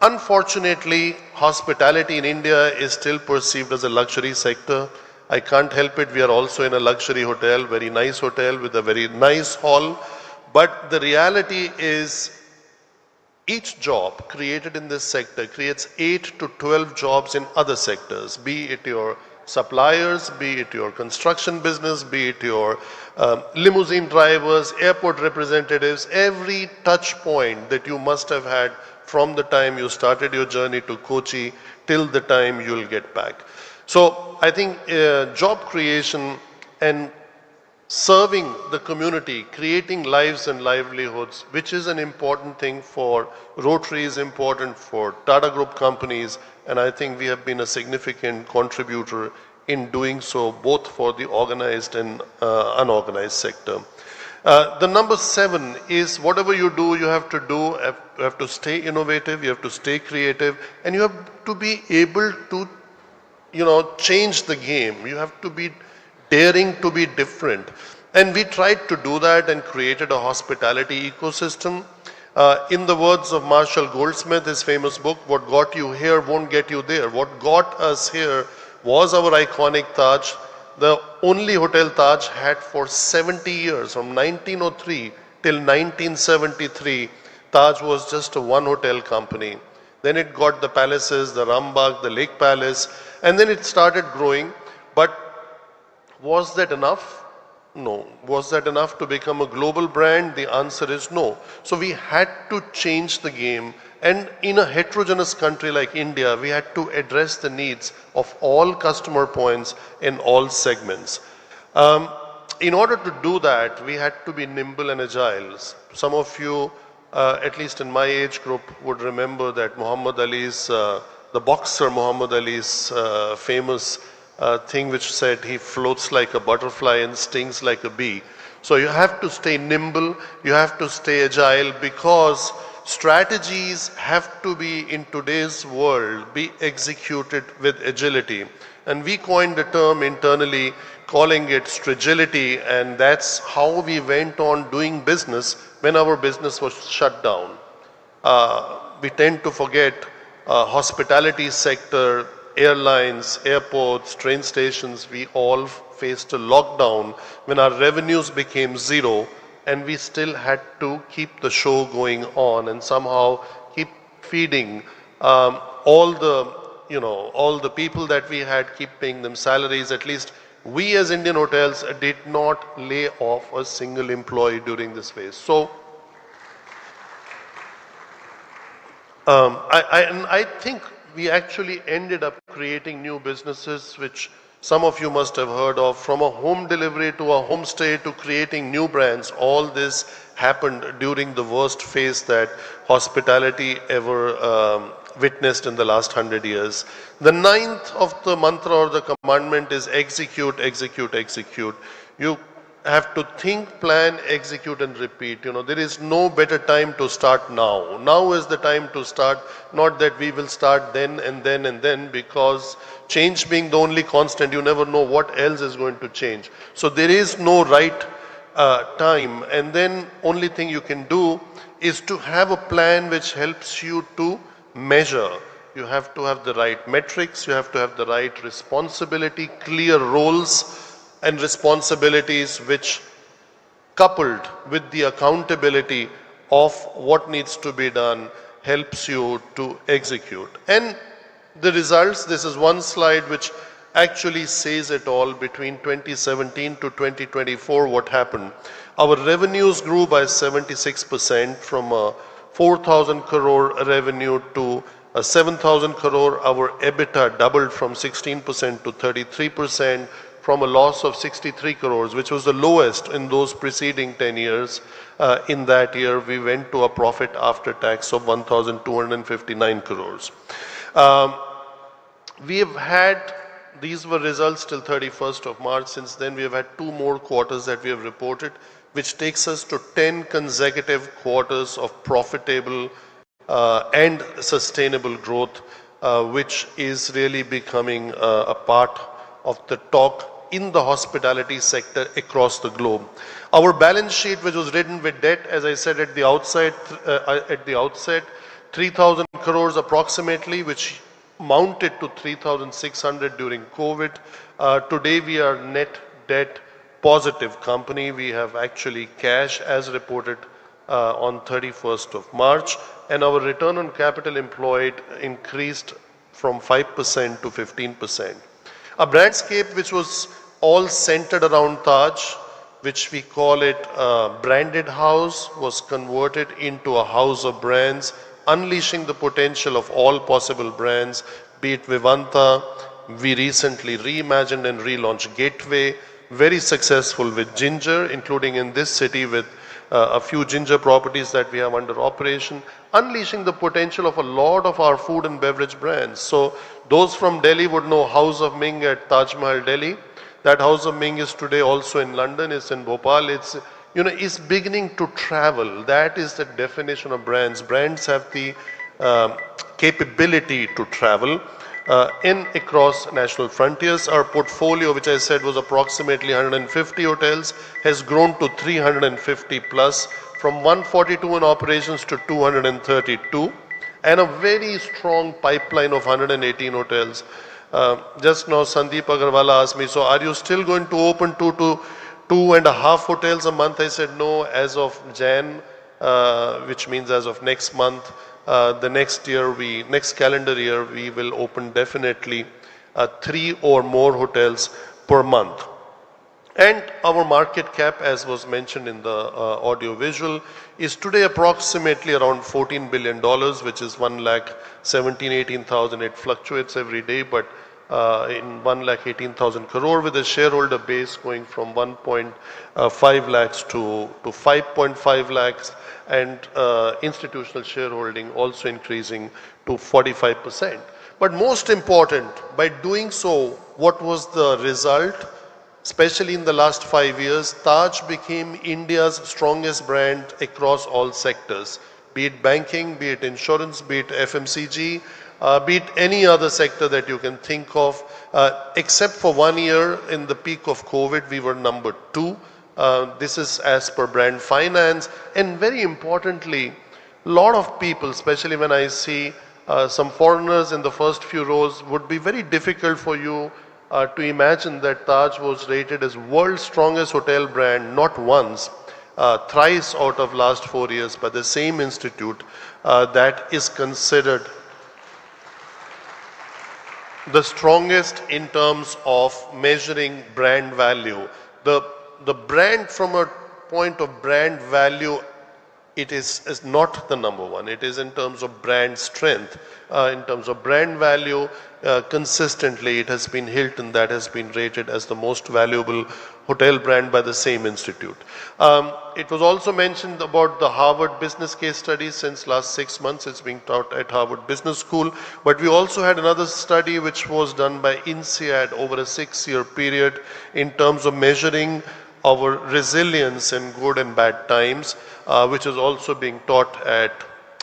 Unfortunately, hospitality in India is still perceived as a luxury sector. I can't help it. We are also in a luxury hotel, very nice hotel with a very nice hall. But the reality is, each job created in this sector creates 8 to 12 jobs in other sectors, be it your suppliers, be it your construction business, be it your limousine drivers, airport representatives. Every touch point that you must have had from the time you started your journey to Kochi till the time you'll get back. So I think job creation and serving the community, creating lives and livelihoods, which is an important thing for Rotary, is important for Tata Group companies, and I think we have been a significant contributor in doing so, both for the organized and unorganized sector. The number 7 is, whatever you do, you have to stay innovative, you have to stay creative, and you have to be able to, change the game. You have to be daring to be different. And we tried to do that and created a hospitality ecosystem. In the words of Marshall Goldsmith, his famous book, "What got you here won't get you there." What got us here was our iconic Taj. The only hotel Taj had for 70 years, from 1903 till 1973, Taj was just a one hotel company. Then it got the palaces, the Rambagh, the Lake Palace, and then it started growing. But was that enough? No. Was that enough to become a global brand? The answer is no. So we had to change the game. And in a heterogeneous country like India, we had to address the needs of all customer points in all segments. In order to do that, we had to be nimble and agile. Some of you, at least in my age group, would remember that Muhammad Ali's, the boxer Muhammad Ali's famous thing which said he floats like a butterfly and stings like a bee. So you have to stay nimble, you have to stay agile, because strategies have to be, in today's world, be executed with agility. And we coined a term internally calling it stragility, and that's how we went on doing business when our business was shut down. We tend to forget hospitality sector, airlines, airports, train stations. We all faced a lockdown when our revenues became zero, and we still had to keep the show going on and somehow keep feeding all the all the people that we had, keep paying them salaries. At least we as Indian Hotels did not lay off a single employee during this phase. So I think we actually ended up creating new businesses, which some of you must have heard of, from a home delivery to a homestay to creating new brands. All this happened during the worst phase that hospitality ever witnessed in the last 100 years. The ninth of the mantra or the commandment is execute, execute, execute. You have to think, plan, execute and repeat. There is no better time to start now. Now is the time to start, not that we will start then and then and then, because change being the only constant, you never know what else is going to change. So there is no right time, and then only thing you can do is to have a plan which helps you to measure. You have to have the right metrics, you have to have the right responsibility, clear roles and responsibilities, which coupled with the accountability of what needs to be done helps you to execute. And the results, this is one slide which actually says it all. Between 2017 to 2024, what happened? Our revenues grew by 76% from a 4,000 crore revenue to a 7,000 crore. Our EBITDA doubled from 16% to 33%. From a loss of 63 crores, which was the lowest in those preceding 10 years. In that year, we went to a profit after tax of 1,259 crores. We have had, these were results till 31st of March. Since then, we have had 2 more quarters that we have reported, which takes us to 10 consecutive quarters of profitable and sustainable growth, which is really becoming a part of the talk in the hospitality sector across the globe. Our balance sheet, which was ridden with debt, as I said at the outset, 3,000 crores approximately, which mounted to 3,600 during COVID. Today we are net debt positive company. We have actually cash as reported on 31st of March, and our return on capital employed increased from 5% to 15%. A brandscape which was all centered around Taj, which we call it a branded house, was converted into a house of brands, unleashing the potential of all possible brands, be it Vivanta. We recently reimagined and relaunched Gateway, very successful with Ginger, including in this city with a few Ginger properties that we have under operation, unleashing the potential of a lot of our food and beverage brands. So those from Delhi would know House of Ming at Taj Mahal, Delhi. That House of Ming is today also in London, it's in Bhopal, it's beginning to travel. That is the definition of brands. Brands have the capability to travel in across national frontiers. Our portfolio, which I said was approximately 150 hotels, has grown to 350 plus, from 142 in operations to 232, and a very strong pipeline of 118 hotels. Just now Sandeep Agarwala asked me, so are you still going to open 2 to 2.5 hotels a month? I said no, as of Jan, which means as of next month. The next calendar year, we will open definitely 3 or more hotels per month. And our market cap, as was mentioned in the audio visual, is today approximately around $14 billion, which is 1,17,000-18,000. It fluctuates every day, but in 1,18,000 crore, with a shareholder base going from 1.5 lakhs to 5.5 lakhs, and institutional shareholding also increasing to 45%. But most important, by doing so, what was the result? Especially in the last 5 years, Taj became India's strongest brand across all sectors, be it banking, be it insurance, be it FMCG, be it any other sector that you can think of. Except for 1 year in the peak of COVID, we were number 2. This is as per Brand Finance. And very importantly, a lot of people, especially when I see some foreigners in the first few rows, would be very difficult for you to imagine that Taj was rated as world's strongest hotel brand, not once, thrice out of last 4 years by the same institute that is considered the strongest in terms of measuring brand value. The brand, from a point of brand value, it is not the number one. It is in terms of brand strength. In terms of brand value, consistently it has been Hilton that has been rated as the most valuable hotel brand by the same institute. It was also mentioned about the Harvard business case study. Since last 6 months it's being taught at Harvard Business School, but we also had another study which was done by INSEAD over a 6-year period in terms of measuring our resilience in good and bad times, which is also being taught at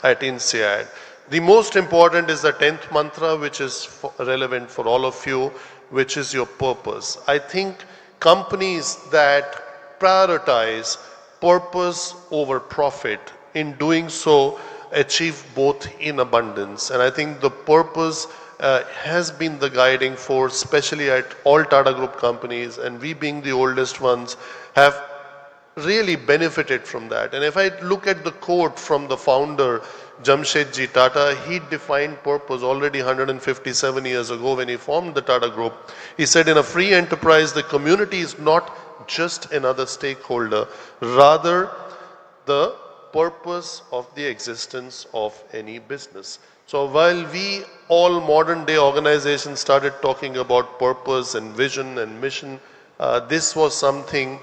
INSEAD. The most important is the 10th mantra, which is relevant for all of you, which is your purpose. I think companies that prioritize purpose over profit, in doing so achieve both in abundance. And I think the purpose has been the guiding force, especially at all Tata Group companies, and we being the oldest ones have really benefited from that. And if I look at the quote from the founder, Jamshedji Tata, he defined purpose already 157 years ago when he formed the Tata Group. He said, in a free enterprise, the community is not just another stakeholder, rather the purpose of the existence of any business. So while we all modern day organizations started talking about purpose and vision and mission, this was something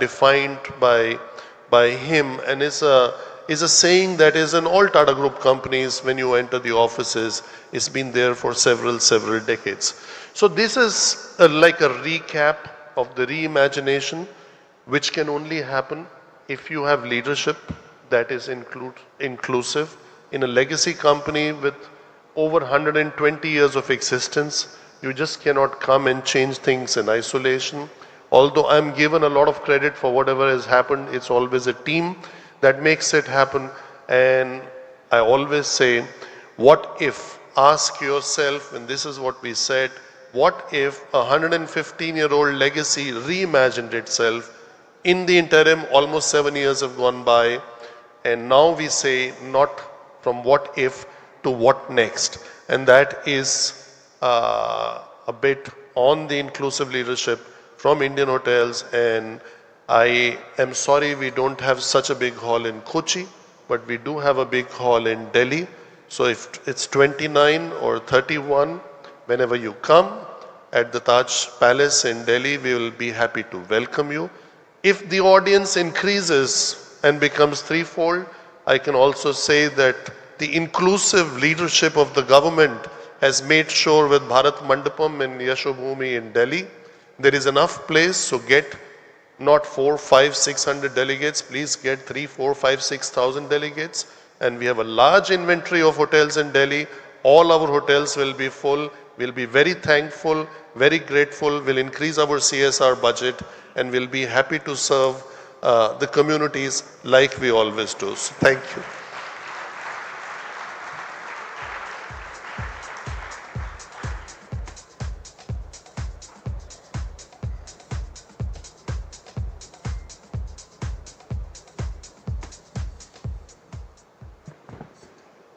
defined by him, and is a saying that is in all Tata Group companies. When you enter the offices, it's been there for several decades. So this is like a recap of the reimagination, which can only happen if you have leadership that is inclusive. In a legacy company with over 120 years of existence, you just cannot come and change things in isolation. Although I'm given a lot of credit for whatever has happened, it's always a team that makes it happen. And I always say, what if? Ask yourself, and this is what we said, what if a 115-year-old legacy reimagined itself? In the interim, almost 7 years have gone by, and now we say not from what if to what next. And that is a bit on the inclusive leadership from Indian Hotels. And I am sorry we don't have such a big hall in Kochi, but we do have a big hall in Delhi. So if it's 29 or 31, whenever you come at the Taj Palace in Delhi, we will be happy to welcome you. If the audience increases and becomes threefold, I can also say that the inclusive leadership of the government has made sure with Bharat Mandapam and Yashobhumi in Delhi, there is enough place. So get not 400, 500, 600 delegates, please get 3,000, 4,000, 5,000, 6,000 delegates. And we have a large inventory of hotels in Delhi. All our hotels will be full. We'll be very thankful, very grateful. We'll increase our CSR budget, and we'll be happy to serve the communities like we always do. So thank you.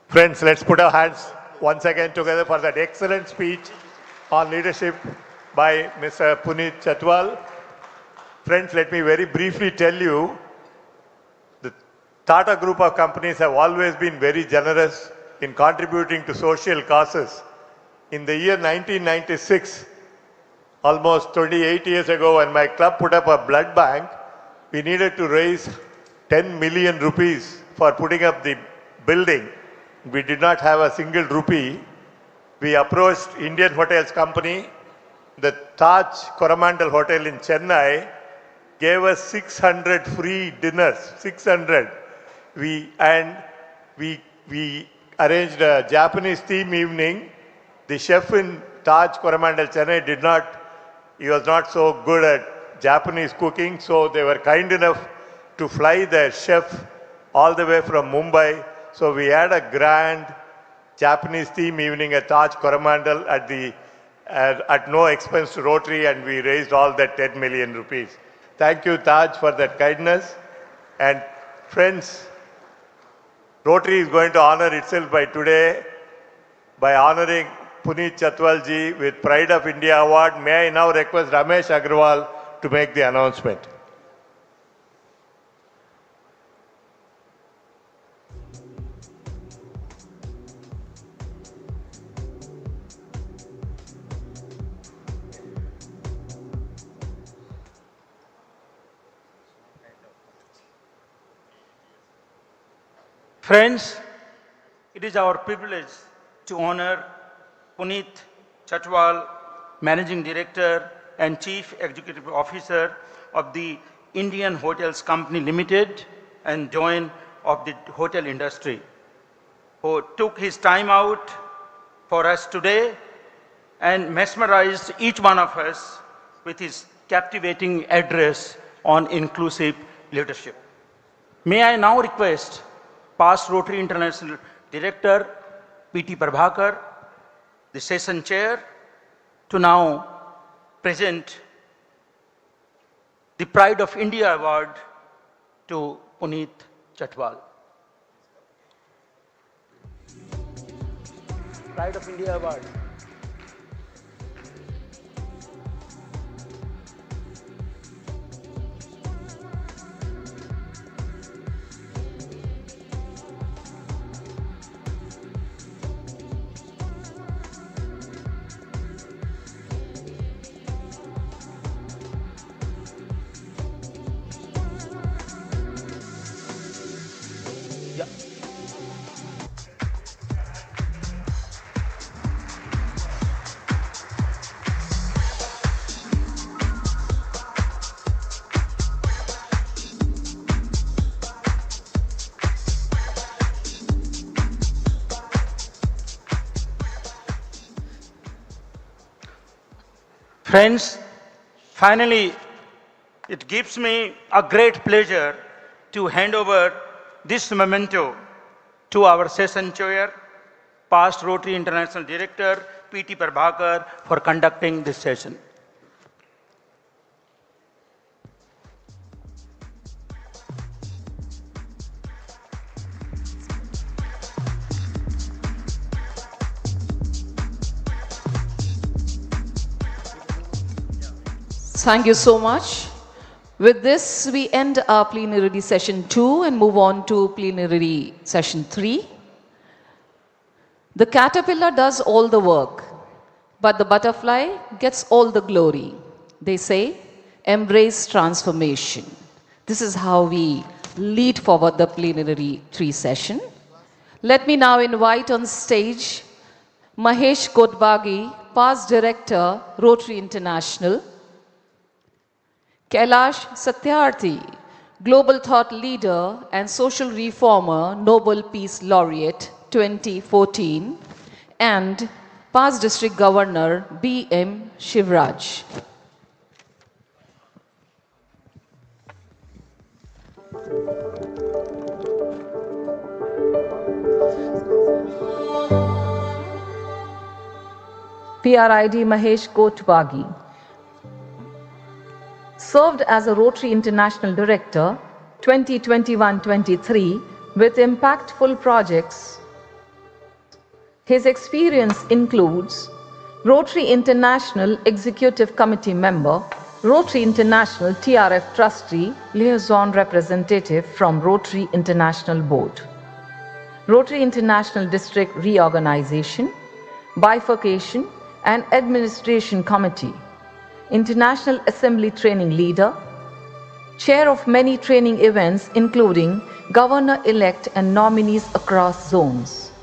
Friends, let's put our hands once again together for that excellent speech on leadership by Mr. Puneet Chatwal. Friends, let me very briefly tell you, the Tata Group of companies have always been very generous in contributing to social causes. In the year 1996, almost 28 years ago, when my club put up a blood bank, we needed to raise 10 million rupees for putting up the building. We did not have a single rupee. We approached Indian Hotels Company. The Taj Coromandel Hotel in Chennai gave us 600 free dinners, 600. We arranged a Japanese theme evening. The chef in Taj Coromandel Chennai he was not so good at Japanese cooking, so they were kind enough to fly the chef all the way from Mumbai. So we had a grand Japanese theme evening at Taj Coromandel at no expense to Rotary, and we raised all that 10 million rupees. Thank you, Taj, for that kindness. And friends, Rotary is going to honor itself by today by honoring Puneet Chatwal ji with Pride of India Award. May I now request Ramesh Agrawal to make the announcement. Friends, it is our privilege to honor Puneet Chatwal, Managing Director and Chief Executive Officer of the Indian Hotels Company Limited and Joint of the hotel industry, who took his time out for us today and mesmerized each one of us with his captivating address on inclusive leadership. May I now request past Rotary International Director P.T. Prabhakar, the session chair, to now present the Pride of India Award to Puneet Chatwal. Pride of India Award. Friends, finally, it gives me a great pleasure to hand over this memento to our session chair, past Rotary International Director P.T. Prabhakar, for conducting this session. Thank you so much. With this, we end our plenary session 2 and move on to plenary session 3. The caterpillar does all the work, but the butterfly gets all the glory. They say, embrace transformation. This is how we lead forward the plenary 3 session. Let me now invite on stage Mahesh Kotbagi, past director, Rotary International; Kailash Satyarthi, global thought leader and social reformer, Nobel Peace Laureate 2014; and past district governor, B.M. Shivraj. PRID Mahesh Kotbagi. Served as a Rotary International Director 2021-23 with impactful projects. His experience includes Rotary International Executive Committee member, Rotary International TRF Trustee, Liaison Representative from Rotary International Board, Rotary International District Reorganization, Bifurcation and Administration Committee, International Assembly Training Leader, Chair of many training events including Governor-elect and nominees across zones,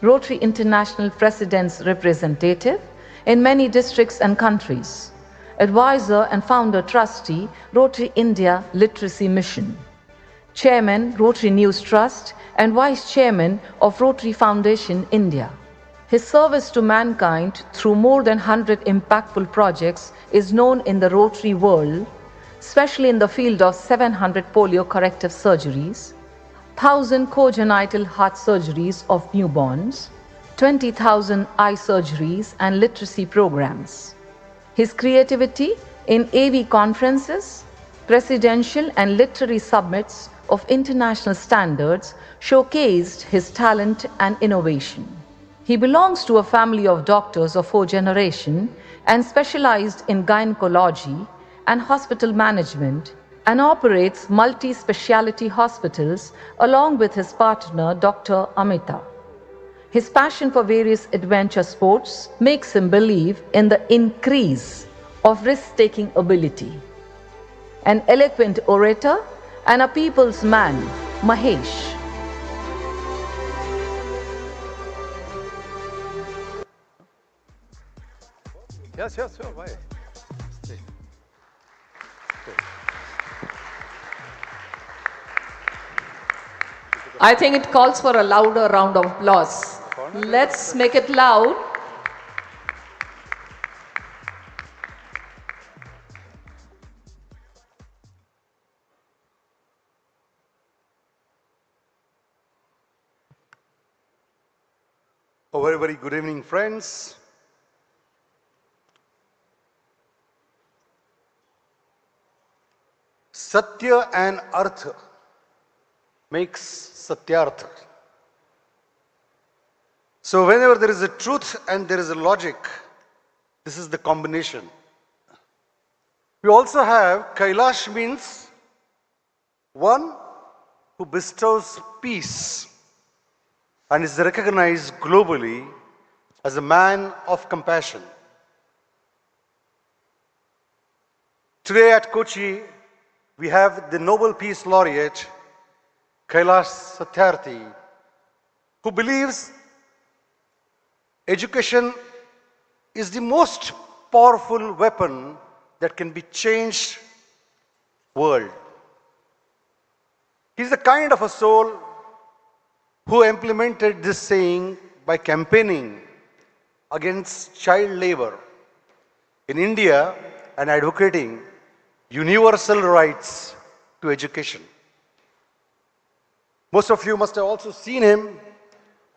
Rotary International President's Representative in many districts and countries, Advisor and Founder Trustee, Rotary India Literacy Mission, Chairman, Rotary News Trust and Vice Chairman of Rotary Foundation, India. His service to mankind through more than 100 impactful projects is known in the Rotary world, especially in the field of 700 polio corrective surgeries, 1,000 congenital heart surgeries of newborns, 20,000 eye surgeries and literacy programs. His creativity in AV conferences, presidential and literary summits of international standards showcased his talent and innovation. He belongs to a family of doctors of 4th generation and specialized in gynecology and hospital management and operates multi-speciality hospitals along with his partner Dr. Amita. His passion for various adventure sports makes him believe in the increase of risk-taking ability. An eloquent orator and a people's man, Mahesh. Yes, yes, sure, why? I think it calls for a louder round of applause. Let's make it loud. A very, very good evening, friends. Satya and Artha makes Satyartha. So whenever there is a truth and there is a logic, this is the combination. We also have Kailash means one who bestows peace and is recognized globally as a man of compassion. Today at Kochi, we have the Nobel Peace Laureate, Kailash Satyarthi, who believes education is the most powerful weapon that can be changed world. He's the kind of a soul who implemented this saying by campaigning against child labor in India and advocating universal rights to education. Most of you must have also seen him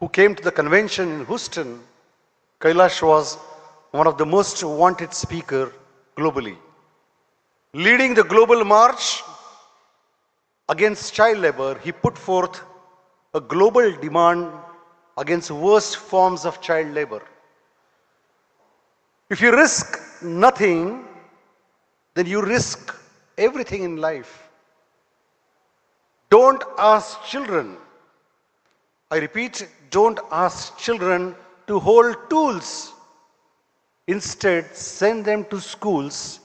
who came to the convention in Houston. Kailash was one of the most wanted speakers globally. Leading the global march against child labor, he put forth a global demand against worst forms of child labor. If you risk nothing, then you risk everything in life. Don't ask children. I repeat, don't ask children to hold tools. Instead, send them to schools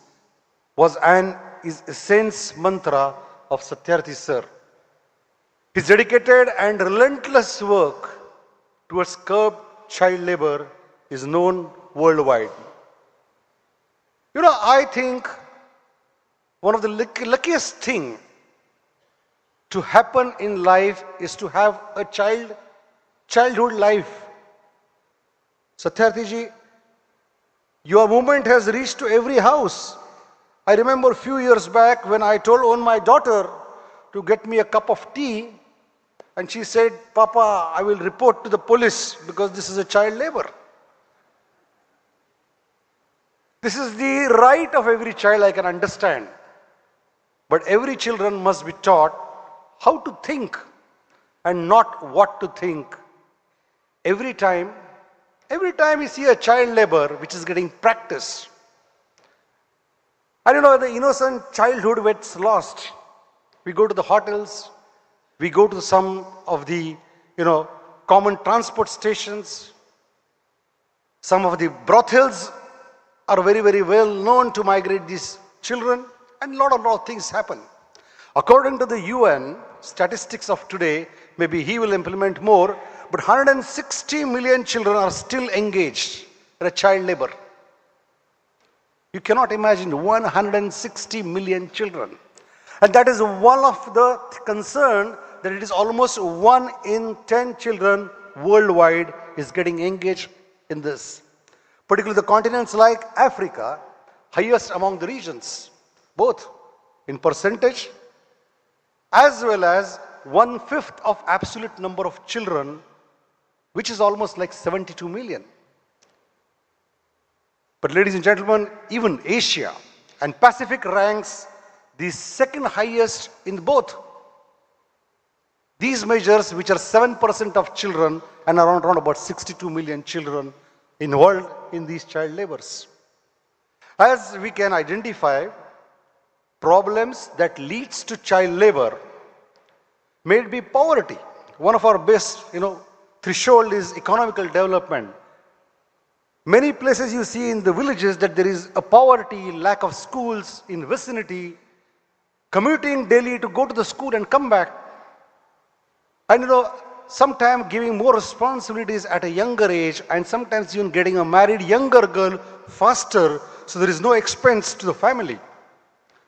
is a sense mantra of Satyarthi sir. His dedicated and relentless work towards curb child labor is known worldwide. You know, I think one of the luckiest thing to happen in life is to have a childhood life. Satyarthi ji, your movement has reached to every house. I remember a few years back when I told my daughter to get me a cup of tea, and she said, Papa, I will report to the police because this is a child labor. This is the right of every child, I can understand. But every children must be taught how to think and not what to think. Every time you see a child labor which is getting practiced, I don't know, the innocent childhood gets lost. We go to the hotels, we go to some of the, common transport stations. Some of the brothels are very, very well known to migrate these children, and a lot of things happen. According to the UN statistics of today, maybe he will implement more, but 160 million children are still engaged in a child labor. You cannot imagine 160 million children. And that is one of the concern, that it is almost 1 in 10 children worldwide is getting engaged in this. Particularly the continents like Africa, highest among the regions, both in percentage as well as 1/5 of absolute number of children, which is almost like 72 million. But ladies and gentlemen, even Asia and Pacific ranks the second highest in both These measures, which are 7% of children and around about 62 million children involved in these child labors. As we can identify problems that leads to child labor, may it be poverty. One of our best, threshold is economical development. Many places you see in the villages that there is a poverty, lack of schools in vicinity, commuting daily to go to the school and come back. And sometimes giving more responsibilities at a younger age, and sometimes even getting a married younger girl faster, so there is no expense to the family.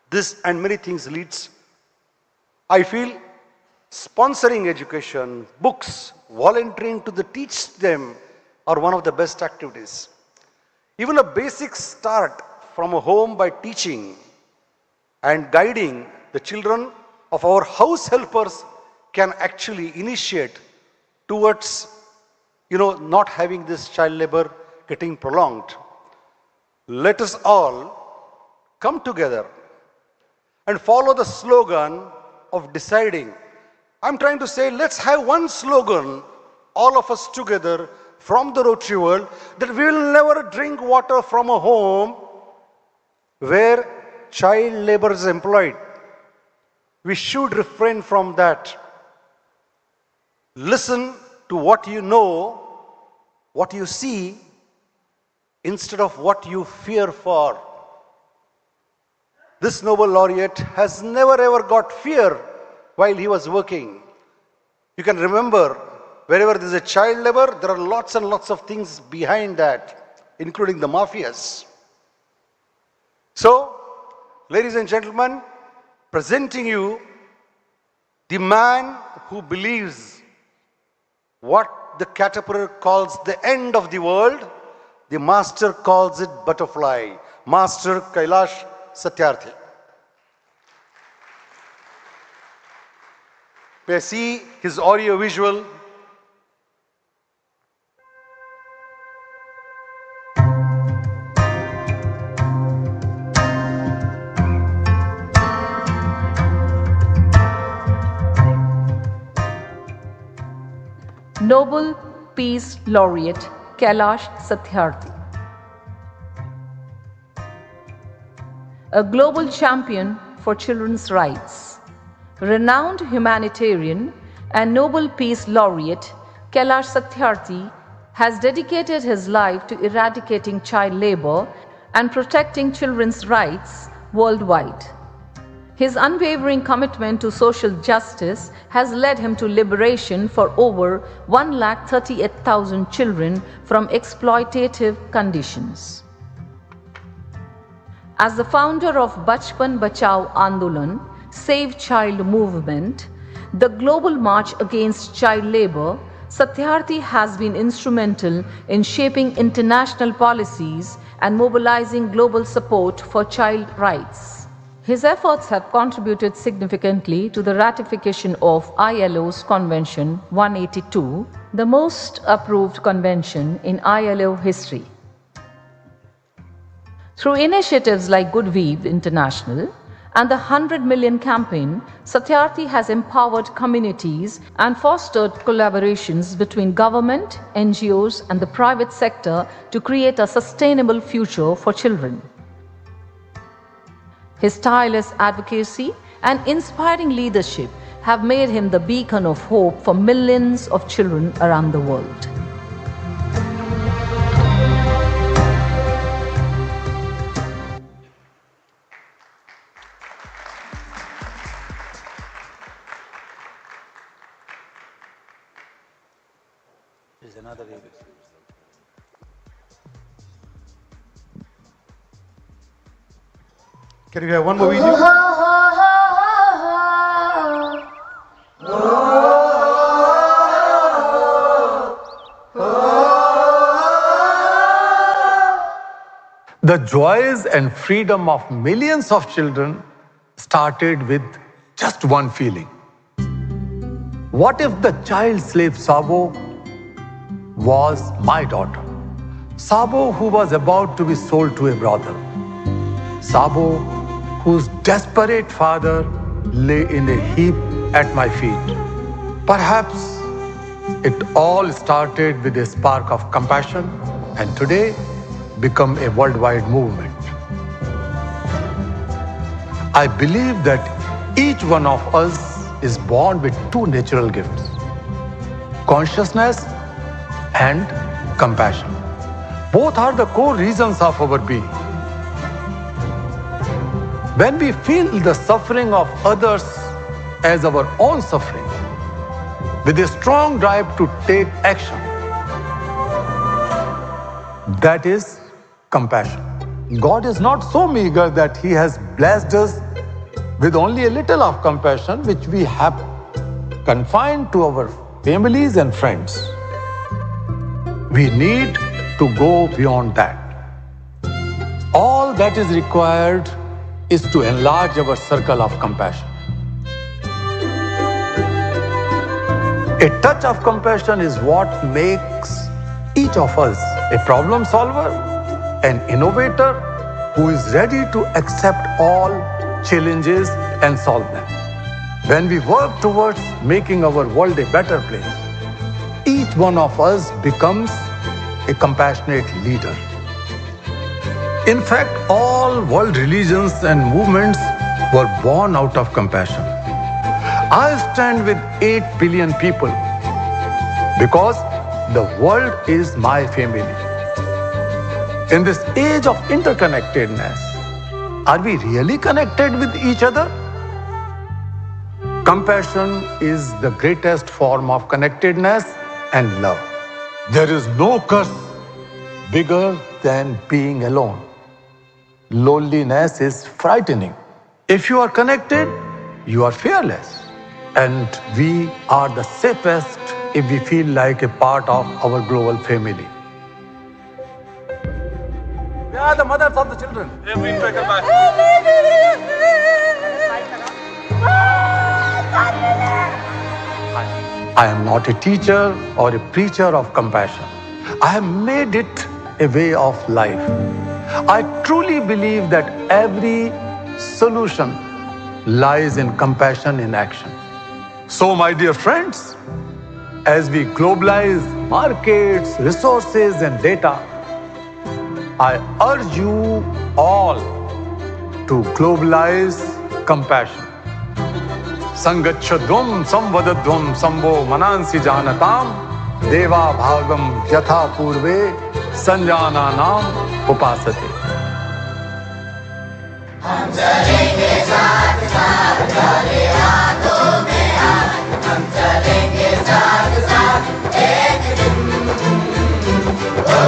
This and many things leads, I feel, sponsoring education, books, volunteering to teach them are one of the best activities. Even a basic start from a home by teaching and guiding the children of our house helpers can actually initiate towards, not having this child labor getting prolonged. Let us all come together and follow the slogan of deciding. I'm trying to say, let's have one slogan, all of us together from the Rotary world, that we will never drink water from a home where child labor is employed. We should refrain from that. Listen to what you know, what you see, instead of what you fear for. This Nobel laureate has never ever got fear while he was working. You can remember, wherever there is a child labor, there are lots and lots of things behind that, including the mafias. So, ladies and gentlemen, presenting you the man who believes what the caterpillar calls the end of the world, the master calls it butterfly. Master Kailash Satyarthi. May I see his audio visual? Nobel Peace Laureate Kailash Satyarthi. A global champion for children's rights, renowned humanitarian and Nobel Peace Laureate Kailash Satyarthi has dedicated his life to eradicating child labor and protecting children's rights worldwide. His unwavering commitment to social justice has led him to liberation for over 138,000 children from exploitative conditions. As the founder of Bachpan Bachao Andolan, Save Child movement, the global march against child labor, Satyarthi has been instrumental in shaping international policies and mobilizing global support for child rights. His efforts have contributed significantly to the ratification of ILO's Convention 182, the most approved convention in ILO history. Through initiatives like Good Weave International and the 100 Million Campaign, Satyarthi has empowered communities and fostered collaborations between government, NGOs, and the private sector to create a sustainable future for children. His tireless advocacy and inspiring leadership have made him the beacon of hope for millions of children around the world. There's another way. Can we have one more video? The joys and freedom of millions of children started with just one feeling. What if the child slave Sabo was my daughter? Sabo, who was about to be sold to a brothel. Sabo, whose desperate father lay in a heap at my feet. Perhaps it all started with a spark of compassion and today become a worldwide movement. I believe that each one of us is born with two natural gifts: consciousness and compassion. Both are the core reasons of our being. When we feel the suffering of others as our own suffering, with a strong drive to take action, that is compassion. God is not so meager that He has blessed us with only a little of compassion, which we have confined to our families and friends. We need to go beyond that. All that is required is to enlarge our circle of compassion. A touch of compassion is what makes each of us a problem solver, an innovator who is ready to accept all challenges and solve them. When we work towards making our world a better place, each one of us becomes a compassionate leader. In fact, all world religions and movements were born out of compassion. I stand with 8 billion people because the world is my family. In this age of interconnectedness, are we really connected with each other? Compassion is the greatest form of connectedness and love. There is no curse bigger than being alone. Loneliness is frightening. If you are connected, you are fearless. And we are the safest if we feel like a part of our global family. We are the mothers of the children. I am not a teacher or a preacher of compassion. I have made it a way of life. I truly believe that every solution lies in compassion in action. So, my dear friends, as we globalize markets, resources, and data, I urge you all to globalize compassion. Sangachadvam samvadadvam sambo manansi janatam deva bhagam yatha purve sanjananam upasate. हम चलेंगे साथ साथ चले हाथों में हाथ हम चलेंगे साथ साथ एक दिन ओ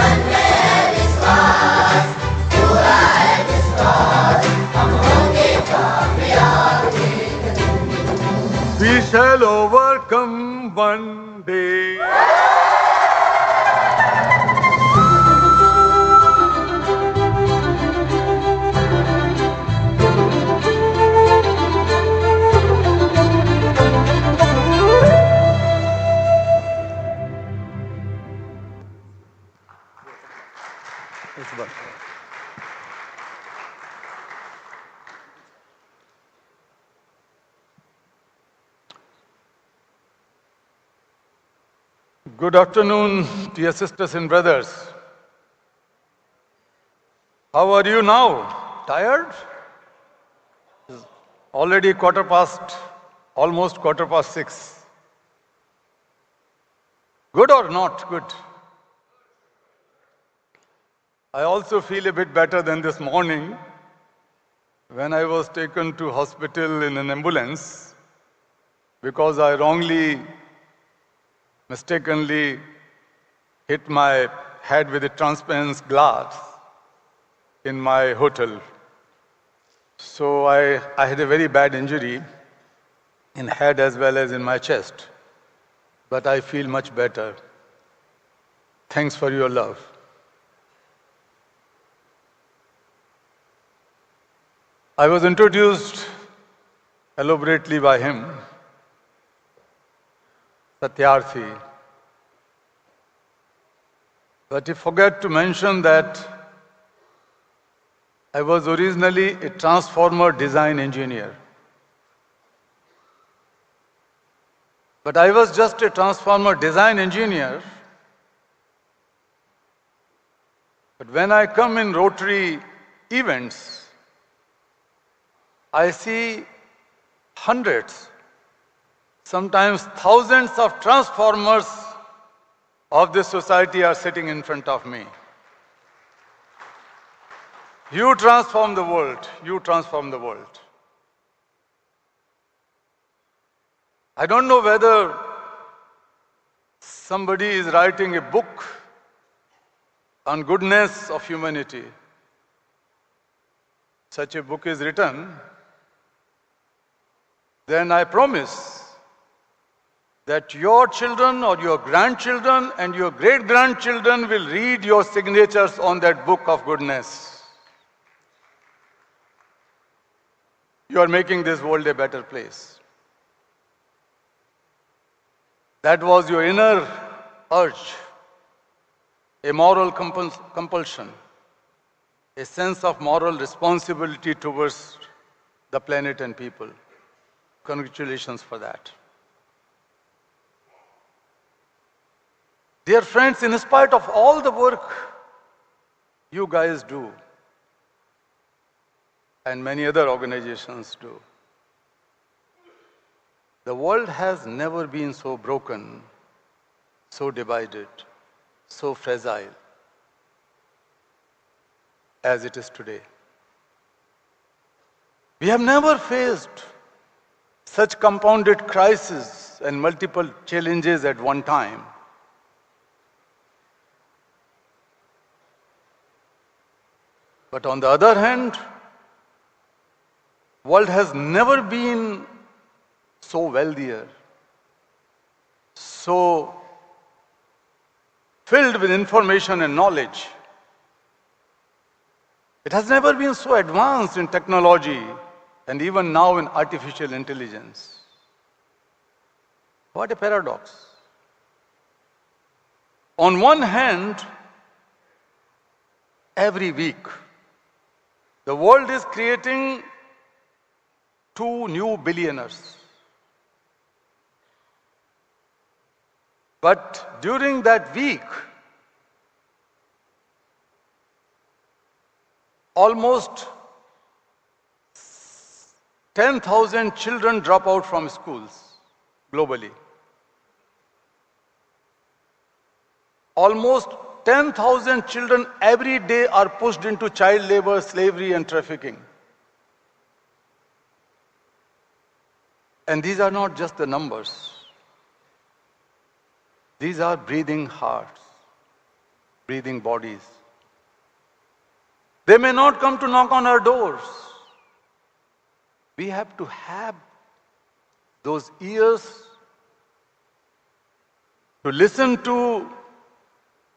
मन में है विश्वास पूरा है विश्वास हम होंगे कामयाब एक दिन We shall overcome one day. Good afternoon, dear sisters and brothers. How are you now? Tired? It's already almost quarter past 6. Good or not good? I also feel a bit better than this morning when I was taken to hospital in an ambulance because I mistakenly hit my head with a transparent glass in my hotel. So I had a very bad injury in head as well as in my chest. But I feel much better. Thanks for your love. I was introduced elaborately by him, Satyarthi. But he forgot to mention that I was originally a transformer design engineer. But I was just a transformer design engineer. But when I come in Rotary events, I see hundreds, sometimes thousands of transformers of this society are sitting in front of me. You transform the world. You transform the world. I don't know whether somebody is writing a book on goodness of humanity. Such a book is written, then I promise that your children or your grandchildren and your great-grandchildren will read your signatures on that book of goodness. You are making this world a better place. That was your inner urge, a moral compulsion, a sense of moral responsibility towards the planet and people. Congratulations for that. Dear friends, in spite of all the work you guys do, and many other organizations do, the world has never been so broken, so divided, so fragile as it is today. We have never faced such compounded crises and multiple challenges at one time. But on the other hand, world has never been so wealthier, so filled with information and knowledge. It has never been so advanced in technology and even now in artificial intelligence. What a paradox. On one hand, every week, the world is creating 2 new billionaires. But during that week, almost 10,000 children drop out from schools globally. Almost 10,000 children every day are pushed into child labor, slavery, and trafficking. And these are not just the numbers. These are breathing hearts, breathing bodies. They may not come to knock on our doors. We have to have those ears to listen to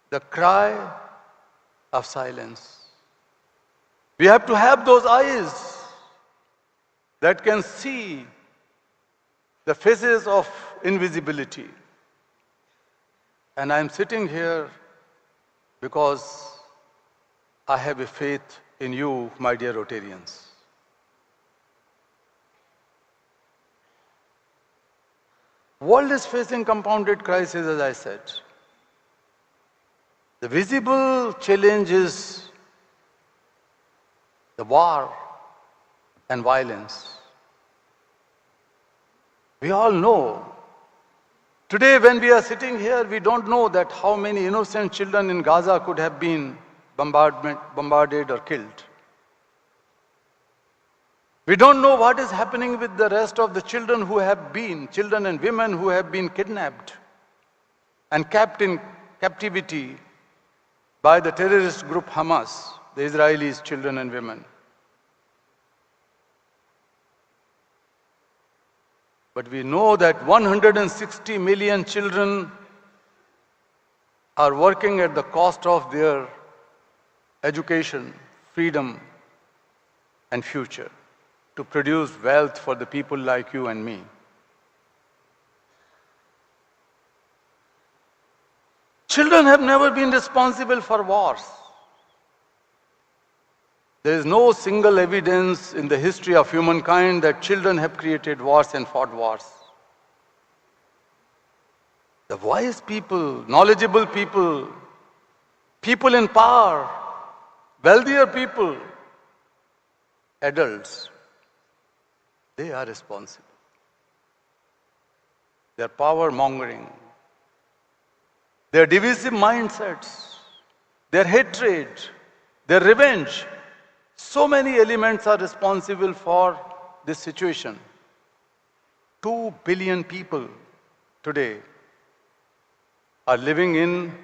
the cry of silence. We have to have those eyes that can see the faces of invisibility. And I'm sitting here because I have a faith in you, my dear Rotarians. World is facing compounded crises, as I said. The visible challenge is the war and violence. We all know. Today, when we are sitting here, we don't know that how many innocent children in Gaza could have been bombarded or killed. We don't know what is happening with the rest of the children and women who have been kidnapped and kept in captivity by the terrorist group Hamas, the Israelis, children and women. But we know that 160 million children are working at the cost of their education, freedom, and future to produce wealth for the people like you and me. Children have never been responsible for wars. There is no single evidence in the history of humankind that children have created wars and fought wars. The wise people, knowledgeable people, people in power, wealthier people, adults, they are responsible. Their power mongering, their divisive mindsets, their hatred, their revenge, so many elements are responsible for this situation. 2 billion people today are living in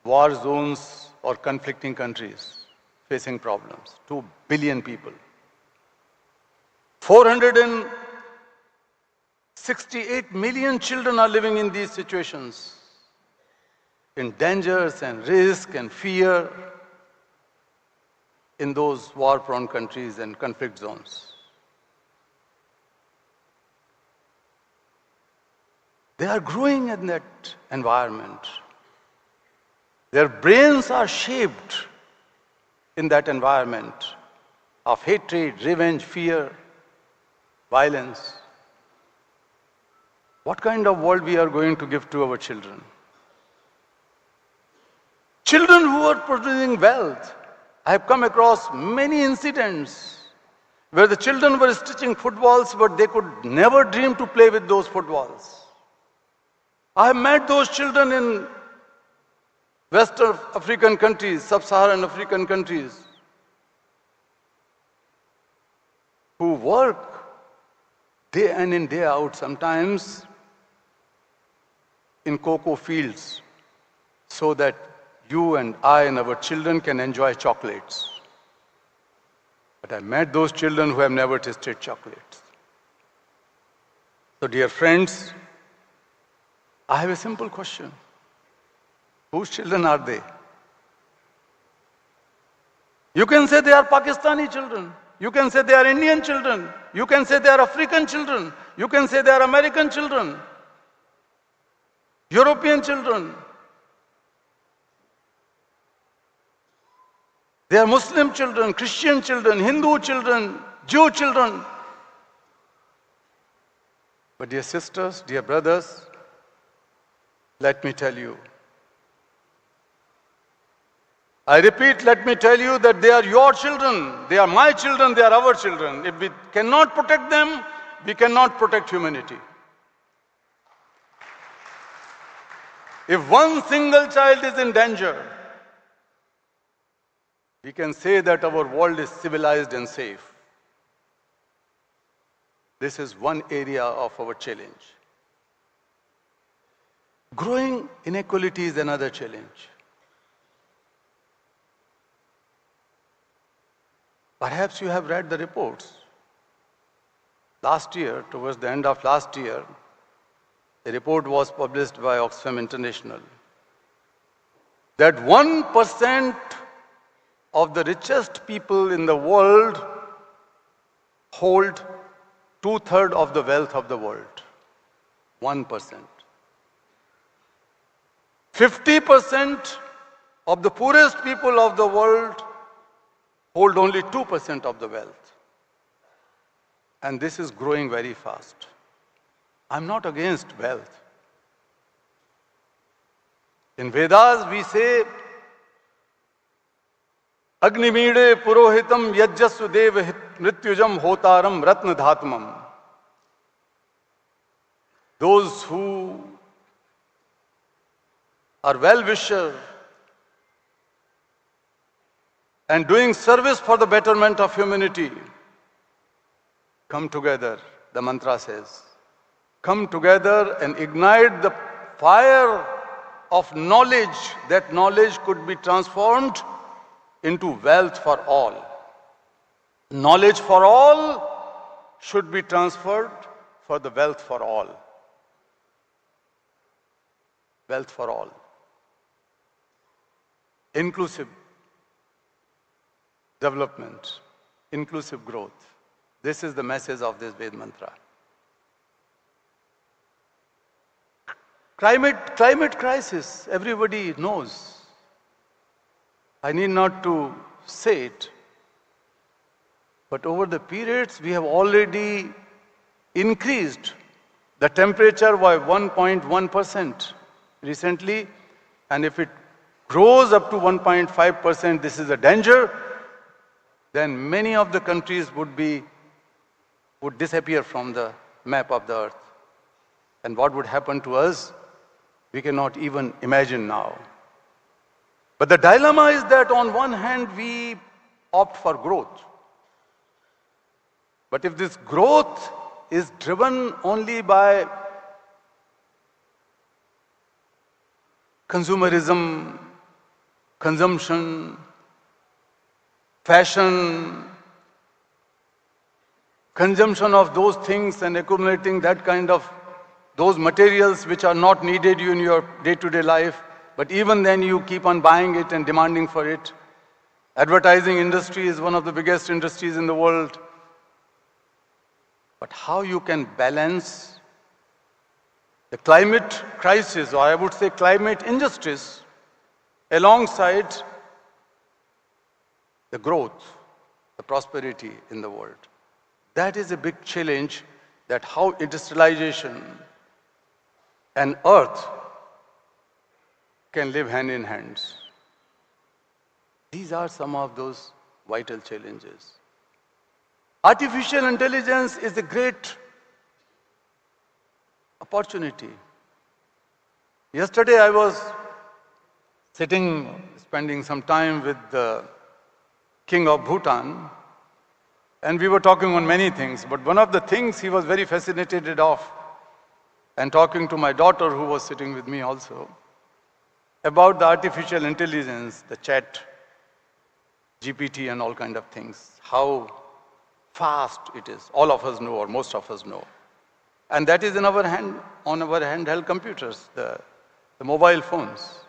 war zones or conflicting countries, facing problems. 2 billion people. 468 million children are living in these situations, in dangers and risk and fear in those war-prone countries and conflict zones. They are growing in that environment. Their brains are shaped in that environment of hatred, revenge, fear, violence. What kind of world we are going to give to our children? Children who are producing wealth. I have come across many incidents where the children were stitching footballs, but they could never dream to play with those footballs. I have met those children in West African countries, Sub-Saharan African countries, who work day in and day out, sometimes in cocoa fields, so that you and I and our children can enjoy chocolates. But I met those children who have never tasted chocolates. So dear friends, I have a simple question. Whose children are they? You can say they are Pakistani children. You can say they are Indian children. You can say they are African children. You can say they are American children. European children. They are Muslim children, Christian children, Hindu children, Jew children. But dear sisters, dear brothers, let me tell you, I repeat, let me tell you that they are your children, they are my children, they are our children. If we cannot protect them, we cannot protect humanity. If one single child is in danger, we can say that our world is civilized and safe. This is one area of our challenge. Growing inequality is another challenge. Perhaps you have read the reports. Last year, towards the end of last year, a report was published by Oxfam International that 1% of the richest people in the world hold 2/3 of the wealth of the world. 1%. 50% of the poorest people of the world hold only 2% of the wealth. And this is growing very fast. I'm not against wealth. In Vedas we say, Agnimide purohitam yajjasu dev mrityujam hotaram ratna dhatmam. Those who are well-wisher and doing service for the betterment of humanity, come together, the mantra says. Come together and ignite the fire of knowledge. That knowledge could be transformed into wealth for all. Knowledge for all should be transferred for the wealth for all. Wealth for all. Inclusive development, inclusive growth. This is the message of this Ved mantra. Climate crisis, everybody knows. I need not to say it. But over the periods, we have already increased The temperature was 1.1% recently, and if it grows up to 1.5%, this is a danger, then many of the countries would disappear from the map of the earth. And what would happen to us, we cannot even imagine now. But the dilemma is that on one hand, we opt for growth. But if this growth is driven only by consumerism, consumption, fashion, consumption of those things and accumulating that kind of those materials which are not needed in your day-to-day life, but even then you keep on buying it and demanding for it. Advertising industry is one of the biggest industries in the world. But how you can balance the climate crisis, or I would say climate injustice, alongside the growth, the prosperity in the world. That is a big challenge, that how industrialization and earth can live hand in hand. These are some of those vital challenges. Artificial intelligence is a great opportunity. Yesterday I was spending some time with the King of Bhutan, and we were talking on many things, but one of the things he was very fascinated of, and talking to my daughter who was sitting with me also, about the artificial intelligence, the chat, GPT and all kind of things, how fast it is. All of us know, or most of us know. And that is in our hand, on our handheld computers, the mobile phones.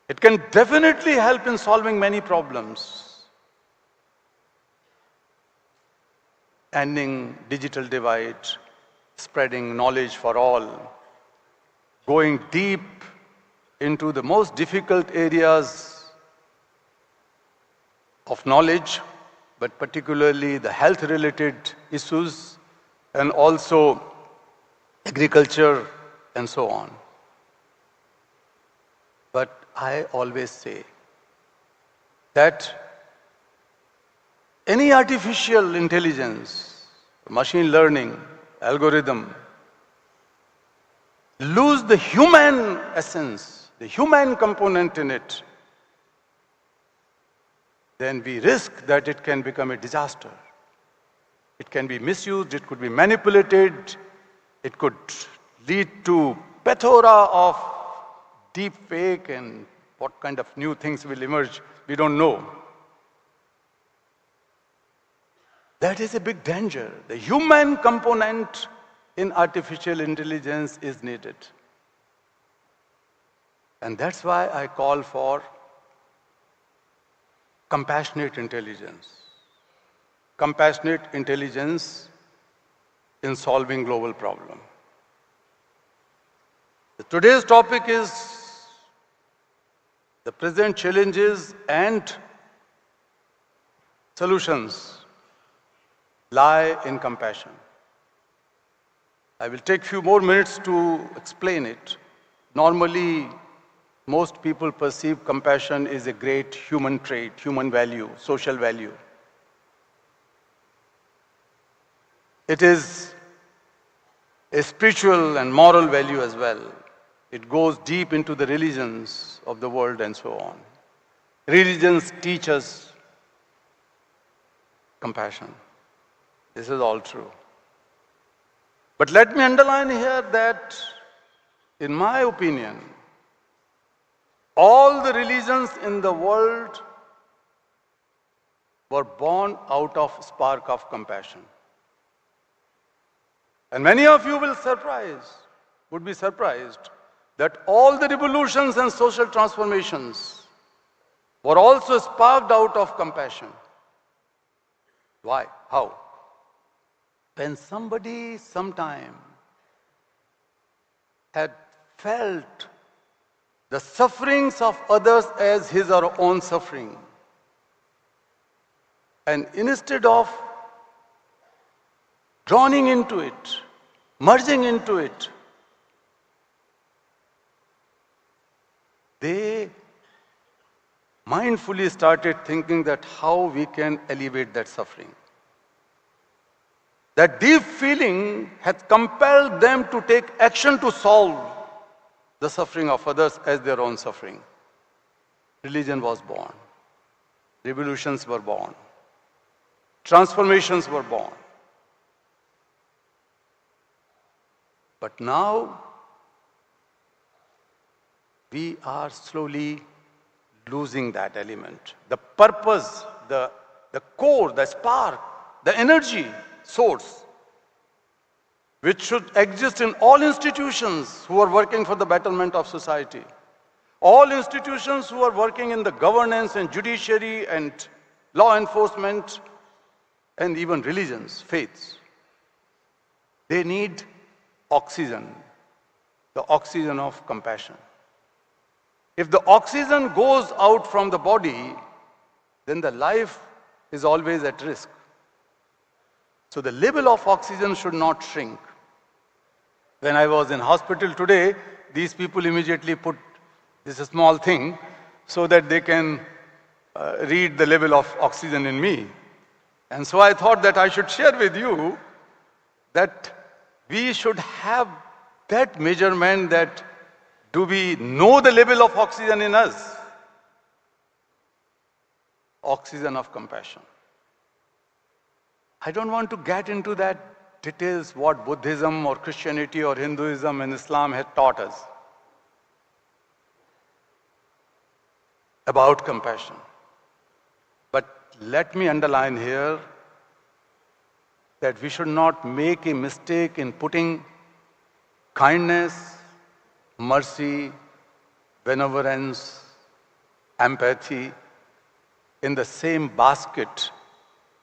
It can definitely help in solving many problems. Ending digital divide, spreading knowledge for all, going deep into the most difficult areas of knowledge, but particularly the health-related issues, and also agriculture and so on. But I always say that any artificial intelligence, machine learning, algorithm, lose the human essence, the human component in it, then we risk that it can become a disaster. It can be misused, it could be manipulated, it could lead to plethora of deep fake, and what kind of new things will emerge, we don't know. That is a big danger. The human component in artificial intelligence is needed. And that's why I call for compassionate intelligence. Compassionate intelligence in solving global problems. Today's topic is the present challenges and solutions lie in compassion. I will take a few more minutes to explain it. Normally, most people perceive compassion is a great human trait, human value, social value. It is a spiritual and moral value as well. It goes deep into the religions of the world and so on. Religions teach us compassion. This is all true. But let me underline here that, in my opinion, all the religions in the world were born out of spark of compassion. And many of you would be surprised that all the revolutions and social transformations were also sparked out of compassion. Why? How? When somebody sometime had felt the sufferings of others as his or her own suffering, and instead of drowning into it, merging into it, they mindfully started thinking that how we can alleviate that suffering. That deep feeling had compelled them to take action to solve the suffering of others as their own suffering. Religion was born. Revolutions were born. Transformations were born. But now, we are slowly losing that element. The purpose, the core, the spark, the energy source, which should exist in all institutions who are working for the betterment of society. All institutions who are working in the governance and judiciary and law enforcement and even religions, faiths. They need oxygen, the oxygen of compassion. If the oxygen goes out from the body, then the life is always at risk. So the level of oxygen should not shrink. When I was in hospital today, these people immediately put this small thing so that they can read the level of oxygen in me. And so I thought that I should share with you that we should have that measurement, that do we know the level of oxygen in us? Oxygen of compassion. I don't want to get into that details what Buddhism or Christianity or Hinduism and Islam had taught us about compassion. But let me underline here that we should not make a mistake in putting kindness, mercy, benevolence, empathy in the same basket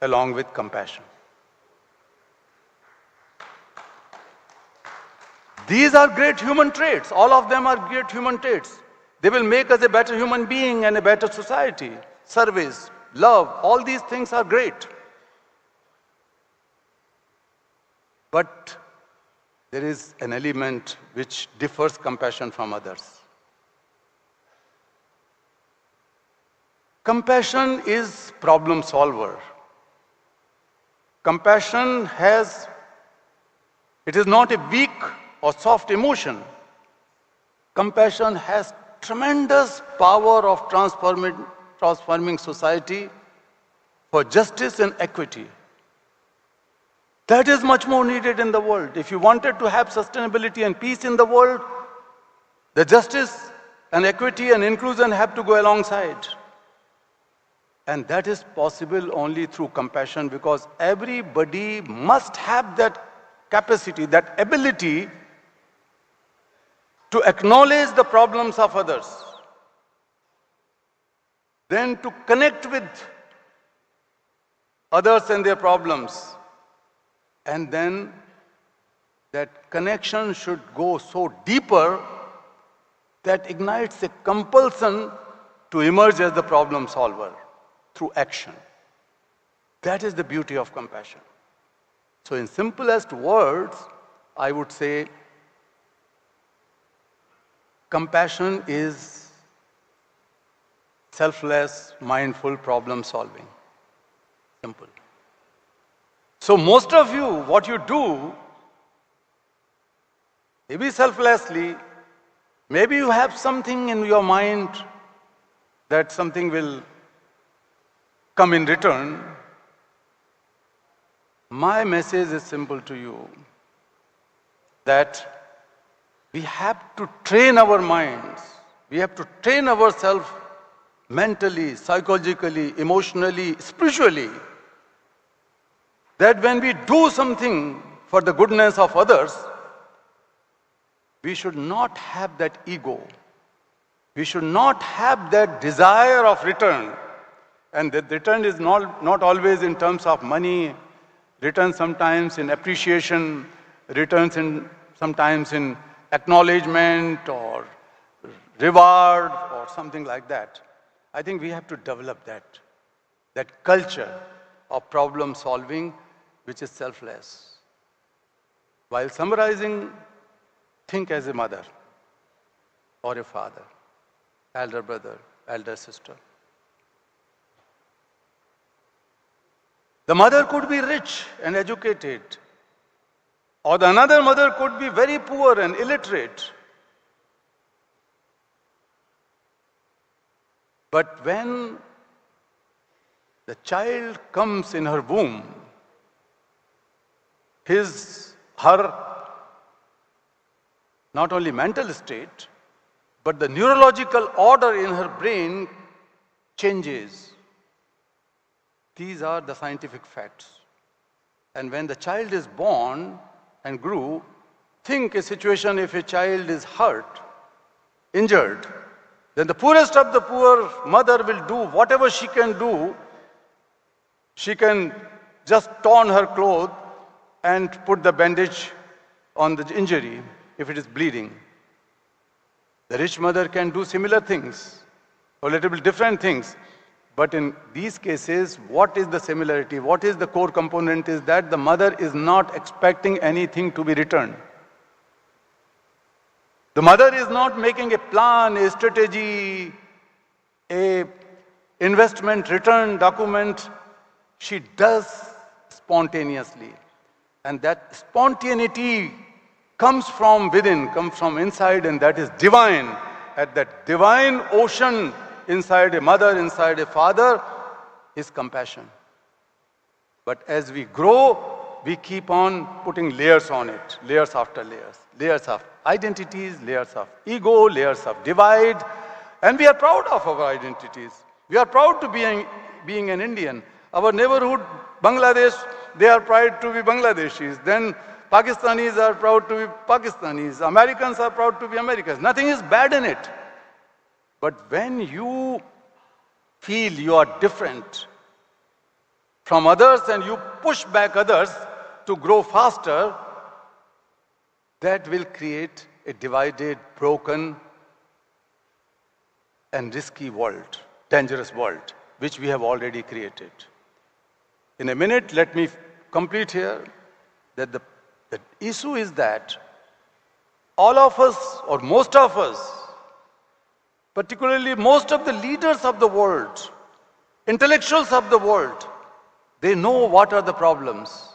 along with compassion. These are great human traits. All of them are great human traits. They will make us a better human being and a better society. Service, love, all these things are great. But there is an element which differs compassion from others. Compassion is problem solver. Compassion it is not a weak or soft emotion. Compassion has tremendous power of transforming society for justice and equity. That is much more needed in the world. If you wanted to have sustainability and peace in the world, the justice and equity and inclusion have to go alongside. And that is possible only through compassion, because everybody must have that capacity, that ability to acknowledge the problems of others, then to connect with others and their problems. And then that connection should go so deeper that ignites a compulsion to emerge as the problem solver through action. That is the beauty of compassion. So in simplest words, I would say compassion is selfless, mindful problem solving. Simple. So most of you, what you do, maybe selflessly, maybe you have something in your mind that something will come in return. My message is simple to you, that we have to train our minds, we have to train ourselves mentally, psychologically, emotionally, spiritually, that when we do something for the goodness of others, we should not have that ego. We should not have that desire of return. And that return is not always in terms of money, return sometimes in appreciation, returns sometimes in acknowledgement or reward or something like that. I think we have to develop that culture of problem solving which is selfless. While summarizing, think as a mother or a father, elder brother, elder sister. The mother could be rich and educated, or the another mother could be very poor and illiterate. But when the child comes in her womb, her not only mental state, but the neurological order in her brain changes. These are the scientific facts. And when the child is born and grew, think a situation if a child is hurt, injured, then the poorest of the poor mother will do whatever she can do. She can just torn her clothes and put the bandage on the injury if it is bleeding. The rich mother can do similar things, or little bit different things. But in these cases, what is the similarity? What is the core component is that the mother is not expecting anything to be returned. The mother is not making a plan, a strategy, a investment return document. She does spontaneously. And that spontaneity comes from within, comes from inside, and that is divine. At that divine ocean inside a mother, inside a father, is compassion. But as we grow, we keep on putting layers on it, layers after layers, layers of identities, layers of ego, layers of divide. And we are proud of our identities. We are proud to being an Indian. Our neighborhood, Bangladesh, they are proud to be Bangladeshis. Then Pakistanis are proud to be Pakistanis. Americans are proud to be Americans. Nothing is bad in it. But when you feel you are different from others and you push back others to grow faster, that will create a divided, broken, and risky world, dangerous world, which we have already created. In a minute, let me complete here that the issue is that all of us, or most of us, particularly most of the leaders of the world, intellectuals of the world, they know what are the problems.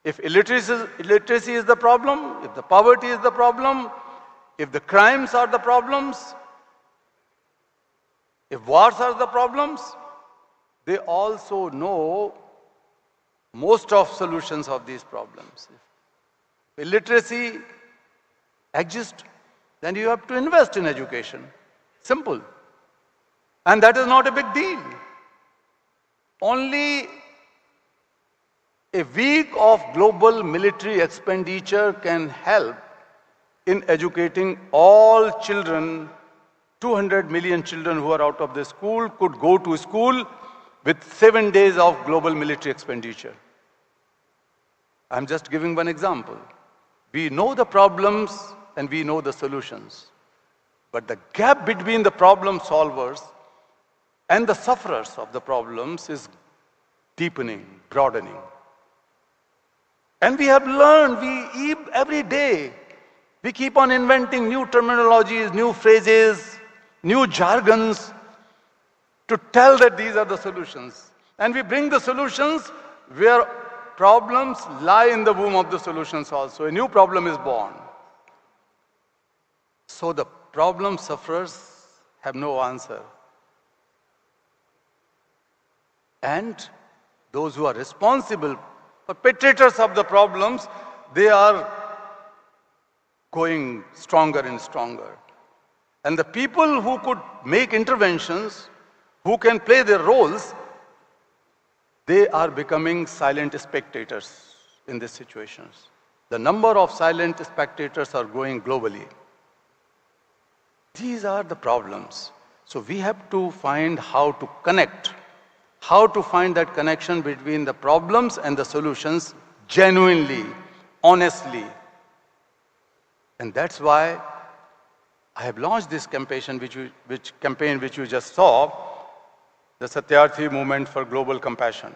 If illiteracy is the problem, if the poverty is the problem, if the crimes are the problems, if wars are the problems, they also know most of solutions of these problems. If illiteracy exists, then you have to invest in education. Simple. And that is not a big deal. Only a week of global military expenditure can help in educating all children. 200 million children who are out of the school could go to school with 7 days of global military expenditure. I'm just giving one example. We know the problems and we know the solutions. But the gap between the problem solvers and the sufferers of the problems is deepening, broadening. And we have learned, every day, we keep on inventing new terminologies, new phrases, new jargons to tell that these are the solutions. And we bring the solutions where problems lie in the womb of the solutions also. A new problem is born. So the problem sufferers have no answer. And those who are responsible, perpetrators of the problems, they are going stronger and stronger. And the people who could make interventions, who can play their roles, they are becoming silent spectators in these situations. The number of silent spectators are growing globally. These are the problems. So we have to find how to connect, how to find that connection between the problems and the solutions genuinely, honestly. And that's why I have launched this campaign which you just saw, the Satyarthi Movement for Global Compassion.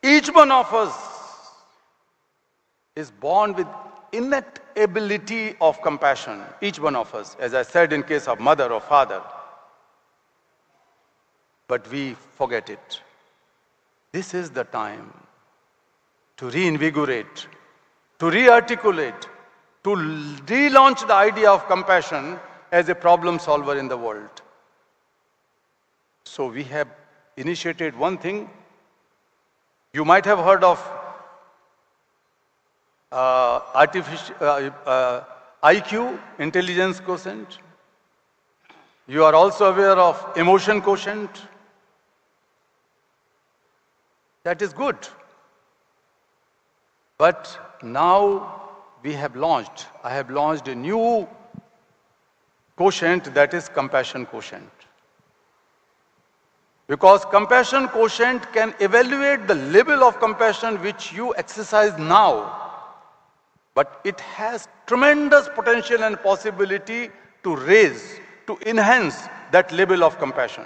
Each one of us is born with innate ability of compassion, each one of us, as I said in case of mother or father. But we forget it. This is the time to reinvigorate, to re-articulate, to relaunch the idea of compassion as a problem solver in the world. So we have initiated one thing. You might have heard of IQ, intelligence quotient. You are also aware of emotion quotient. That is good. But now I have launched a new quotient, that is compassion quotient. Because compassion quotient can evaluate the level of compassion which you exercise now, but it has tremendous potential and possibility to raise, to enhance that level of compassion.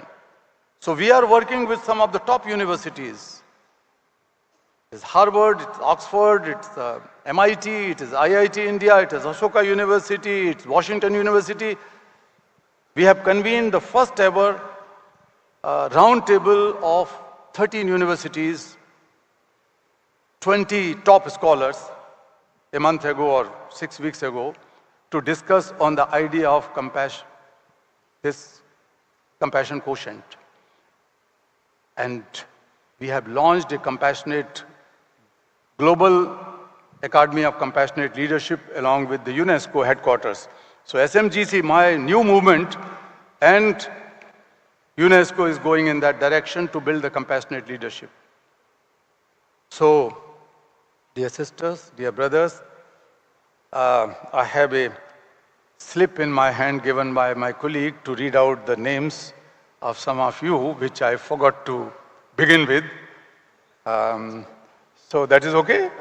So we are working with some of the top universities. It's Harvard, it's Oxford, it's MIT, it is IIT India, it is Ashoka University, it's Washington University. We have convened the first ever round table of 13 universities, 20 top scholars a month ago or 6 weeks ago to discuss on the idea of compassion, this compassion quotient. And we have launched a compassionate Global Academy of Compassionate Leadership along with the UNESCO headquarters. So SMGC, my new movement, and UNESCO is going in that direction to build the compassionate leadership. So, dear sisters, dear brothers, I have a slip in my hand given by my colleague to read out the names of some of you, which I forgot to begin with. So that is okay?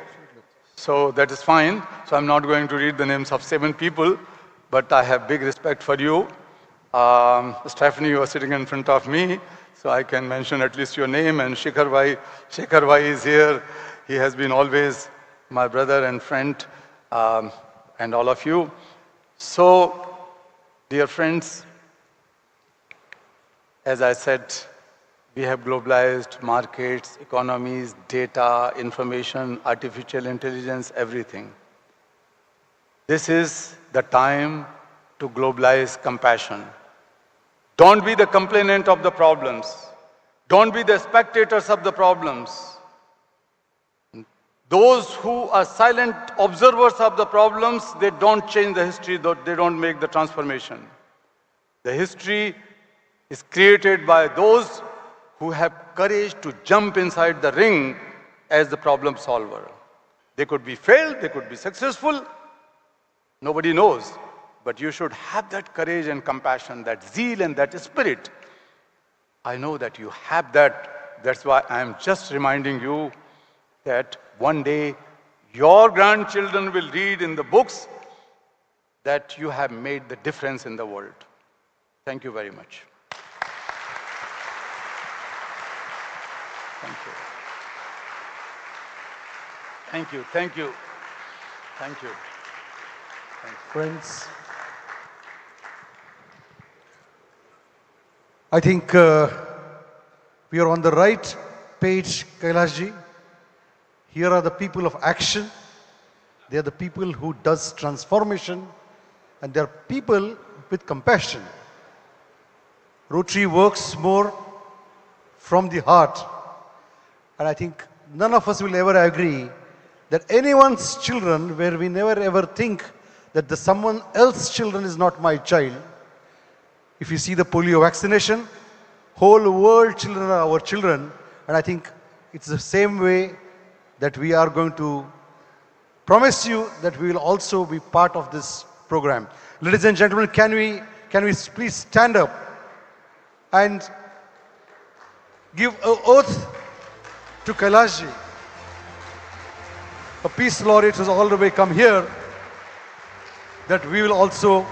So that is fine. So I'm not going to read the names of 7 people, but I have big respect for you. Stephanie, you are sitting in front of me, so I can mention at least your name. And Shekhar Bhai is here. He has been always my brother and friend, and all of you. So, dear friends, as I said, we have globalized markets, economies, data, information, artificial intelligence, everything. This is the time to globalize compassion. Don't be the complainant of the problems. Don't be the spectators of the problems. Those who are silent observers of the problems, they don't change the history, they don't make the transformation. The history is created by those who have courage to jump inside the ring as the problem solver. They could be failed, they could be successful, nobody knows. But you should have that courage and compassion, that zeal and that spirit. I know that you have that. That's why I'm just reminding you that one day your grandchildren will read in the books that you have made the difference in the world. Thank you very much. Thank you. Thank you. Thank you. Thank you. Thank you. Friends, I think we are on the right page, Kailashji. Here are the people of action. They are the people who does transformation, and they are people with compassion. Rotary works more from the heart. And I think none of us will ever agree that anyone's children, where we never ever think that the someone else's children is not my child. If you see the polio vaccination, whole world children are our children. And I think it's the same way that we are going to promise you that we will also be part of this program. Ladies and gentlemen, can we please stand up and give an oath to Kailashji, a peace laureate who's all the way come here, that we will also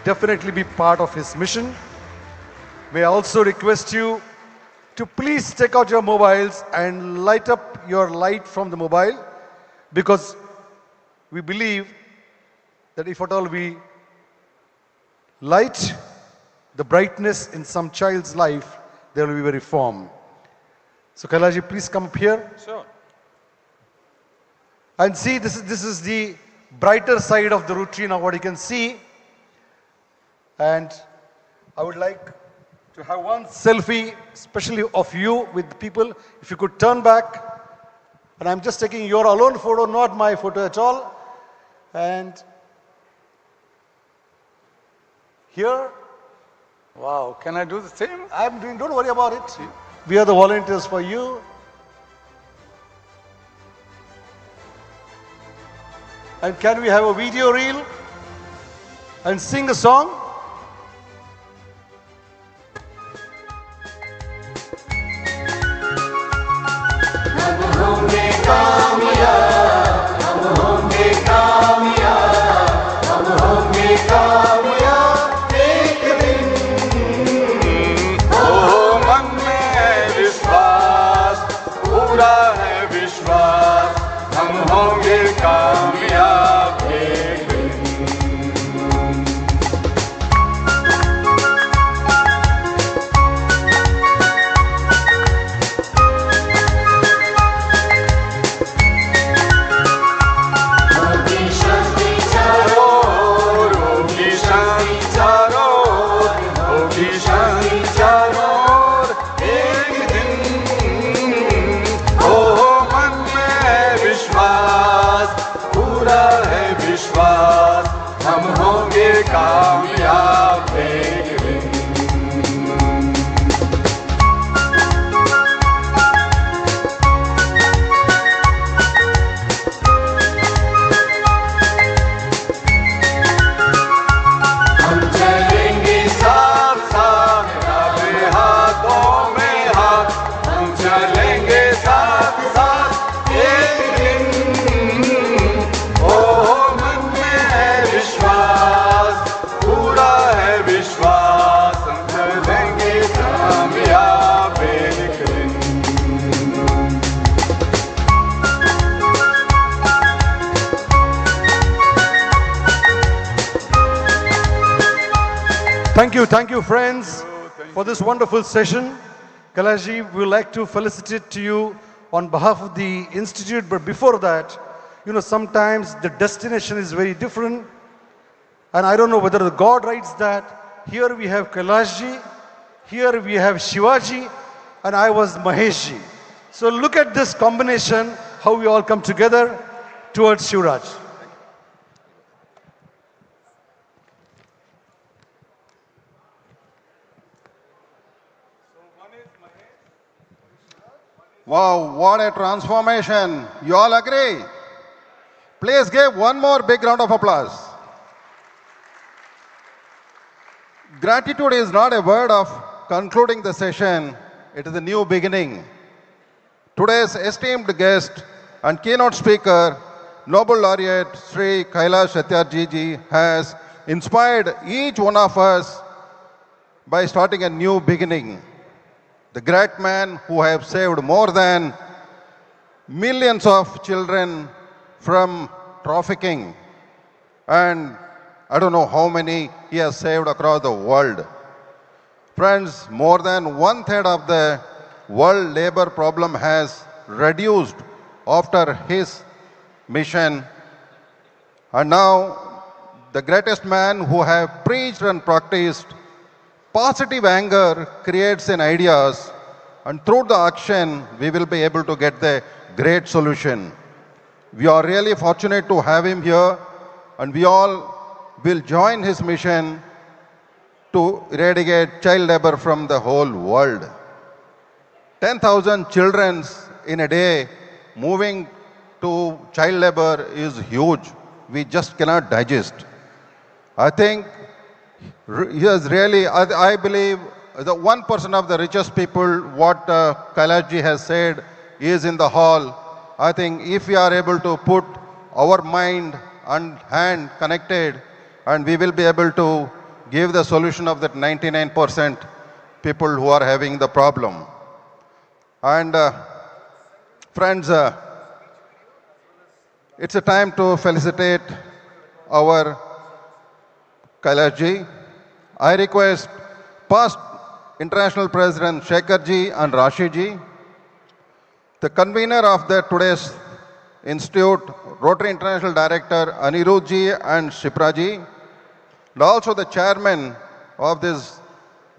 definitely be part of his mission. May I also request you to please take out your mobiles and light up your light from the mobile, because we believe that if at all we light the brightness in some child's life, there will be a reform. So Kailash, please come up here. Sure. And see, this is the brighter side of the Rotary now, what you can see. And I would like to have one selfie, especially of you with people. If you could turn back. And I'm just taking your alone photo, not my photo at all. And here. Wow, can I do the same? I'm doing, don't worry about it. We are the volunteers for you. And can we have a video reel and sing a song? Thank you friends for this wonderful session. Kailash, we would like to felicitate to you on behalf of the Institute, but before that, sometimes the destination is very different. And I don't know whether the God writes that. Here we have Kailash, here we have Shivaji, and I was Mahesh. So look at this combination, how we all come together towards Shivraj. Wow, what a transformation. You all agree? Please give one more big round of applause. Gratitude is not a word of concluding the session. It is a new beginning. Today's esteemed guest and keynote speaker, Nobel laureate Sri Kailash Satyarthi ji has inspired each one of us by starting a new beginning. The great man who have saved more than millions of children from trafficking, and I don't know how many he has saved across the world. Friends, more than 1/3 of the world labor problem has reduced after his mission. And now the greatest man who have preached and practiced positive anger creates an ideas, and through the action we will be able to get the great solution. We are really fortunate to have him here, and we all will join his mission to eradicate child labor from the whole world. 10,000 children in a day moving to child labor is huge. We just cannot digest. I think he has really, I believe, the 1% of the richest people, what Kailash ji has said, is in the hall. I think if we are able to put our mind and hand connected, and we will be able to give the solution of that 99% people who are having the problem. And friends, It's a time to felicitate our Kailash ji. I request past International President Shekhar ji and Rashi ji, the convener of today's institute, Rotary International Director Anirudh ji and Shipra ji, and also the chairman of this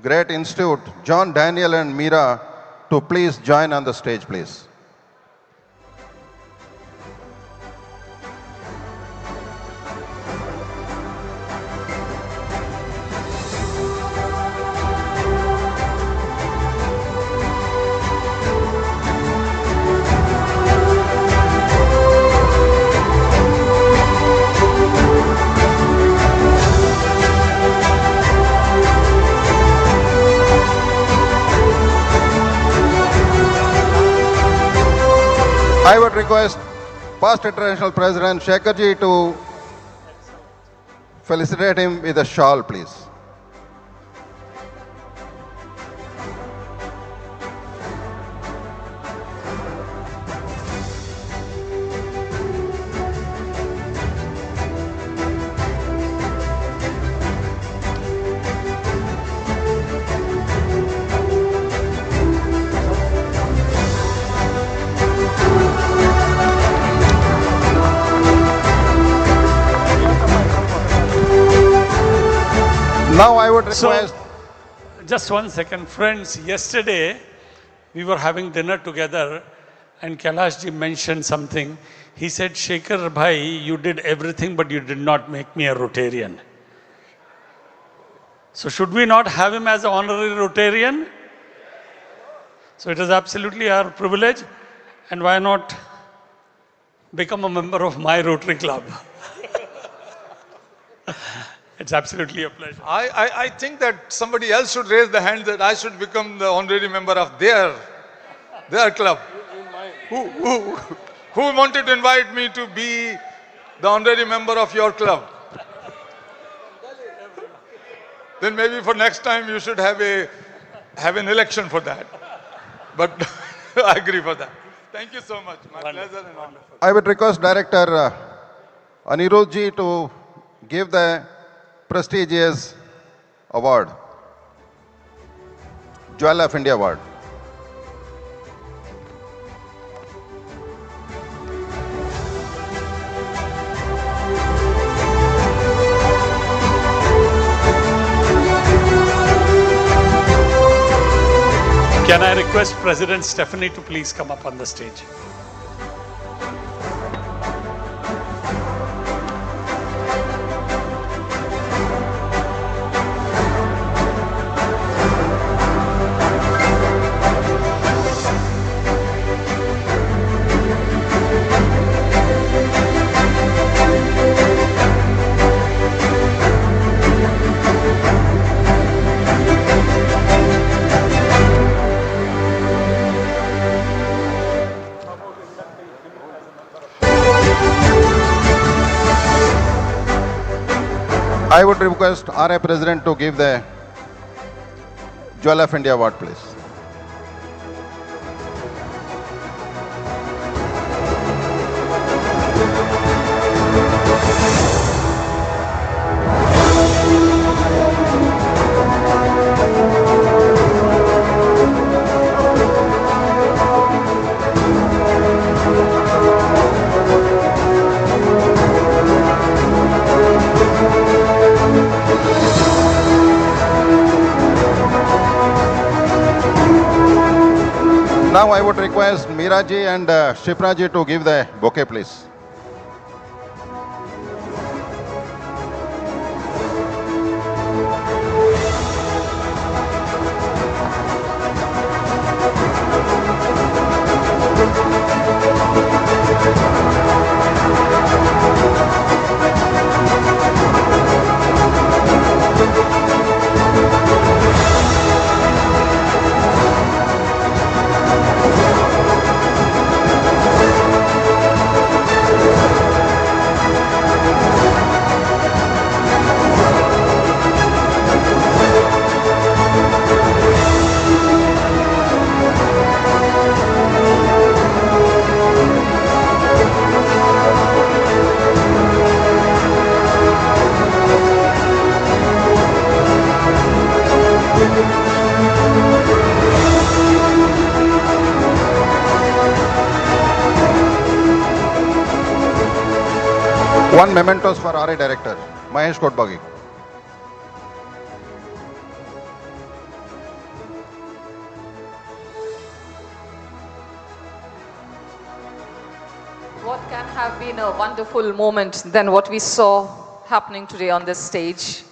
great institute, John, Daniel and Meera, to please join on the stage, please. I would request past International President Shekhar ji to felicitate him with a shawl, please. Now I would request... Just 1 second. Friends, yesterday we were having dinner together and Kailash ji mentioned something. He said, Shekhar bhai, you did everything but you did not make me a Rotarian. So should we not have him as an honorary Rotarian? So it is absolutely our privilege, and why not become a member of my Rotary Club? It's absolutely a pleasure. I think that somebody else should raise the hand that I should become the honorary member of their club. Who wanted to invite me to be the honorary member of your club? Then maybe for next time you should have an election for that. But I agree for that. Thank you so much. My pleasure and honor. I would request Director Anirudh ji to give the prestigious award, Jewel of India Award. Can I request President Stephanie to please come up on the stage? I would request RA President to give the Jewel of India Award, please. Now I would request Meera ji and Shipra ji to give the bouquet, please. one mementos for RA Director, Mahesh Kotbagi. What can have been a wonderful moment than what we saw happening today on this stage?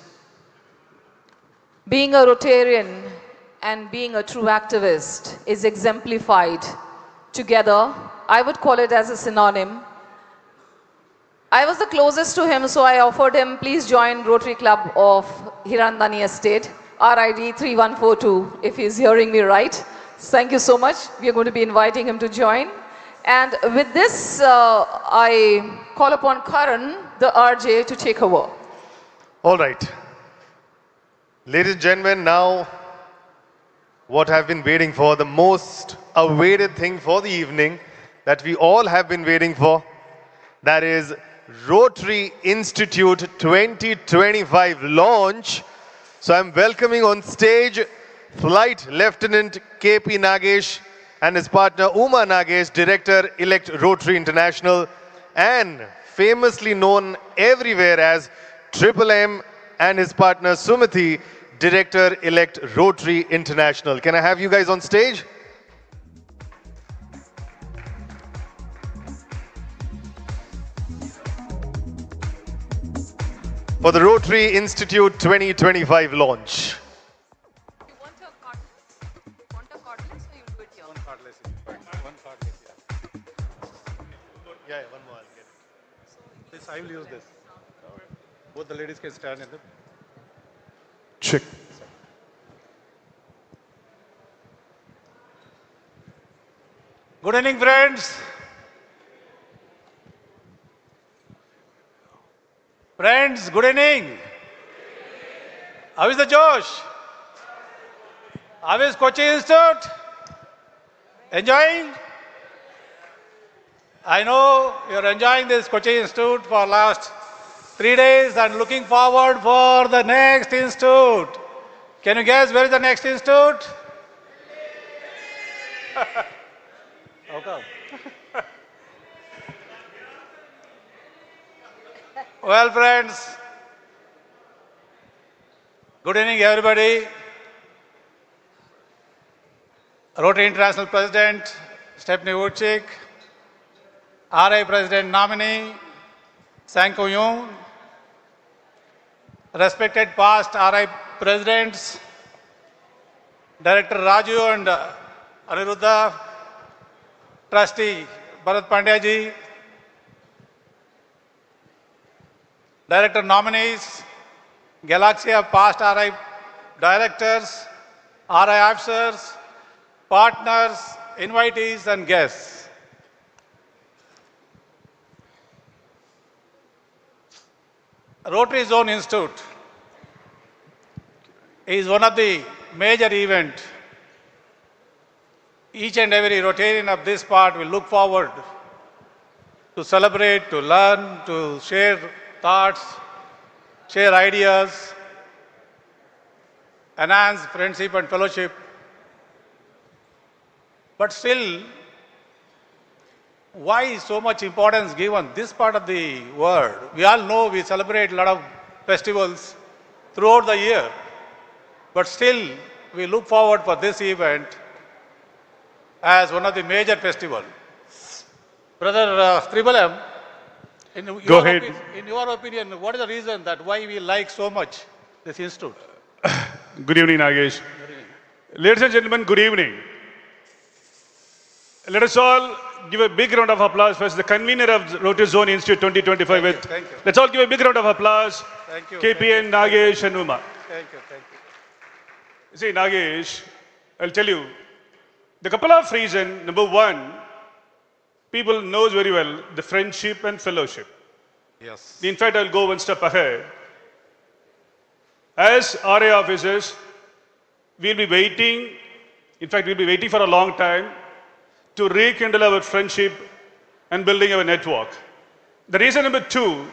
Being a Rotarian and being a true activist is exemplified together. I would call it as a synonym. I was the closest to him, so I offered him, please join Rotary Club of Hirandani Estate, RID 3142, if he's hearing me right. Thank you so much. We are going to be inviting him to join. And with this, I call upon Karan, the RJ, to take over. All right. Ladies and gentlemen, now what I've been waiting for, the most awaited thing for the evening that we all have been waiting for, that is Rotary Institute 2025 launch. So I'm welcoming on stage Flight Lieutenant KP Nagesh and his partner Uma Nagesh, Director-elect Rotary International, and famously known everywhere as Triple M, and his partner Sumati, Director-elect Rotary International. Can I have you guys on stage? For the Rotary Institute 2025 launch. Yeah, one more. I'll get it. This, I will use this. Both the ladies can stand in the. Check. Good evening, friends. Friends, good evening. How is the Josh? How is KOCHI Institute? Enjoying? I know you're enjoying this KOCHI Institute for last 3 days and looking forward for the next institute. Can you guess where is the next institute? How come? Well, friends, good evening, everybody. Rotary International President Stephanie Wuchik, RI President nominee Sanko Yung, respected past RI Presidents, Director Raju and Aniruddha, Trustee Bharat Pandya ji, Director nominees, galaxy of past RI directors, RI officers, partners, invitees and guests. Rotary Zone Institute is one of the major events. Each and every Rotarian of this part will look forward to celebrate, to learn, to share thoughts, share ideas, enhance friendship and fellowship. But still, why so much importance given this part of the world? We all know we celebrate a lot of festivals throughout the year, but still we look forward for this event as one of the major festivals. Brother Tribal M, in your opinion, what is the reason that why we like so much this institute? Good evening, Nagesh. Ladies and gentlemen, good evening. Let us all give a big round of applause for the convener of Rotary Zone Institute 2025. Thank you. Let's all give a big round of applause. Thank you. KPN, Nagesh and Uma. Thank you. Thank you. See, Nagesh, I'll tell you, the couple of reasons. Number one, people knows very well the friendship and fellowship. Yes. In fact, I'll go one step ahead. As RA officers, we'll be waiting. In fact, we'll be waiting for a long time to rekindle our friendship and building our network. The reason number two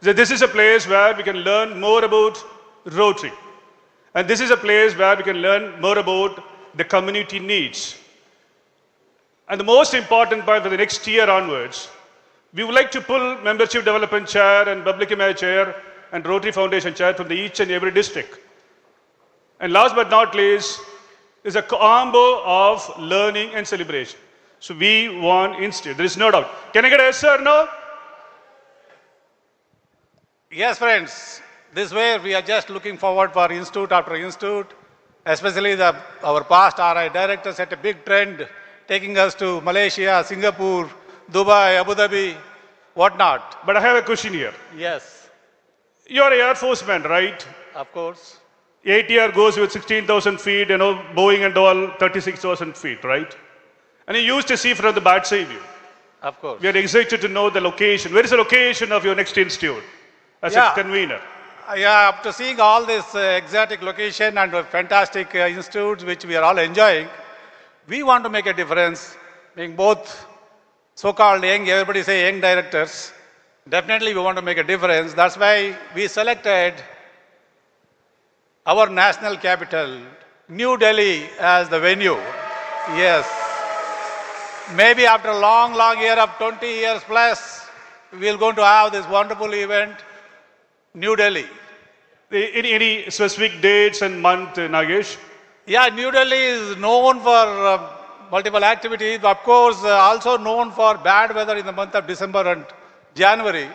is that this is a place where we can learn more about Rotary. And this is a place where we can learn more about the community needs. And the most important part for the next year onwards, We would like to pull membership development chair and public image chair and Rotary Foundation chair from each and every district. And last but not least, is a combo of learning and celebration. So we want institute. There is no doubt. Can I get a yes or no? Yes, friends. This way we are just looking forward for institute after institute, especially our past RI directors set a big trend, taking us to Malaysia, Singapore, Dubai, Abu Dhabi, whatnot. But I have a question here. Yes. You are an Air Force man, right? Of course. ATR goes with 16,000 feet, Boeing and all 36,000 feet, right? And you used to see from the bat side view. Of course. We are excited to know the location. Where is the location of your next institute as a convener? Yeah, after seeing all this exotic location and fantastic institutes which we are all enjoying, we want to make a difference, being both so-called young, everybody say young directors. Definitely we want to make a difference. That's why we selected our national capital, New Delhi, as the venue. Yes. Maybe after a long, long year of 20 years plus, we're going to have this wonderful event, New Delhi. Any specific dates and month, Nagesh? Yeah, New Delhi is known for multiple activities, but of course also known for bad weather in the month of December and January.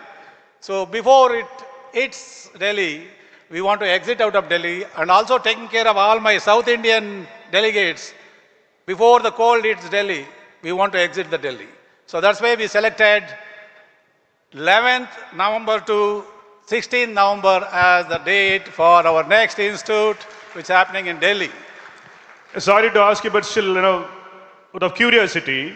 So before it hits Delhi, we want to exit out of Delhi, and also taking care of all my South Indian delegates. Before the cold hits Delhi, we want to exit the Delhi. So that's why we selected 11th November to 16th November as the date for our next institute, which is happening in Delhi. Sorry to ask you, but still, out of curiosity,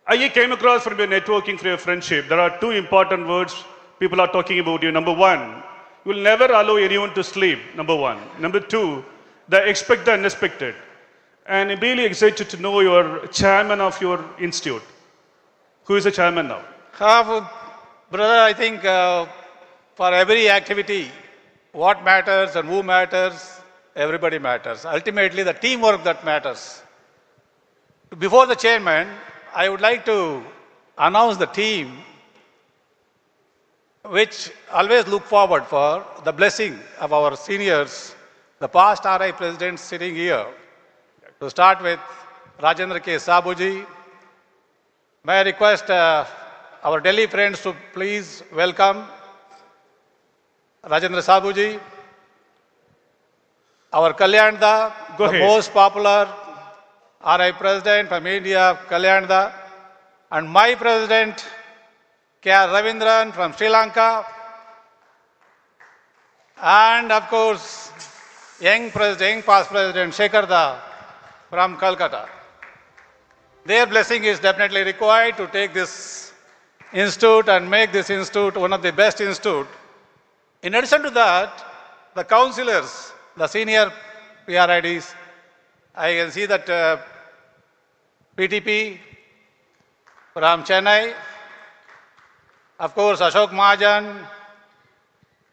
I came across from your networking, from your friendship, there are two important words people are talking about you. Number one, you will never allow anyone to sleep, number one. Number two, they expect the unexpected. And I'm really excited to know your chairman of your institute. Who is the chairman now? Brother, I think for every activity, what matters and who matters, everybody matters. Ultimately, the teamwork that matters. Before the chairman, I would like to announce the team which always look forward for the blessing of our seniors, the past RI presidents sitting here. To start with Rajendra K. Sabuji, may I request our Delhi friends to please welcome Rajendra Sabuji, our Kalyanda, Go the ahead. most popular RI president from India, Kalyanda, and my president, K.R. Ravindran from Sri Lanka, and of course, young past president, Shekharda from Calcutta. Their blessing is definitely required to take this institute and make this institute one of the best institutes. In addition to that, the councillors, the senior PRIDs, I can see that PTP from Chennai, of course Ashok Mahajan,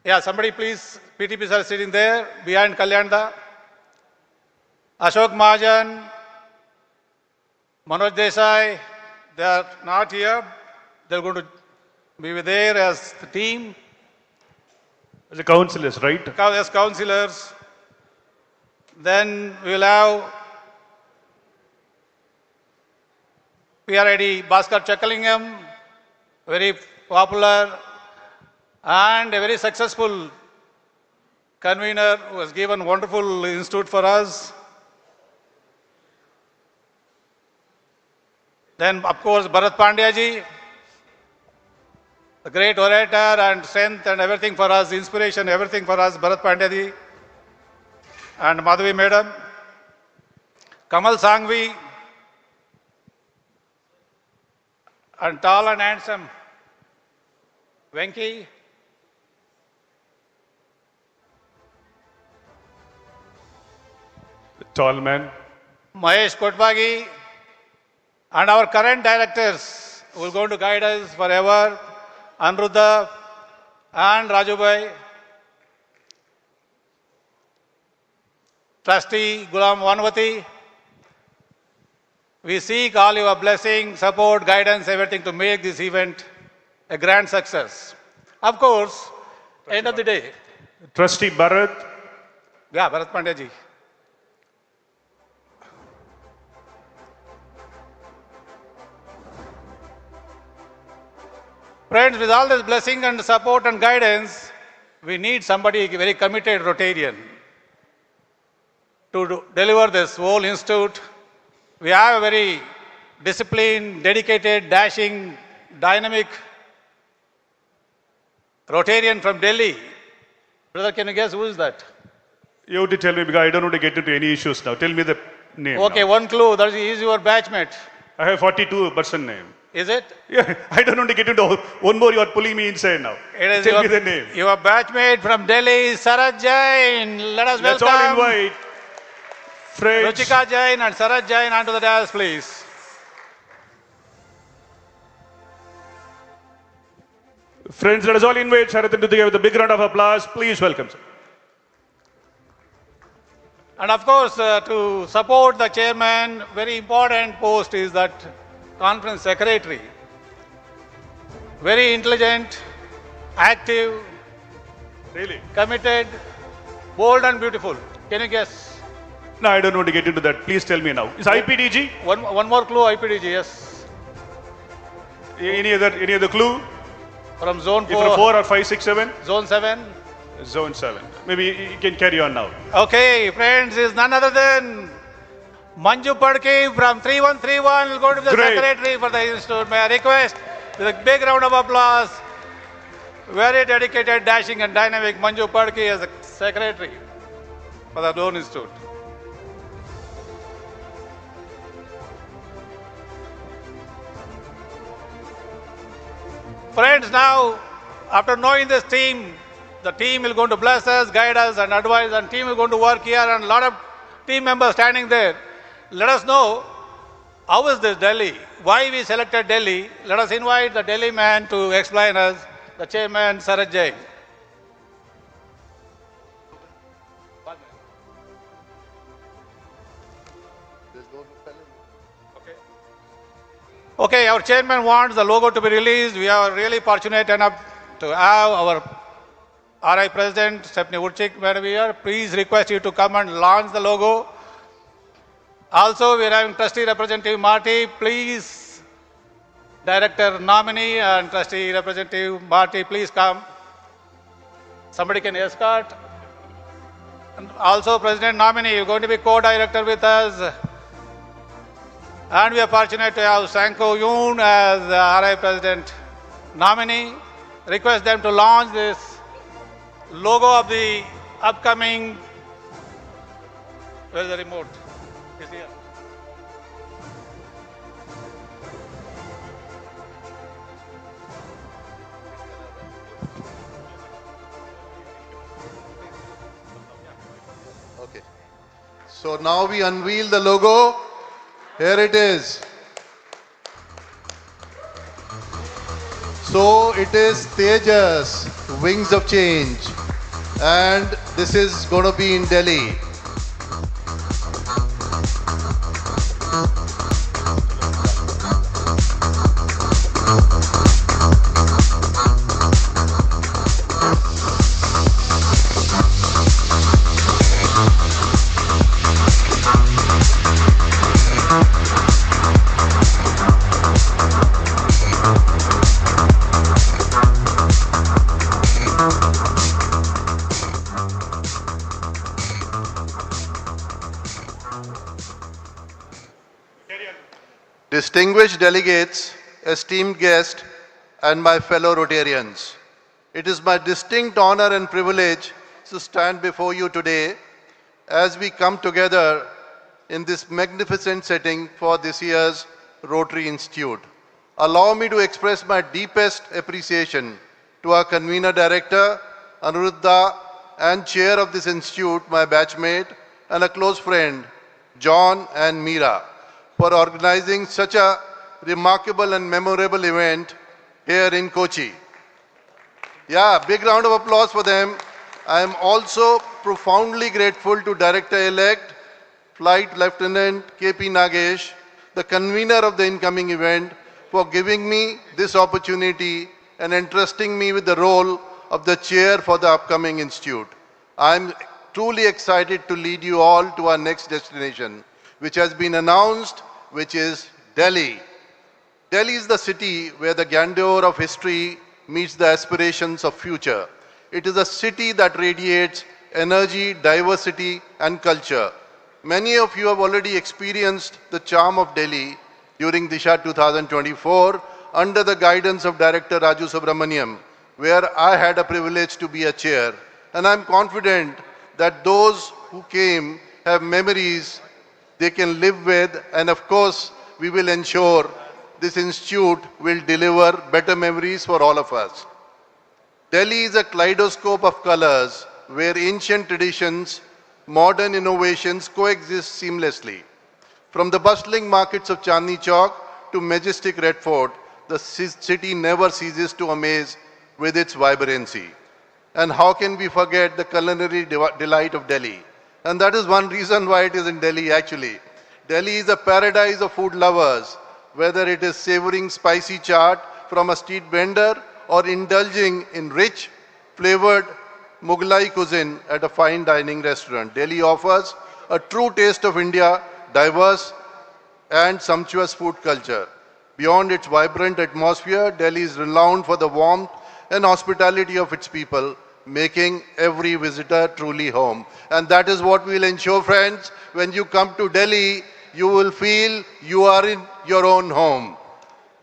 yeah, somebody please, PTPs are sitting there behind Kalyanda. Ashok Mahajan, Manoj Desai, they are not here. They're going to be there as the team. The councillors, right? As councillors. Then we will have PRID Bhaskar Chakalingam, very popular and a very successful convener who has given wonderful institute for us. Then, of course, Bharat Pandya ji, the great orator and strength and everything for us, inspiration, everything for us, Bharat Pandya ji, and Madhavi madam. Kamal Sangvi, and tall and handsome Venki. The tall man. Mahesh Kotbagi, and our current directors who are going to guide us forever, Anuruddha and Rajubhai, Trustee Gulam Vanvati, We seek all your blessing, support, guidance, everything to make this event a grand success. Of course, end of the day. Trustee Bharat. Yeah, Bharat Pandya ji. Friends, with all this blessing and support and guidance, we need somebody very committed Rotarian to deliver this whole institute. We have a very disciplined, dedicated, dashing, dynamic Rotarian from Delhi. Brother, can you guess who is that? You have to tell me because I don't want to get into any issues now. Tell me the name. Okay, now. one clue. That is your batchmate. I have 42% name. Is it? Yeah, I don't want to get into one more. You are pulling me inside now. It is Tell your, me the name. Your batchmate from Delhi, Saraj Jain. Let us Let's welcome. all invite friends. Ruchika Jain and Saraj Jain onto the dais, please. Friends, let us all invite Sharath to give a big round of applause. Please welcome, sir. And of course, to support the chairman, very important post is that conference secretary. Very intelligent, active, really committed, bold and beautiful. Can you guess? No, I don't want to get into that. Please tell me now. Is IPDG? One more clue, IPDG, yes. Any other clue? From zone 4. From 4 or 5, 6, 7? Zone 7. Zone 7. Maybe you can carry on now. Okay, friends, is none other than Manju Padki from 3131 will go to the Great. secretary for the institute. May I request with a big round of applause, very dedicated, dashing and dynamic Manju Padki as the secretary for the Loan Institute. Friends, now after knowing this team, the team will going to bless us, guide us and advise, and team is going to work here and a lot of team members standing there. Let us know how is this Delhi, why we selected Delhi. Let us invite the Delhi man to explain us, the chairman Saraj Jain. Okay, our chairman wants the logo to be released. We are really fortunate enough to have our RI President, Stephanie Woodchick, here. Please request you to come and launch the logo. Also, we are having Trustee Representative Marty. Please, Director Nominee and Trustee Representative Marty, please come. Somebody can escort. And also, President Nominee, you're going to be co-director with us. And we are fortunate to have Sanko Yoon as the RI President Nominee. Request them to launch this logo of the upcoming. Where is the remote? It's here. Okay. So now we unveil the logo. Here it is. So it is Tejas, Wings of Change. And this is going to be in Delhi. Distinguished delegates, esteemed guests, and my fellow Rotarians, it is my distinct honor and privilege to stand before you today as we come together in this magnificent setting for this year's Rotary Institute. Allow me to express my deepest appreciation to our Convener Director, Anuruddha, and Chair of this Institute, my batchmate, and a close friend, John and Meera, for organizing such a remarkable and memorable event here in Kochi. Yeah, big round of applause for them. I am also profoundly grateful to Director-elect, Flight Lieutenant KP Nagesh, the convener of the incoming event, for giving me this opportunity and entrusting me with the role of the chair for the upcoming institute. I am truly excited to lead you all to our next destination, which has been announced, which is Delhi. Delhi is the city where the grandeur of history meets the aspirations of future. It is a city that radiates energy, diversity, and culture. Many of you have already experienced the charm of Delhi during Disha 2024 under the guidance of Director Raju Subramaniam, where I had a privilege to be a chair. And I'm confident that those who came have memories they can live with, and of course, we will ensure this institute will deliver better memories for all of us. Delhi is a kaleidoscope of colors where ancient traditions, modern innovations coexist seamlessly. From the bustling markets of Chandni Chowk to majestic Red Fort, the city never ceases to amaze with its vibrancy. And how can we forget the culinary delight of Delhi? And that is one reason why it is in Delhi actually. Delhi is a paradise of food lovers, whether it is savoring spicy chaat from a street vendor or indulging in rich, flavored Mughlai cuisine at a fine dining restaurant. Delhi offers a true taste of India, diverse and sumptuous food culture. Beyond its vibrant atmosphere, Delhi is renowned for the warmth and hospitality of its people, making every visitor truly home. And that is what we'll ensure, friends. When you come to Delhi, you will feel you are in your own home.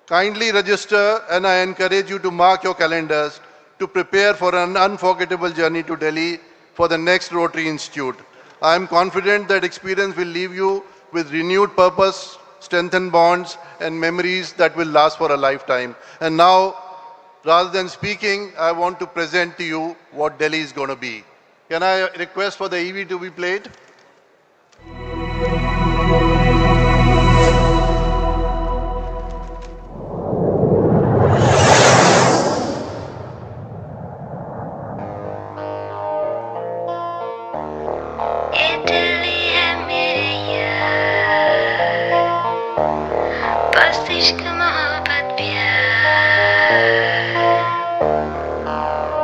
Kindly register, and I encourage you to mark your calendars to prepare for an unforgettable journey to Delhi for the next Rotary Institute. I am confident that experience will leave you with renewed purpose, strengthened bonds, and memories that will last for a lifetime. And now, rather than speaking, I want to present to you what Delhi is going to be. Can I request for the EV to be played?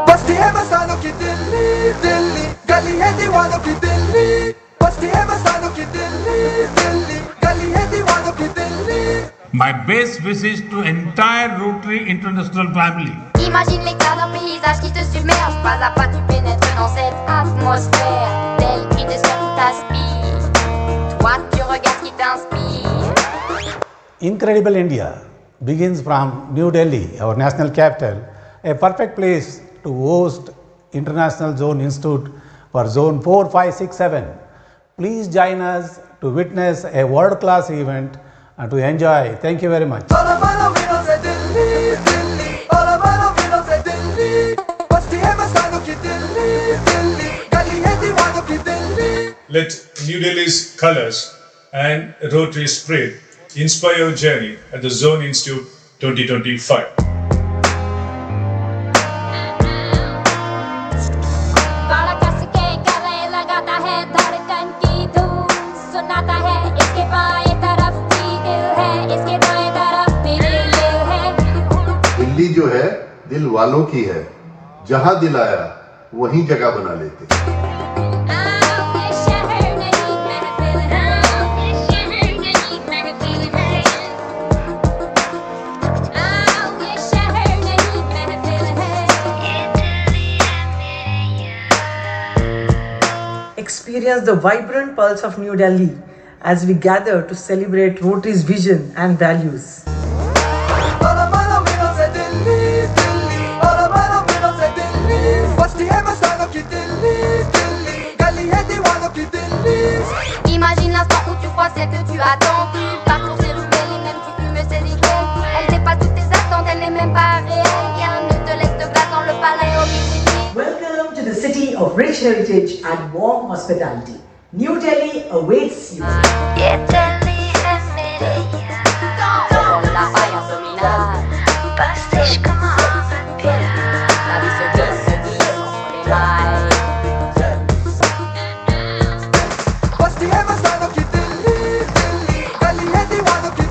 बस्ती है मस्तानों की दिल्ली दिल्ली गली है दीवानों की दिल्ली बस्ती है मस्तानों की दिल्ली दिल्ली गली है दीवानों की Delhi My best wishes to entire Rotary International family. Imagine l'éclat d'un paysage qui te submerge. Pas à pas tu pénètres dans cette atmosphère. Tel cri de ciel qui t'aspire. Toi tu regardes ce qui t'inspire. Incredible India begins from New Delhi, our national capital, a perfect place to host International Zone Institute for Zone 4, 5, 6, 7. Please join us to witness a world-class event and to enjoy. Thank you very much. Let New Delhi's colors and Rotary spirit inspire your journey at the Zone Institute 2025. Delhi जो है दिल वालों की है, जहां दिल आया वहीं जगह बना लेते। Experience the vibrant pulse of New Delhi as we gather to celebrate Rotary's vision and values. Imagine l'instant où tu crois celle que tu attends. Tu parcours ces ruelles et même tu fumes ces échelles. Elle dépasse toutes tes attentes, elle n'est même pas réelle. Rien ne te laisse de glace dans le palais obligé. Welcome to the city of rich heritage and warm hospitality. New Delhi awaits you. La faïence dominale. Pastiche comme un vampire. La vie se glisse entre les mailles. बस्ती है मस्तानों की दिल्ली दिल्ली गली है दीवानों की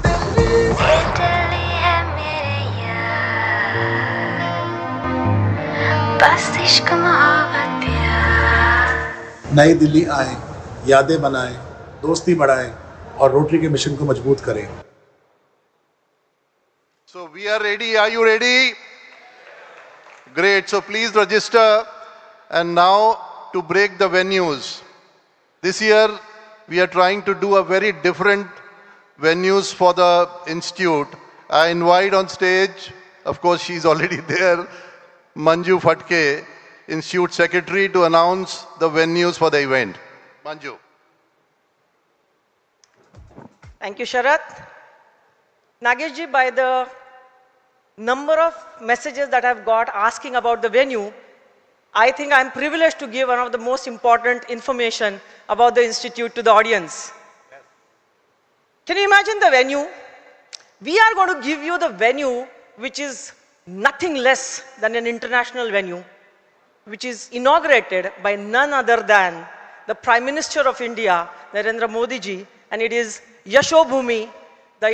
नई दिल्ली आएं, यादें बनाएं, दोस्ती बढ़ाएं और रोटरी के मिशन को मजबूत करें। So we are ready. Are you ready? Great. So please register. And now to break the venues. This year we are trying to do a very different venues for the institute. I invite on stage, of course she's already there, Manju Fatke, Institute Secretary, to announce the venues for the event. Manju. Thank you, Sharat. Nageshji, by the number of messages that I've got asking about the venue, I think I'm privileged to give one of the most important information about the institute to the audience. Yes. Can you imagine the venue? We are going to give you the venue which is nothing less than an international venue, which is inaugurated by none other than the Prime Minister of India, Narendra Modi ji, and it is Yashobhumi, the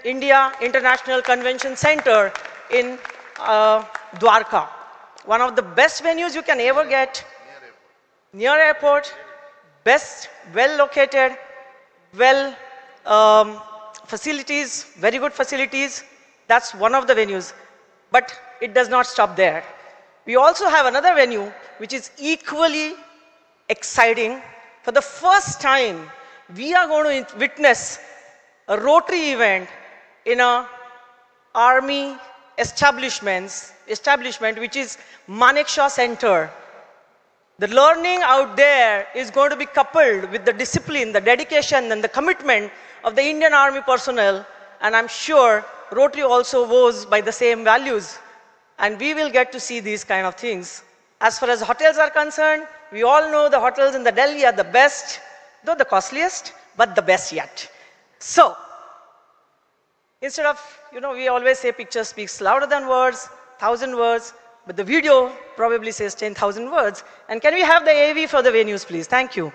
India International Convention Center in Dwarka. One of the best venues you can ever get, near airport, best, well located, well facilities, very good facilities. That's one of the venues. But it does not stop there. We also have another venue which is equally exciting. For the first time, we are going to witness a Rotary event in a army establishment which is Manekshaw Center. The learning out there is going to be coupled with the discipline, the dedication and the commitment of the Indian Army personnel, and I'm sure Rotary also goes by the same values, and we will get to see these kind of things. As far as hotels are concerned, we all know the hotels in the Delhi are the best, though the costliest, but the best yet. So, instead of, we always say picture speaks louder than words, 1,000 words, but the video probably says 10,000 words. And can we have the AV for the venues, please? Thank you.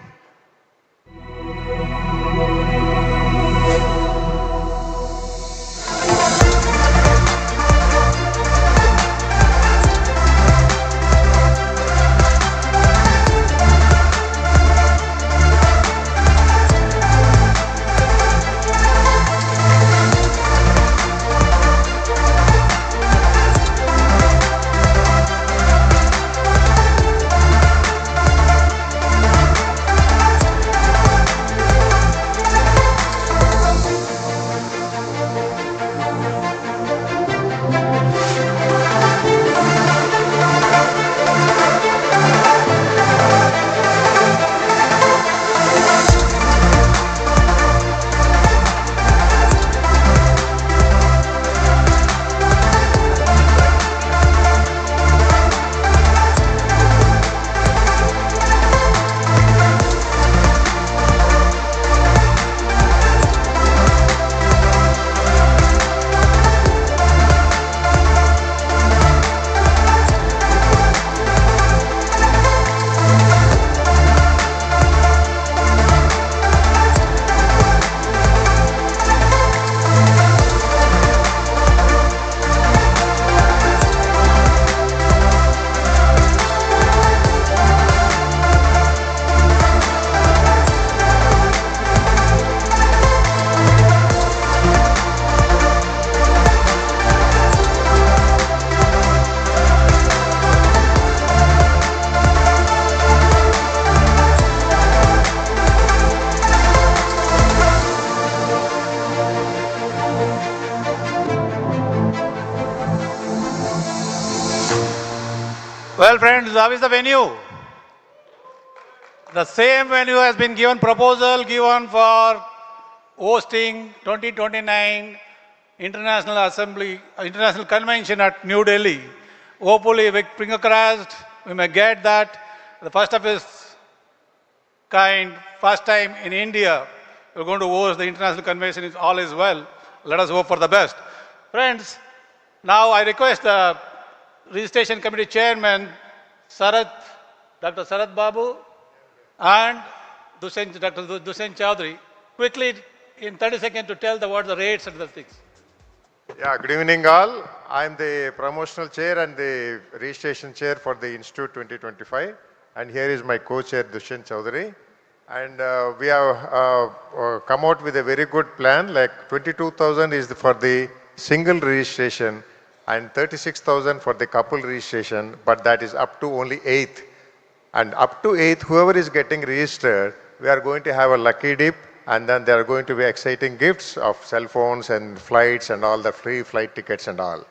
Well, friends, how is the venue? The same venue has been proposal given for hosting 2029 International Convention at New Delhi. Hopefully, with finger crossed, we may get that. The first of its kind, first time in India, we're going to host the International Convention. If all is well, let us hope for the best. Friends, now I request the Registration Committee Chairman, Dr. Sarat Babu, and Dr. Dusen Chaudhary, quickly in 30 seconds to tell what the rates and the things. Yeah, good evening all. I am the promotional chair and the registration chair for the Institute 2025. And here is my co-chair, Dushyant Chowdhury. And we have come out with a very good plan, like 22,000 is for the single registration and 36,000 for the couple registration, but that is up to only 8th. And up to 8th, whoever is getting registered, we are going to have a lucky dip, and then there are going to be exciting gifts of cell phones and flights and all the free flight tickets and all.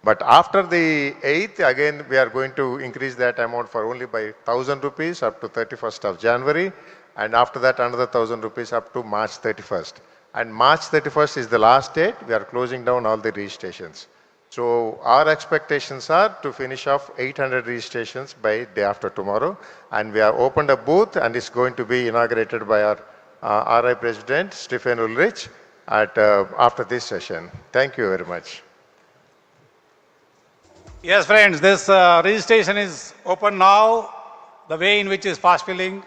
But after the 8th, again, we are going to increase that amount for only by 1,000 rupees up to 31st of January. And after that, another 1,000 rupees up to March 31st. And March 31st is the last date. We are closing down all the registrations. So our expectations are to finish off 800 registrations by day after tomorrow. And we have opened a booth, and it's going to be inaugurated by our RI President, Stefan Ulrich, after this session. Thank you very much. Yes, friends, this registration is open now. The way in which is fast filling,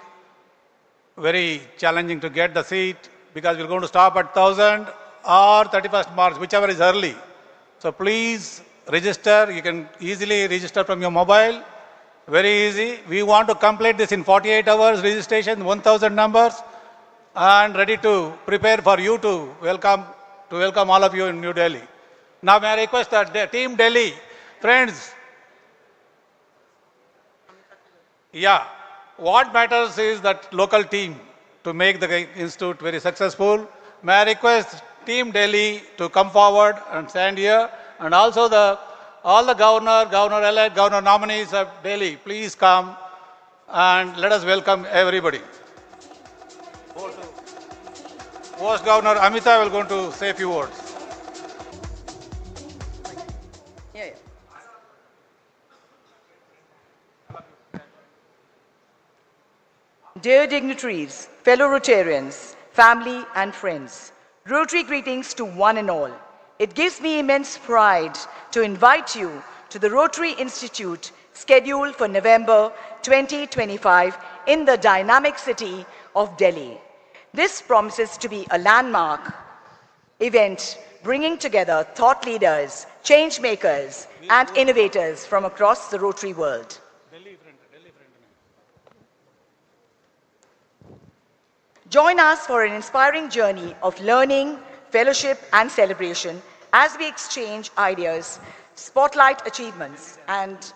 very challenging to get the seat because we're going to stop at 1,000 or 31st March, whichever is early. So please register. You can easily register from your mobile. Very easy. We want to complete this in 48 hours registration, 1,000 numbers, and ready to prepare for you to welcome all of you in New Delhi. Now may I request that the Team Delhi, friends, yeah, what matters is that local team to make the institute very successful. May I request Team Delhi to come forward and stand here, and also all the governor-elect, governor nominees of Delhi, please come and let us welcome everybody. Post Governor Amita will going to say a few words. Dear dignitaries, fellow Rotarians, family and friends, Rotary greetings to one and all. It gives me immense pride to invite you to the Rotary Institute scheduled for November 2025 in the dynamic city of Delhi. This promises to be a landmark event bringing together thought leaders, change makers, and innovators from across the Rotary world. Join us for an inspiring journey of learning, fellowship, and celebration as we exchange ideas, spotlight achievements, and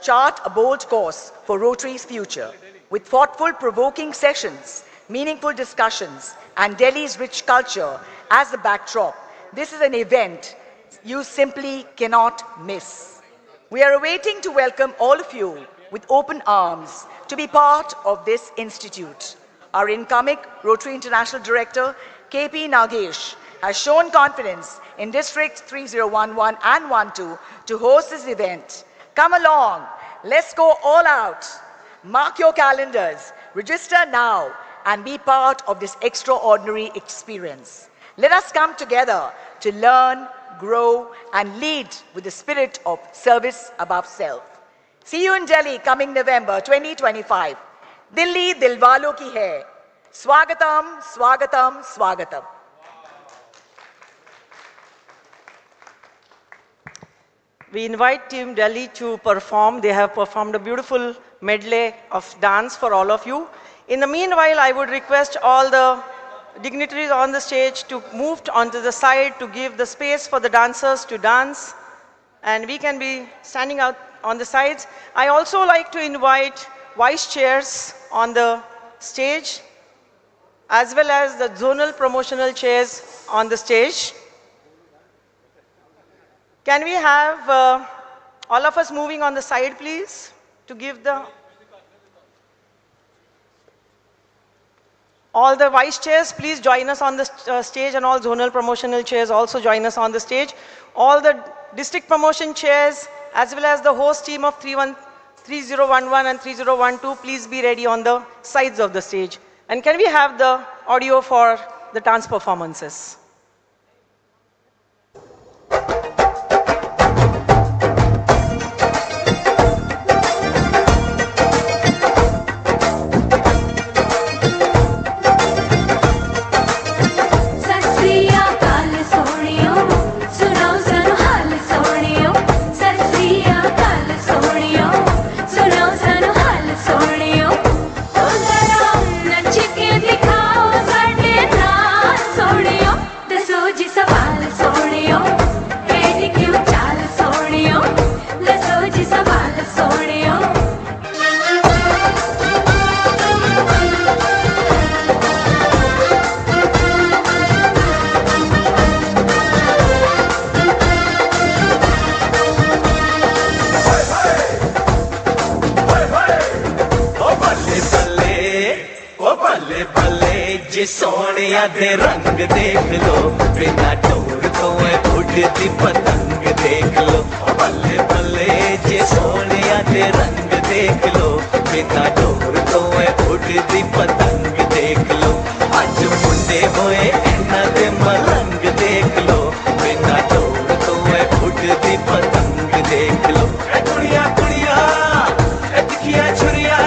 chart a bold course for Rotary's future. With thoughtful, provoking sessions, meaningful discussions, and Delhi's rich culture as the backdrop, this is an event you simply cannot miss. We are awaiting to welcome all of you with open arms to be part of this institute. Our incoming Rotary International Director, KP Nagesh, has shown confidence in Districts 3011 and 12 to host this event. Come along, let's go all out. Mark your calendars, register now, and be part of this extraordinary experience. Let us come together to learn, grow, and lead with the spirit of service above self. See you in Delhi coming November 2025. Delhi Dilwalo ki hai. Swagatam, swagatam, swagatam. We invite Team Delhi to perform. They have performed a beautiful medley of dance for all of you. In the meanwhile, I would request all the dignitaries on the stage to move onto the side to give the space for the dancers to dance. And we can be standing out on the sides. I also like to invite vice chairs on the stage, as well as the zonal promotional chairs on the stage. Can we have all of us moving on the side, please, to give all the vice chairs, please join us on the stage, and all zonal promotional chairs also join us on the stage. All the district promotion chairs, as well as the host team of 3011 and 3012, please be ready on the sides of the stage. And can we have the audio for the dance performances? सुनो सनो जे सोनिया दे रंग देख लो बिना door तो है उड़ती पतंग देख लो बल्ले बल्ले जे सोनिया दे रंग देख लो बिना डोर तो है उड़ती पतंग देख लो अज मुंडे होए इन्हां दे मलंग देख लो बिना डोर तो है उड़ती पतंग देख लो ए कुड़िया कुड़िया ए तिखिया छुरिया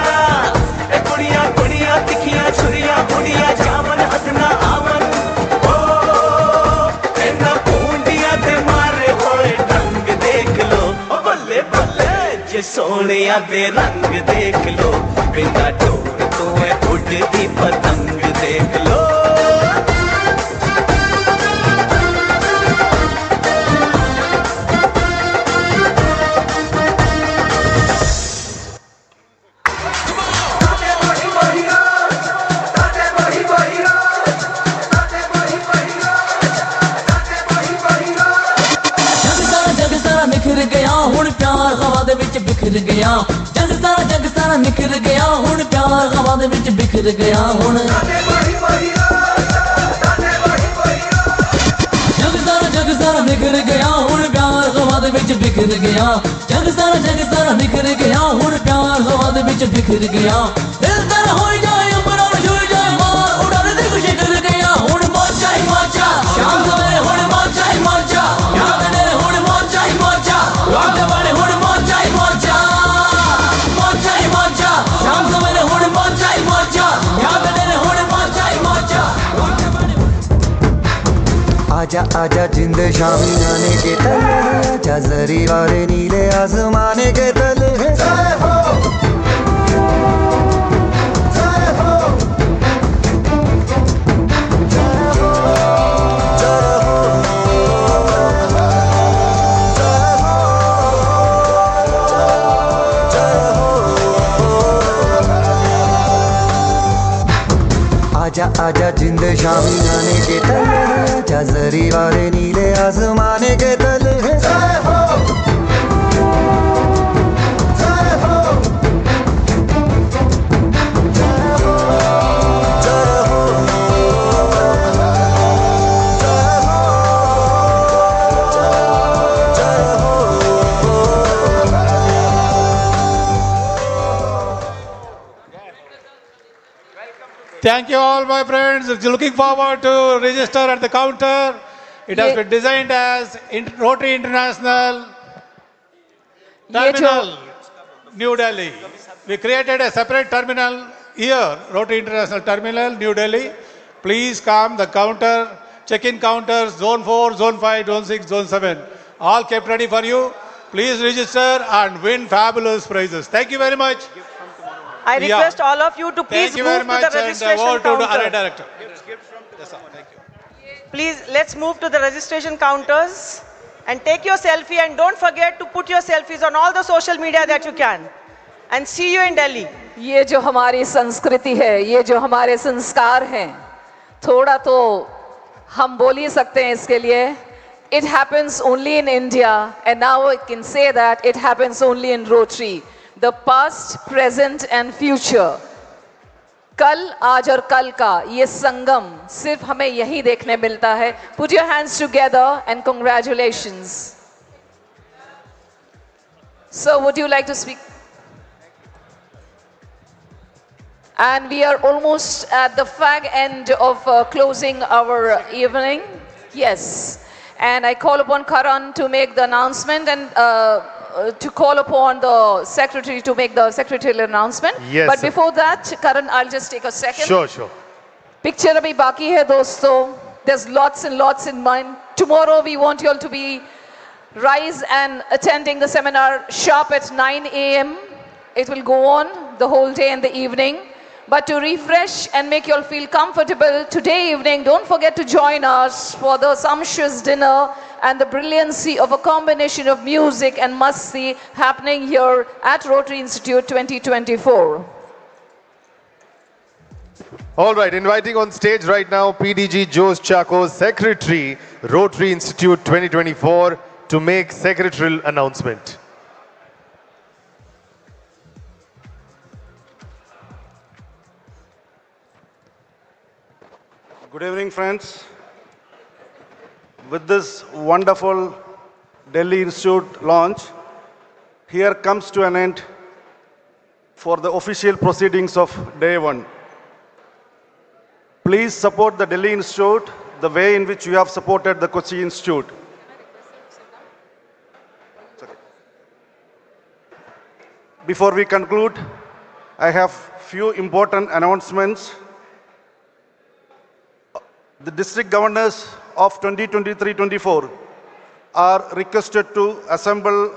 ए कुड़िया कुड़िया तिखिया छुरिया कुड़िया जावन हथना आवन ओ इन्हां पूंडिया ते मारे होए रंग देख लो ओ बल्ले बल्ले जे सोनिया दे रंग देख लो बिना डोर तो है उड़ती पतंग देख लो जग सारा निखर गया हुण प्यार हवा दे विच बिखर गया जग सारा निखर गया हुण प्यार हवा दे विच बिखर गया हुण जग सारा निखर गया हुण प्यार हवा दे विच बिखर गया जग सारा निखर गया हुण प्यार हवा दे विच बिखर गया दिल तर होई जाए अंबरों छुई जाए मार उड़ाने दी खुशी कर गया हुण मौजा ही मौजा शाम सवेरे हुण मौजा ही मौजा याद ने हुण मौजा ही मौजा रात वाले हुण मौजा ही मौजा मौजा ही मौजा शाम सवेरे हुण मौजा ही मौजा याद ने हुण मौजा ही मौजा आजा आजा जिंद शामी आने के तल आजा जरी वाले नीले आसमाने के तल है जय हो जय हो जय हो जय हो आजा आजा जिंद शामी आने के तल आजा जरी वाले नीले आसमाने के तल है जय हो जय हो जय हो जय हो Thank you all, my friends. Looking forward to register at the counter. It has been designed as Rotary International Terminal, New Delhi. We created a separate terminal here, Rotary International Terminal, New Delhi. Please come, the counter, check-in counters, Zone 4, Zone 5, Zone 6, Zone 7. All kept ready for you. Please register and win fabulous prizes. Thank you very much. I request all of you to please move to the registration counter. Please, let's move to the registration counters and take your selfie, and don't forget to put your selfies on all the social media that you can. And see you in Delhi. ये जो हमारी संस्कृति है, ये जो हमारे संस्कार हैं, थोड़ा तो हम बोल ही सकते हैं इसके लिए. It happens only in India, and now I can say that it happens only in Rotary. The past, present and future. कल, आज और कल का ये संगम सिर्फ हमें यही देखने मिलता है. Put your hands together and congratulations. So, would you like to speak? And we are almost at the fag end of closing our evening. Yes. And I call upon Karan to make the announcement and to call upon the secretary to make the secretarial announcement. Yes, but sir. before that, Karan, I'll just take a second. Sure, sure. Picture abhi baki hai dosto. There's lots and lots in mind. Tomorrow we want you all to be rise and attending the seminar sharp at 9 a.m. It will go on the whole day and the evening. But to refresh and make you all feel comfortable today evening, don't forget to join us for the sumptuous dinner and the brilliancy of a combination of music and must-see happening here at Rotary Institute 2024. All right, inviting on stage right now PDG Jose Chaco, Secretary, Rotary Institute 2024, to make secretarial announcement. Good evening, friends. With this wonderful Delhi Institute launch, here comes to an end for the official proceedings of day one. Please support the Delhi Institute the way in which you have supported the KOCHI Institute. Before we conclude, I have few important announcements. The district governors of 2023-24 are requested to assemble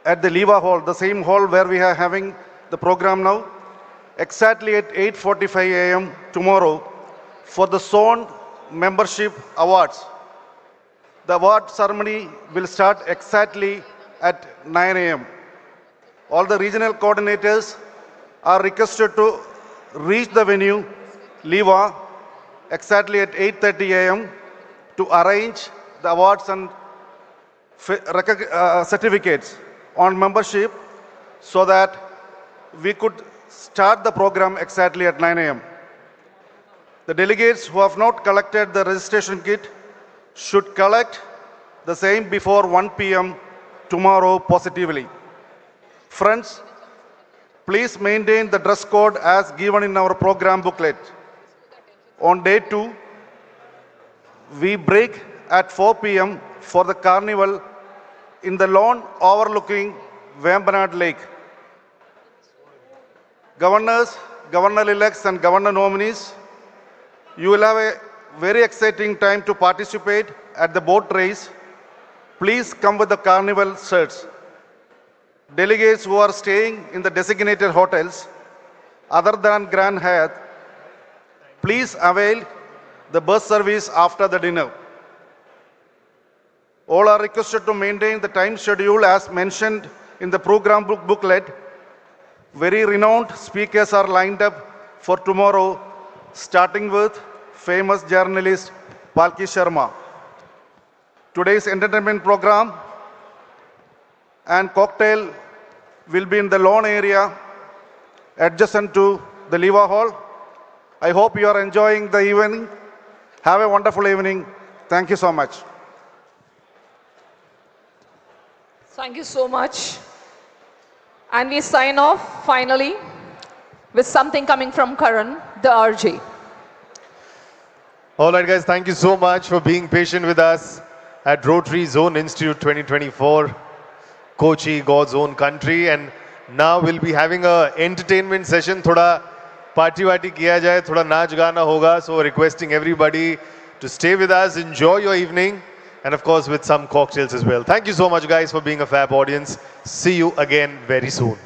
at the Leva Hall, the same hall where we are having the program now, exactly at 8:45 a.m. tomorrow for the zone membership awards. The award ceremony will start exactly at 9 a.m. All the regional coordinators are requested to reach the venue, Leva, exactly at 8:30 a.m. to arrange the awards and certificates on membership so that we could start the program exactly at 9 a.m. The delegates who have not collected the registration kit should collect the same before 1 p.m. tomorrow positively. Friends, please maintain the dress code as given in our program booklet. On day 2, we break at 4 p.m. for the carnival in the lawn overlooking Vembanad Lake. Governors, governor-elects and governor nominees, you will have a very exciting time to participate at the boat race. Please come with the carnival shirts. Delegates who are staying in the designated hotels other than Grand Hyatt, please avail the bus service after the dinner. All are requested to maintain the time schedule as mentioned in the program booklet. Very renowned speakers are lined up for tomorrow, starting with famous journalist Palki Sharma. Today's entertainment program and cocktail will be in the lawn area adjacent to the Leva Hall. I hope you are enjoying the evening. Have a wonderful evening. Thank you so much. Thank you so much. And we sign off finally with something coming from Karan, the RJ. All right, guys, thank you so much for being patient with us at Rotary Zone Institute 2024, Kochi, God's own country. And now we'll be having a entertainment session. Thoda party kiya jaye, thoda naach gana hoga. So requesting everybody to stay with us, enjoy your evening, and of course with some cocktails as well. Thank you so much, guys, for being a fab audience. See you again very soon.